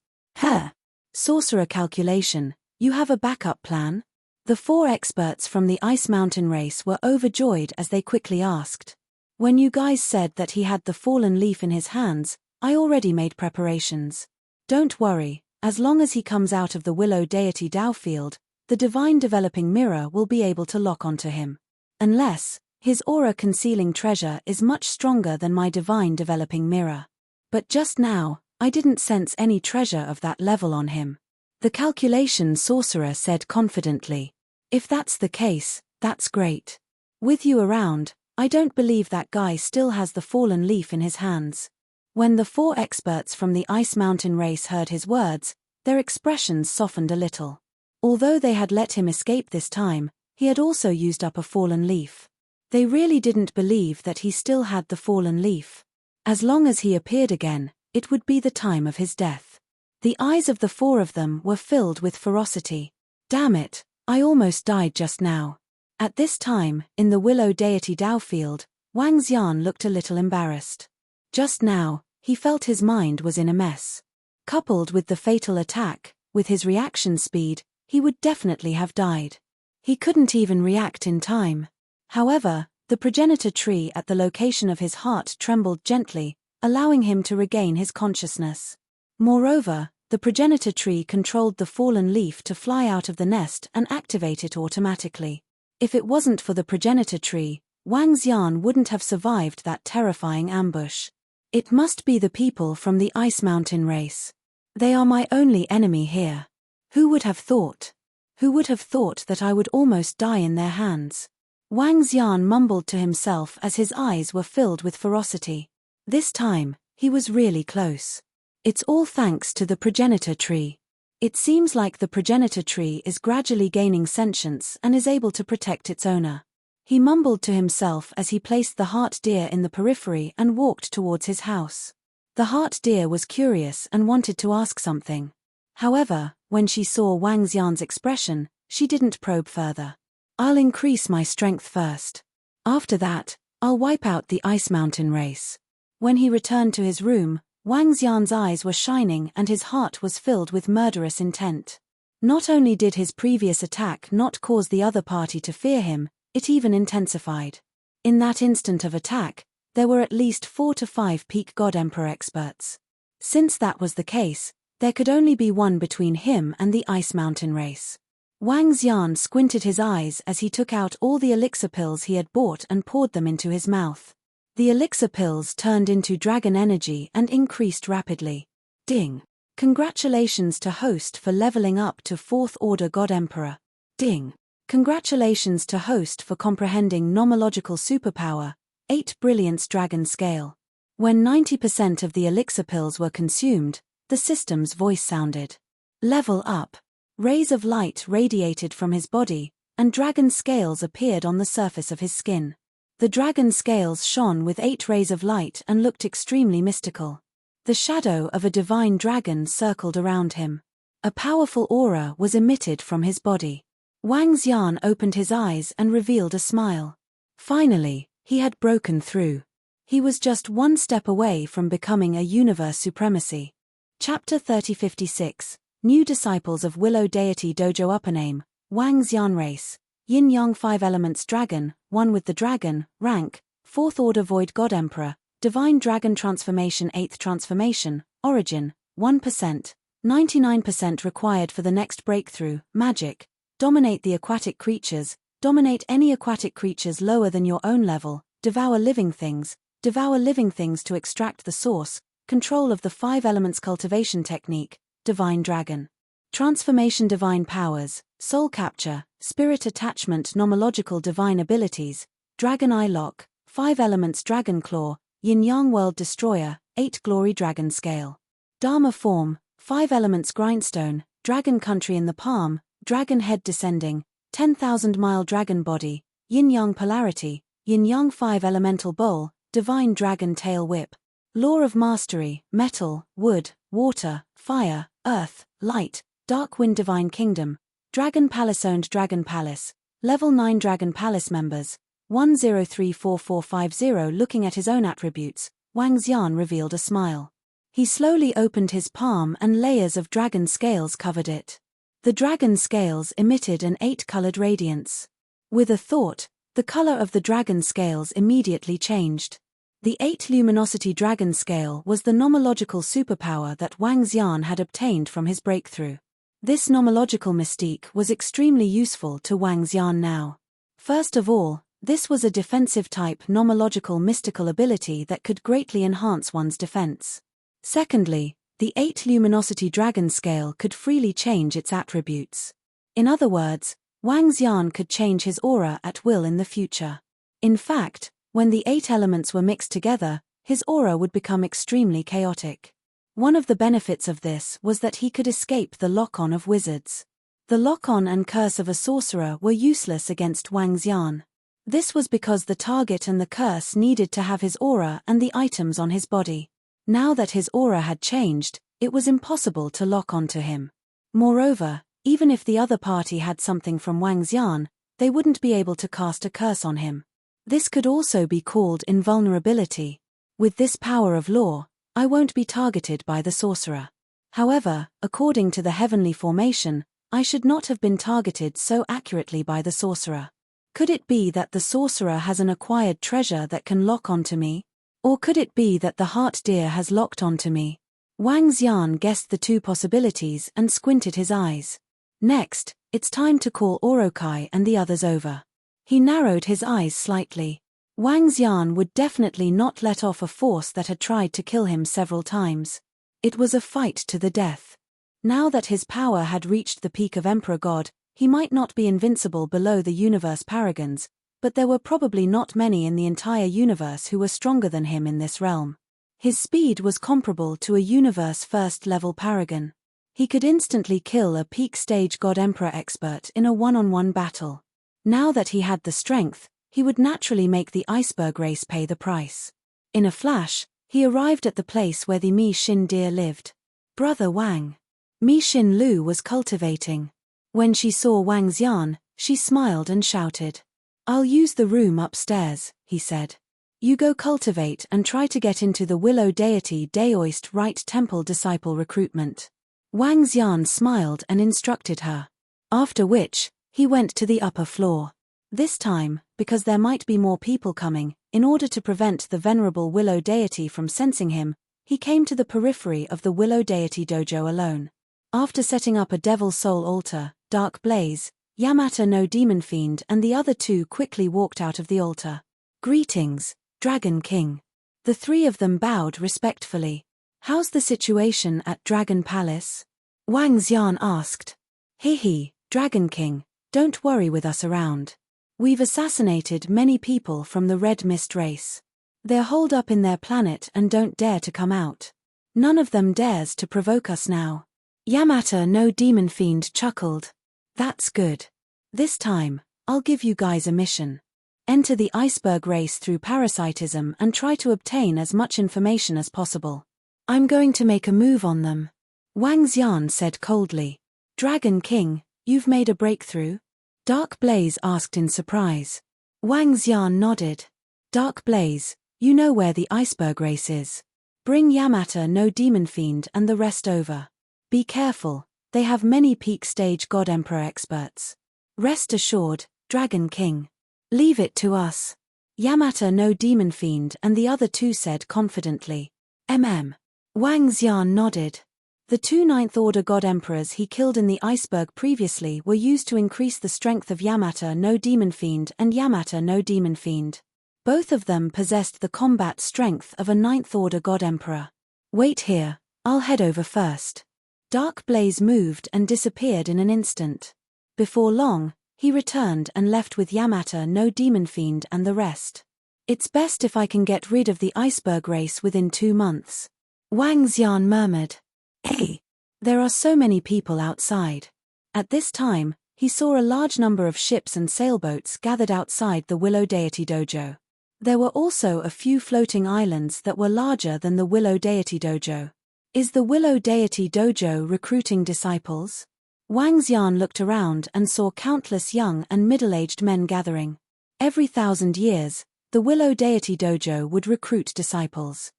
Speaker 1: Sorcerer calculation, you have a backup plan? The 4 experts from the Ice Mountain race were overjoyed as they quickly asked. When you guys said that he had the fallen leaf in his hands, I already made preparations. Don't worry, as long as he comes out of the Willow Deity Dowfield, the divine developing mirror will be able to lock onto him. Unless, his aura concealing treasure is much stronger than my divine developing mirror. But just now, I didn't sense any treasure of that level on him. The calculation sorcerer said confidently. If that's the case, that's great. With you around, I don't believe that guy still has the fallen leaf in his hands. When the 4 experts from the Ice Mountain race heard his words, their expressions softened a little. Although they had let him escape this time, he had also used up a fallen leaf. They really didn't believe that he still had the fallen leaf. As long as he appeared again, it would be the time of his death. The eyes of the 4 of them were filled with ferocity. Damn it, I almost died just now. At this time, in the Willow Deity Dowfield, Wang Xian looked a little embarrassed. Just now, he felt his mind was in a mess. Coupled with the fatal attack, with his reaction speed, he would definitely have died. He couldn't even react in time. However, the progenitor tree at the location of his heart trembled gently, allowing him to regain his consciousness. Moreover, the progenitor tree controlled the fallen leaf to fly out of the nest and activate it automatically. If it wasn't for the progenitor tree, Wang Xian wouldn't have survived that terrifying ambush. It must be the people from the Ice Mountain race. They are my only enemy here. Who would have thought? Who would have thought that I would almost die in their hands? Wang Xian mumbled to himself as his eyes were filled with ferocity. This time, he was really close. It's all thanks to the progenitor tree. It seems like the progenitor tree is gradually gaining sentience and is able to protect its owner. He mumbled to himself as he placed the heart deer in the periphery and walked towards his house. The heart deer was curious and wanted to ask something. However, when she saw Wang Xian's expression, she didn't probe further. I'll increase my strength first. After that, I'll wipe out the Ice Mountain race. When he returned to his room, Wang Xian's eyes were shining and his heart was filled with murderous intent. Not only did his previous attack not cause the other party to fear him, it even intensified. In that instant of attack, there were at least 4 to 5 peak God Emperor experts. Since that was the case, there could only be one between him and the Ice Mountain race. Wang Xian squinted his eyes as he took out all the elixir pills he had bought and poured them into his mouth. The elixir pills turned into dragon energy and increased rapidly. Ding! Congratulations to host for leveling up to 4th Order God Emperor. Ding! Congratulations to host for comprehending nomological superpower, 8 Brilliance Dragon Scale. When 90% of the elixir pills were consumed, the system's voice sounded. Level up. Rays of light radiated from his body, and dragon scales appeared on the surface of his skin. The dragon scales shone with 8 rays of light and looked extremely mystical. The shadow of a divine dragon circled around him. A powerful aura was emitted from his body. Wang Xian opened his eyes and revealed a smile. Finally, he had broken through. He was just one step away from becoming a universe supremacy. Chapter 3056, New Disciples of Willow Deity Dojo Upper Name, Wang Xian Race, Yin Yang 5 Elements Dragon, One with the Dragon, Rank, 4th Order Void God Emperor, Divine Dragon Transformation 8th Transformation, Origin, 1%, 99% required for the next breakthrough, Magic, Dominate the aquatic creatures, dominate any aquatic creatures lower than your own level, devour living things to extract the source, control of the 5 elements cultivation technique, Divine Dragon. Transformation Divine Powers, Soul Capture, Spirit Attachment Nomological Divine Abilities, Dragon Eye Lock, 5 Elements Dragon Claw, Yin Yang World Destroyer, 8 Glory Dragon Scale. Dharma Form, 5 Elements Grindstone, Dragon Country in the Palm, Dragon Head Descending, 10,000-mile Dragon Body, Yin Yang Polarity, Yin Yang 5 Elemental Bowl, Divine Dragon Tail Whip. Law of Mastery, Metal, Wood, Water, Fire, Earth, Light, Dark Wind Divine Kingdom, Dragon Palace Owned Dragon Palace, Level 9 Dragon Palace Members, 10344450. Looking at his own attributes, Wang Xian revealed a smile. He slowly opened his palm and layers of dragon scales covered it. The dragon scales emitted an 8-colored radiance. With a thought, the color of the dragon scales immediately changed. The 8 luminosity dragon scale was the nomological superpower that Wang Xian had obtained from his breakthrough. This nomological mystique was extremely useful to Wang Xian now. First of all, this was a defensive type nomological mystical ability that could greatly enhance one's defense. Secondly, the 8 luminosity dragon scale could freely change its attributes. In other words, Wang Xian could change his aura at will in the future. In fact, when the 8 elements were mixed together, his aura would become extremely chaotic. One of the benefits of this was that he could escape the lock-on of wizards. The lock-on and curse of a sorcerer were useless against Wang Xian. This was because the target and the curse needed to have his aura and the items on his body. Now that his aura had changed, it was impossible to lock onto him. Moreover, even if the other party had something from Wang Xian, they wouldn't be able to cast a curse on him. This could also be called invulnerability. With this power of law, I won't be targeted by the sorcerer. However, according to the heavenly formation, I should not have been targeted so accurately by the sorcerer. Could it be that the sorcerer has an acquired treasure that can lock onto me? Or could it be that the heart deer has locked onto me? Wang Xian guessed the two possibilities and squinted his eyes. Next, it's time to call Orokai and the others over. He narrowed his eyes slightly. Wang Xian would definitely not let off a force that had tried to kill him several times. It was a fight to the death. Now that his power had reached the peak of Emperor God, he might not be invincible below the universe paragons, but there were probably not many in the entire universe who were stronger than him in this realm. His speed was comparable to a universe first-level paragon. He could instantly kill a peak-stage God-Emperor expert in a one-on-one battle. Now that he had the strength, he would naturally make the iceberg race pay the price. In a flash, he arrived at the place where the Mi Xin deer lived. Brother Wang. Mi Xin Lu was cultivating. When she saw Wang Xian, she smiled and shouted. I'll use the room upstairs, he said. You go cultivate and try to get into the Willow Deity Daoist Right Temple disciple recruitment. Wang Xian smiled and instructed her. After which, he went to the upper floor. This time, because there might be more people coming, in order to prevent the venerable Willow Deity from sensing him, he came to the periphery of the Willow Deity dojo alone. After setting up a Devil Soul altar, Dark Blaze, Yamata no Demon Fiend and the other two quickly walked out of the altar. Greetings, Dragon King. The three of them bowed respectfully. How's the situation at Dragon Palace? Wang Xian asked. Hehe, Dragon King, don't worry with us around. We've assassinated many people from the Red Mist race. They're holed up in their planet and don't dare to come out. None of them dares to provoke us now. Yamata no Demon Fiend chuckled. That's good. This time, I'll give you guys a mission. Enter the iceberg race through parasitism and try to obtain as much information as possible. I'm going to make a move on them. Wang Xian said coldly. Dragon King, you've made a breakthrough? Dark Blaze asked in surprise. Wang Xian nodded. Dark Blaze, you know where the iceberg race is. Bring Yamata no Demon Fiend and the rest over. Be careful, they have many peak stage God Emperor experts. Rest assured, Dragon King. Leave it to us. Yamata no Demon Fiend and the other two said confidently. Wang Xian nodded. The two Ninth Order God Emperors he killed in the iceberg previously were used to increase the strength of Yamata no Demon Fiend and Yamata no Demon Fiend. Both of them possessed the combat strength of a Ninth Order God Emperor. Wait here, I'll head over first. Dark Blaze moved and disappeared in an instant. Before long, he returned and left with Yamata no Demon Fiend and the rest. It's best if I can get rid of the iceberg race within 2 months. Wang Xian murmured. Hey! There are so many people outside. At this time, he saw a large number of ships and sailboats gathered outside the Willow Deity Dojo. There were also a few floating islands that were larger than the Willow Deity Dojo. Is the Willow Deity Dojo recruiting disciples? Wang Xian looked around and saw countless young and middle-aged men gathering. Every 1,000 years, the Willow Deity Dojo would recruit disciples.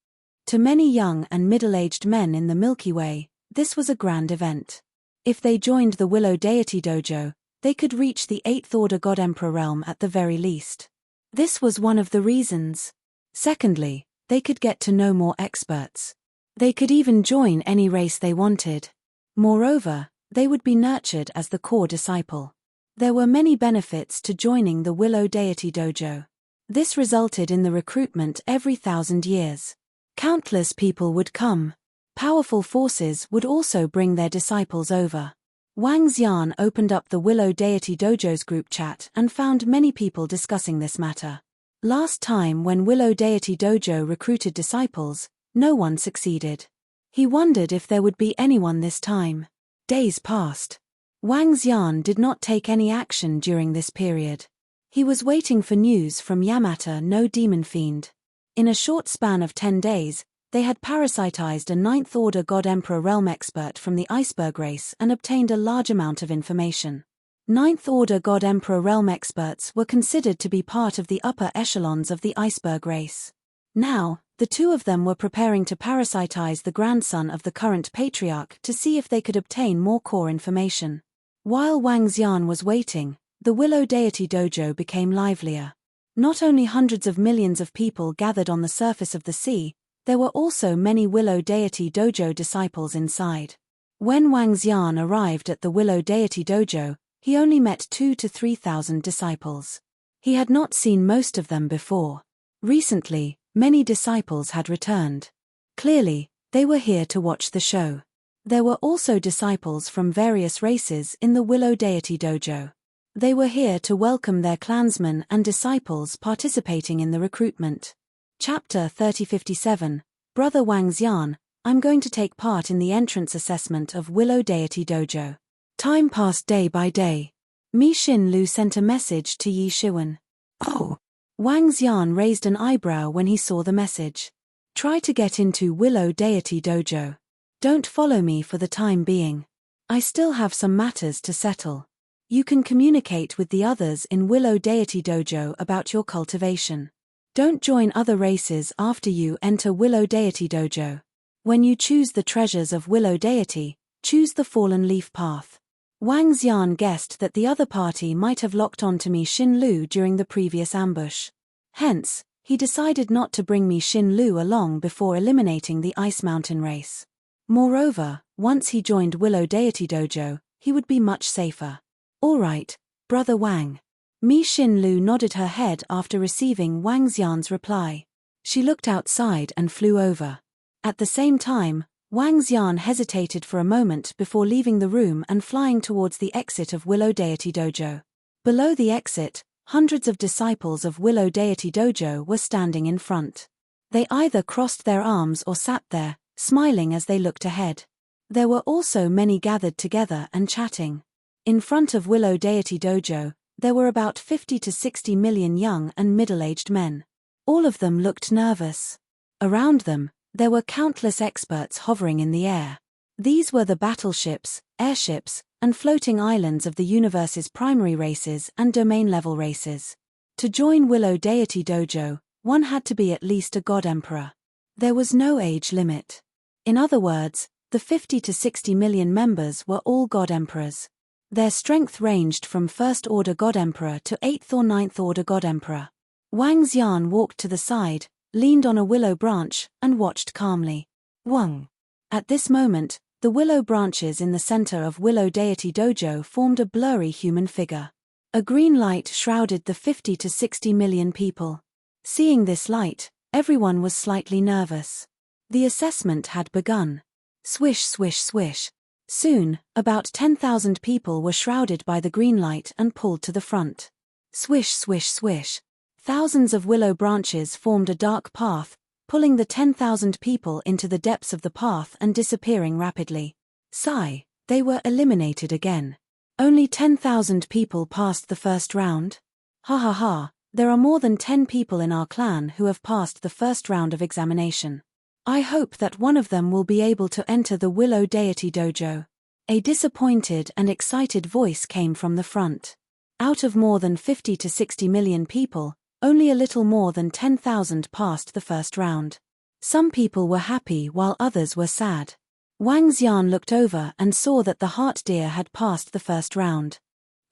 Speaker 1: To many young and middle-aged men in the Milky Way, this was a grand event. If they joined the Willow Deity Dojo, they could reach the 8th Order God Emperor realm at the very least. This was one of the reasons. Secondly, they could get to know more experts. They could even join any race they wanted. Moreover, they would be nurtured as the core disciple. There were many benefits to joining the Willow Deity Dojo. This resulted in the recruitment every 1,000 years. Countless people would come. Powerful forces would also bring their disciples over. Wang Xian opened up the Willow Deity Dojo's group chat and found many people discussing this matter. Last time when Willow Deity Dojo recruited disciples, no one succeeded. He wondered if there would be anyone this time. Days passed. Wang Xian did not take any action during this period. He was waiting for news from Yamata no Demon Fiend. In a short span of 10 days, they had parasitized a 9th Order God Emperor realm expert from the iceberg race and obtained a large amount of information. Ninth Order God Emperor realm experts were considered to be part of the upper echelons of the iceberg race. Now, the two of them were preparing to parasitize the grandson of the current patriarch to see if they could obtain more core information. While Wang Xian was waiting, the Willow Deity Dojo became livelier. Not only hundreds of millions of people gathered on the surface of the sea, there were also many Willow Deity Dojo disciples inside. When Wang Xian arrived at the Willow Deity Dojo, he only met 2,000 to 3,000 disciples. He had not seen most of them before. Recently, many disciples had returned. Clearly, they were here to watch the show. There were also disciples from various races in the Willow Deity Dojo. They were here to welcome their clansmen and disciples participating in the recruitment. Chapter 3057, Brother Wang Xian, I'm going to take part in the entrance assessment of Willow Deity Dojo. Time passed day by day. Mi Xin Lu sent a message to Yi Shiwen. Oh! Wang Xian raised an eyebrow when he saw the message. Try to get into Willow Deity Dojo. Don't follow me for the time being. I still have some matters to settle. You can communicate with the others in Willow Deity Dojo about your cultivation. Don't join other races after you enter Willow Deity Dojo. When you choose the treasures of Willow Deity, choose the fallen leaf path. Wang Xian guessed that the other party might have locked on to Mi Xin Lu during the previous ambush. Hence, he decided not to bring Mi Xin Lu along before eliminating the Ice Mountain race. Moreover, once he joined Willow Deity Dojo, he would be much safer. All right, Brother Wang. Mi Xin Lu nodded her head after receiving Wang Xian's reply. She looked outside and flew over. At the same time, Wang Xian hesitated for a moment before leaving the room and flying towards the exit of Willow Deity Dojo. Below the exit, hundreds of disciples of Willow Deity Dojo were standing in front. They either crossed their arms or sat there, smiling as they looked ahead. There were also many gathered together and chatting. In front of Willow Deity Dojo, there were about 50 to 60 million young and middle-aged men. All of them looked nervous. Around them, there were countless experts hovering in the air. These were the battleships, airships, and floating islands of the universe's primary races and domain-level races. To join Willow Deity Dojo, one had to be at least a God Emperor. There was no age limit. In other words, the 50 to 60 million members were all God Emperors. Their strength ranged from First Order God Emperor to 8th or 9th Order God Emperor. Wang Xian walked to the side, leaned on a willow branch, and watched calmly. Wang. At this moment, the willow branches in the center of Willow Deity Dojo formed a blurry human figure. A green light shrouded the 50 to 60 million people. Seeing this light, everyone was slightly nervous. The assessment had begun. Swish, swish, swish. Soon, about 10,000 people were shrouded by the green light and pulled to the front. Swish, swish, swish. Thousands of willow branches formed a dark path, pulling the 10,000 people into the depths of the path and disappearing rapidly. Sigh, they were eliminated again. Only 10,000 people passed the first round? Ha ha ha, there are more than 10 people in our clan who have passed the first round of examination. I hope that one of them will be able to enter the Willow Deity Dojo. A disappointed and excited voice came from the front. Out of more than 50 to 60 million people, only a little more than 10,000 passed the first round. Some people were happy while others were sad. Wang Xian looked over and saw that the heart deer had passed the first round.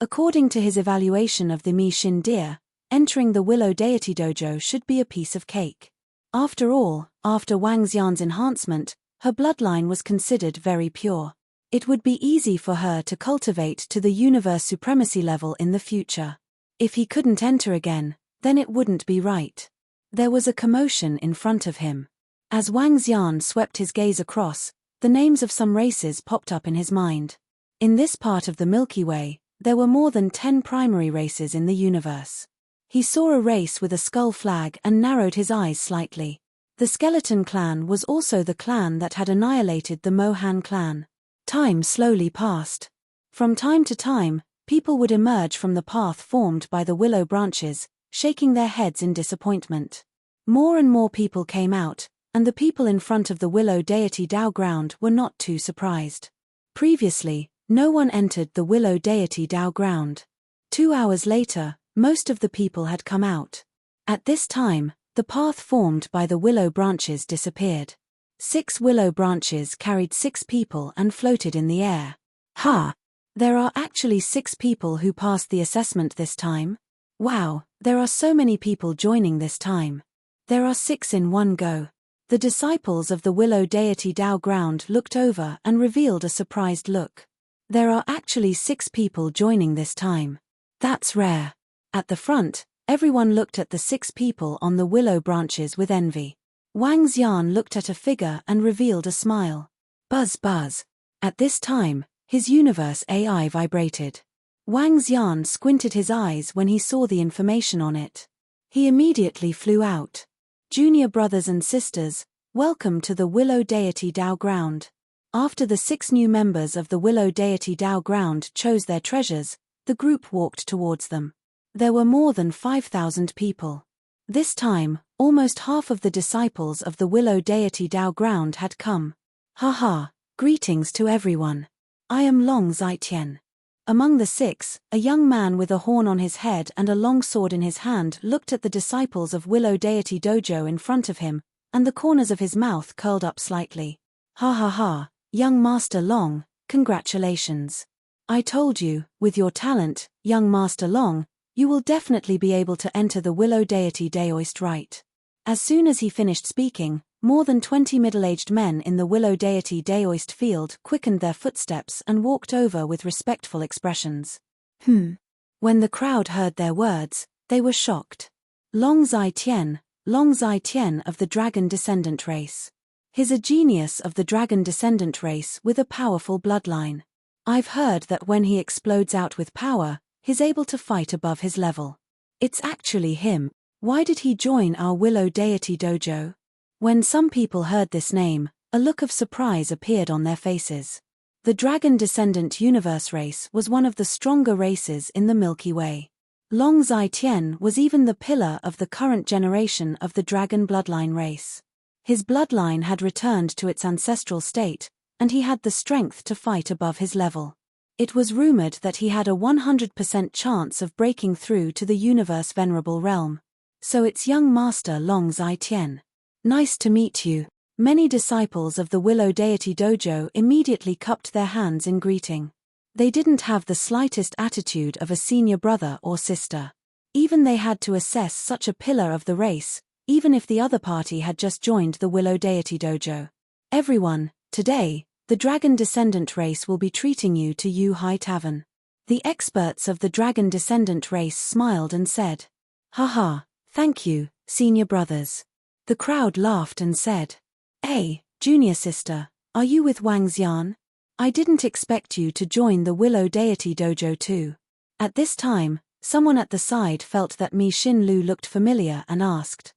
Speaker 1: According to his evaluation of the Mi Xin deer, entering the Willow Deity Dojo should be a piece of cake. After all, after Wang Xian's enhancement, her bloodline was considered very pure. It would be easy for her to cultivate to the universe supremacy level in the future. If he couldn't enter again, then it wouldn't be right. There was a commotion in front of him. As Wang Xian swept his gaze across, the names of some races popped up in his mind. In this part of the Milky Way, there were more than 10 primary races in the universe. He saw a race with a skull flag and narrowed his eyes slightly. The Skeleton Clan was also the clan that had annihilated the Mohan clan. Time slowly passed. From time to time, people would emerge from the path formed by the willow branches, shaking their heads in disappointment. More and more people came out, and the people in front of the Willow Deity Dao ground were not too surprised. Previously, No one entered the Willow Deity Dao ground. 2 hours later, most of the people had come out. At this time, the path formed by the willow branches disappeared. 6 willow branches carried 6 people and floated in the air. Ha! There are actually 6 people who passed the assessment this time? Wow, there are so many people joining this time. There are 6 in one go. The disciples of the Willow Deity Dao ground looked over and revealed a surprised look. There are actually 6 people joining this time. That's rare. At the front, everyone looked at the 6 people on the willow branches with envy. Wang Xian looked at a figure and revealed a smile. Buzz buzz. At this time, his universe AI vibrated. Wang Xian squinted his eyes when he saw the information on it. He immediately flew out. Junior brothers and sisters, welcome to the Willow Deity Dao ground. After the 6 new members of the Willow Deity Dao ground chose their treasures, the group walked towards them. There were more than 5,000 people. This time, almost half of the disciples of the Willow Deity Dao ground had come. Haha, greetings to everyone. I am Long Zai-Tian. Among the 6, a young man with a horn on his head and a long sword in his hand looked at the disciples of Willow Deity Dojo in front of him, and the corners of his mouth curled up slightly. Ha ha ha, young Master Long, congratulations. I told you, with your talent, young Master Long, you will definitely be able to enter the Willow Deity Daoist rite. As soon as he finished speaking, more than 20 middle-aged men in the Willow Deity Daoist field quickened their footsteps and walked over with respectful expressions. When the crowd heard their words, they were shocked. Long Zai-Tian of the Dragon Descendant race. He's a genius of the Dragon Descendant race with a powerful bloodline. I've heard that when he explodes out with power, he's able to fight above his level. It's actually him. Why did he join our Willow Deity Dojo? When some people heard this name, a look of surprise appeared on their faces. The Dragon Descendant universe race was one of the stronger races in the Milky Way. Long Zai-Tian was even the pillar of the current generation of the Dragon bloodline race. His bloodline had returned to its ancestral state, and he had the strength to fight above his level. It was rumored that he had a 100% chance of breaking through to the universe venerable realm. So it's young Master Long Zai-Tian. Nice to meet you. Many disciples of the Willow Deity Dojo immediately cupped their hands in greeting. They didn't have the slightest attitude of a senior brother or sister. Even they had to assess such a pillar of the race, even if the other party had just joined the Willow Deity Dojo. Everyone, today, the Dragon Descendant race will be treating you to Yu Hai Tavern. The experts of the Dragon Descendant race smiled and said, Haha, thank you, senior brothers. The crowd laughed and said, Hey, junior sister, are you with Wang Xian? I didn't expect you to join the Willow Deity Dojo too. At this time, someone at the side felt that Mi Xin Lu looked familiar and asked,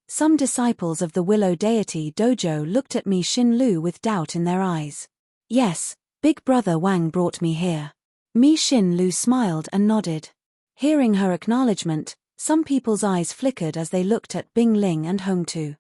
Speaker 1: Some disciples of the Willow Deity Dojo looked at Mi Xin Lu with doubt in their eyes. Yes, big brother Wang brought me here. Mi Xin Lu smiled and nodded. Hearing her acknowledgement, some people's eyes flickered as they looked at Bing Ling and Hong Tu.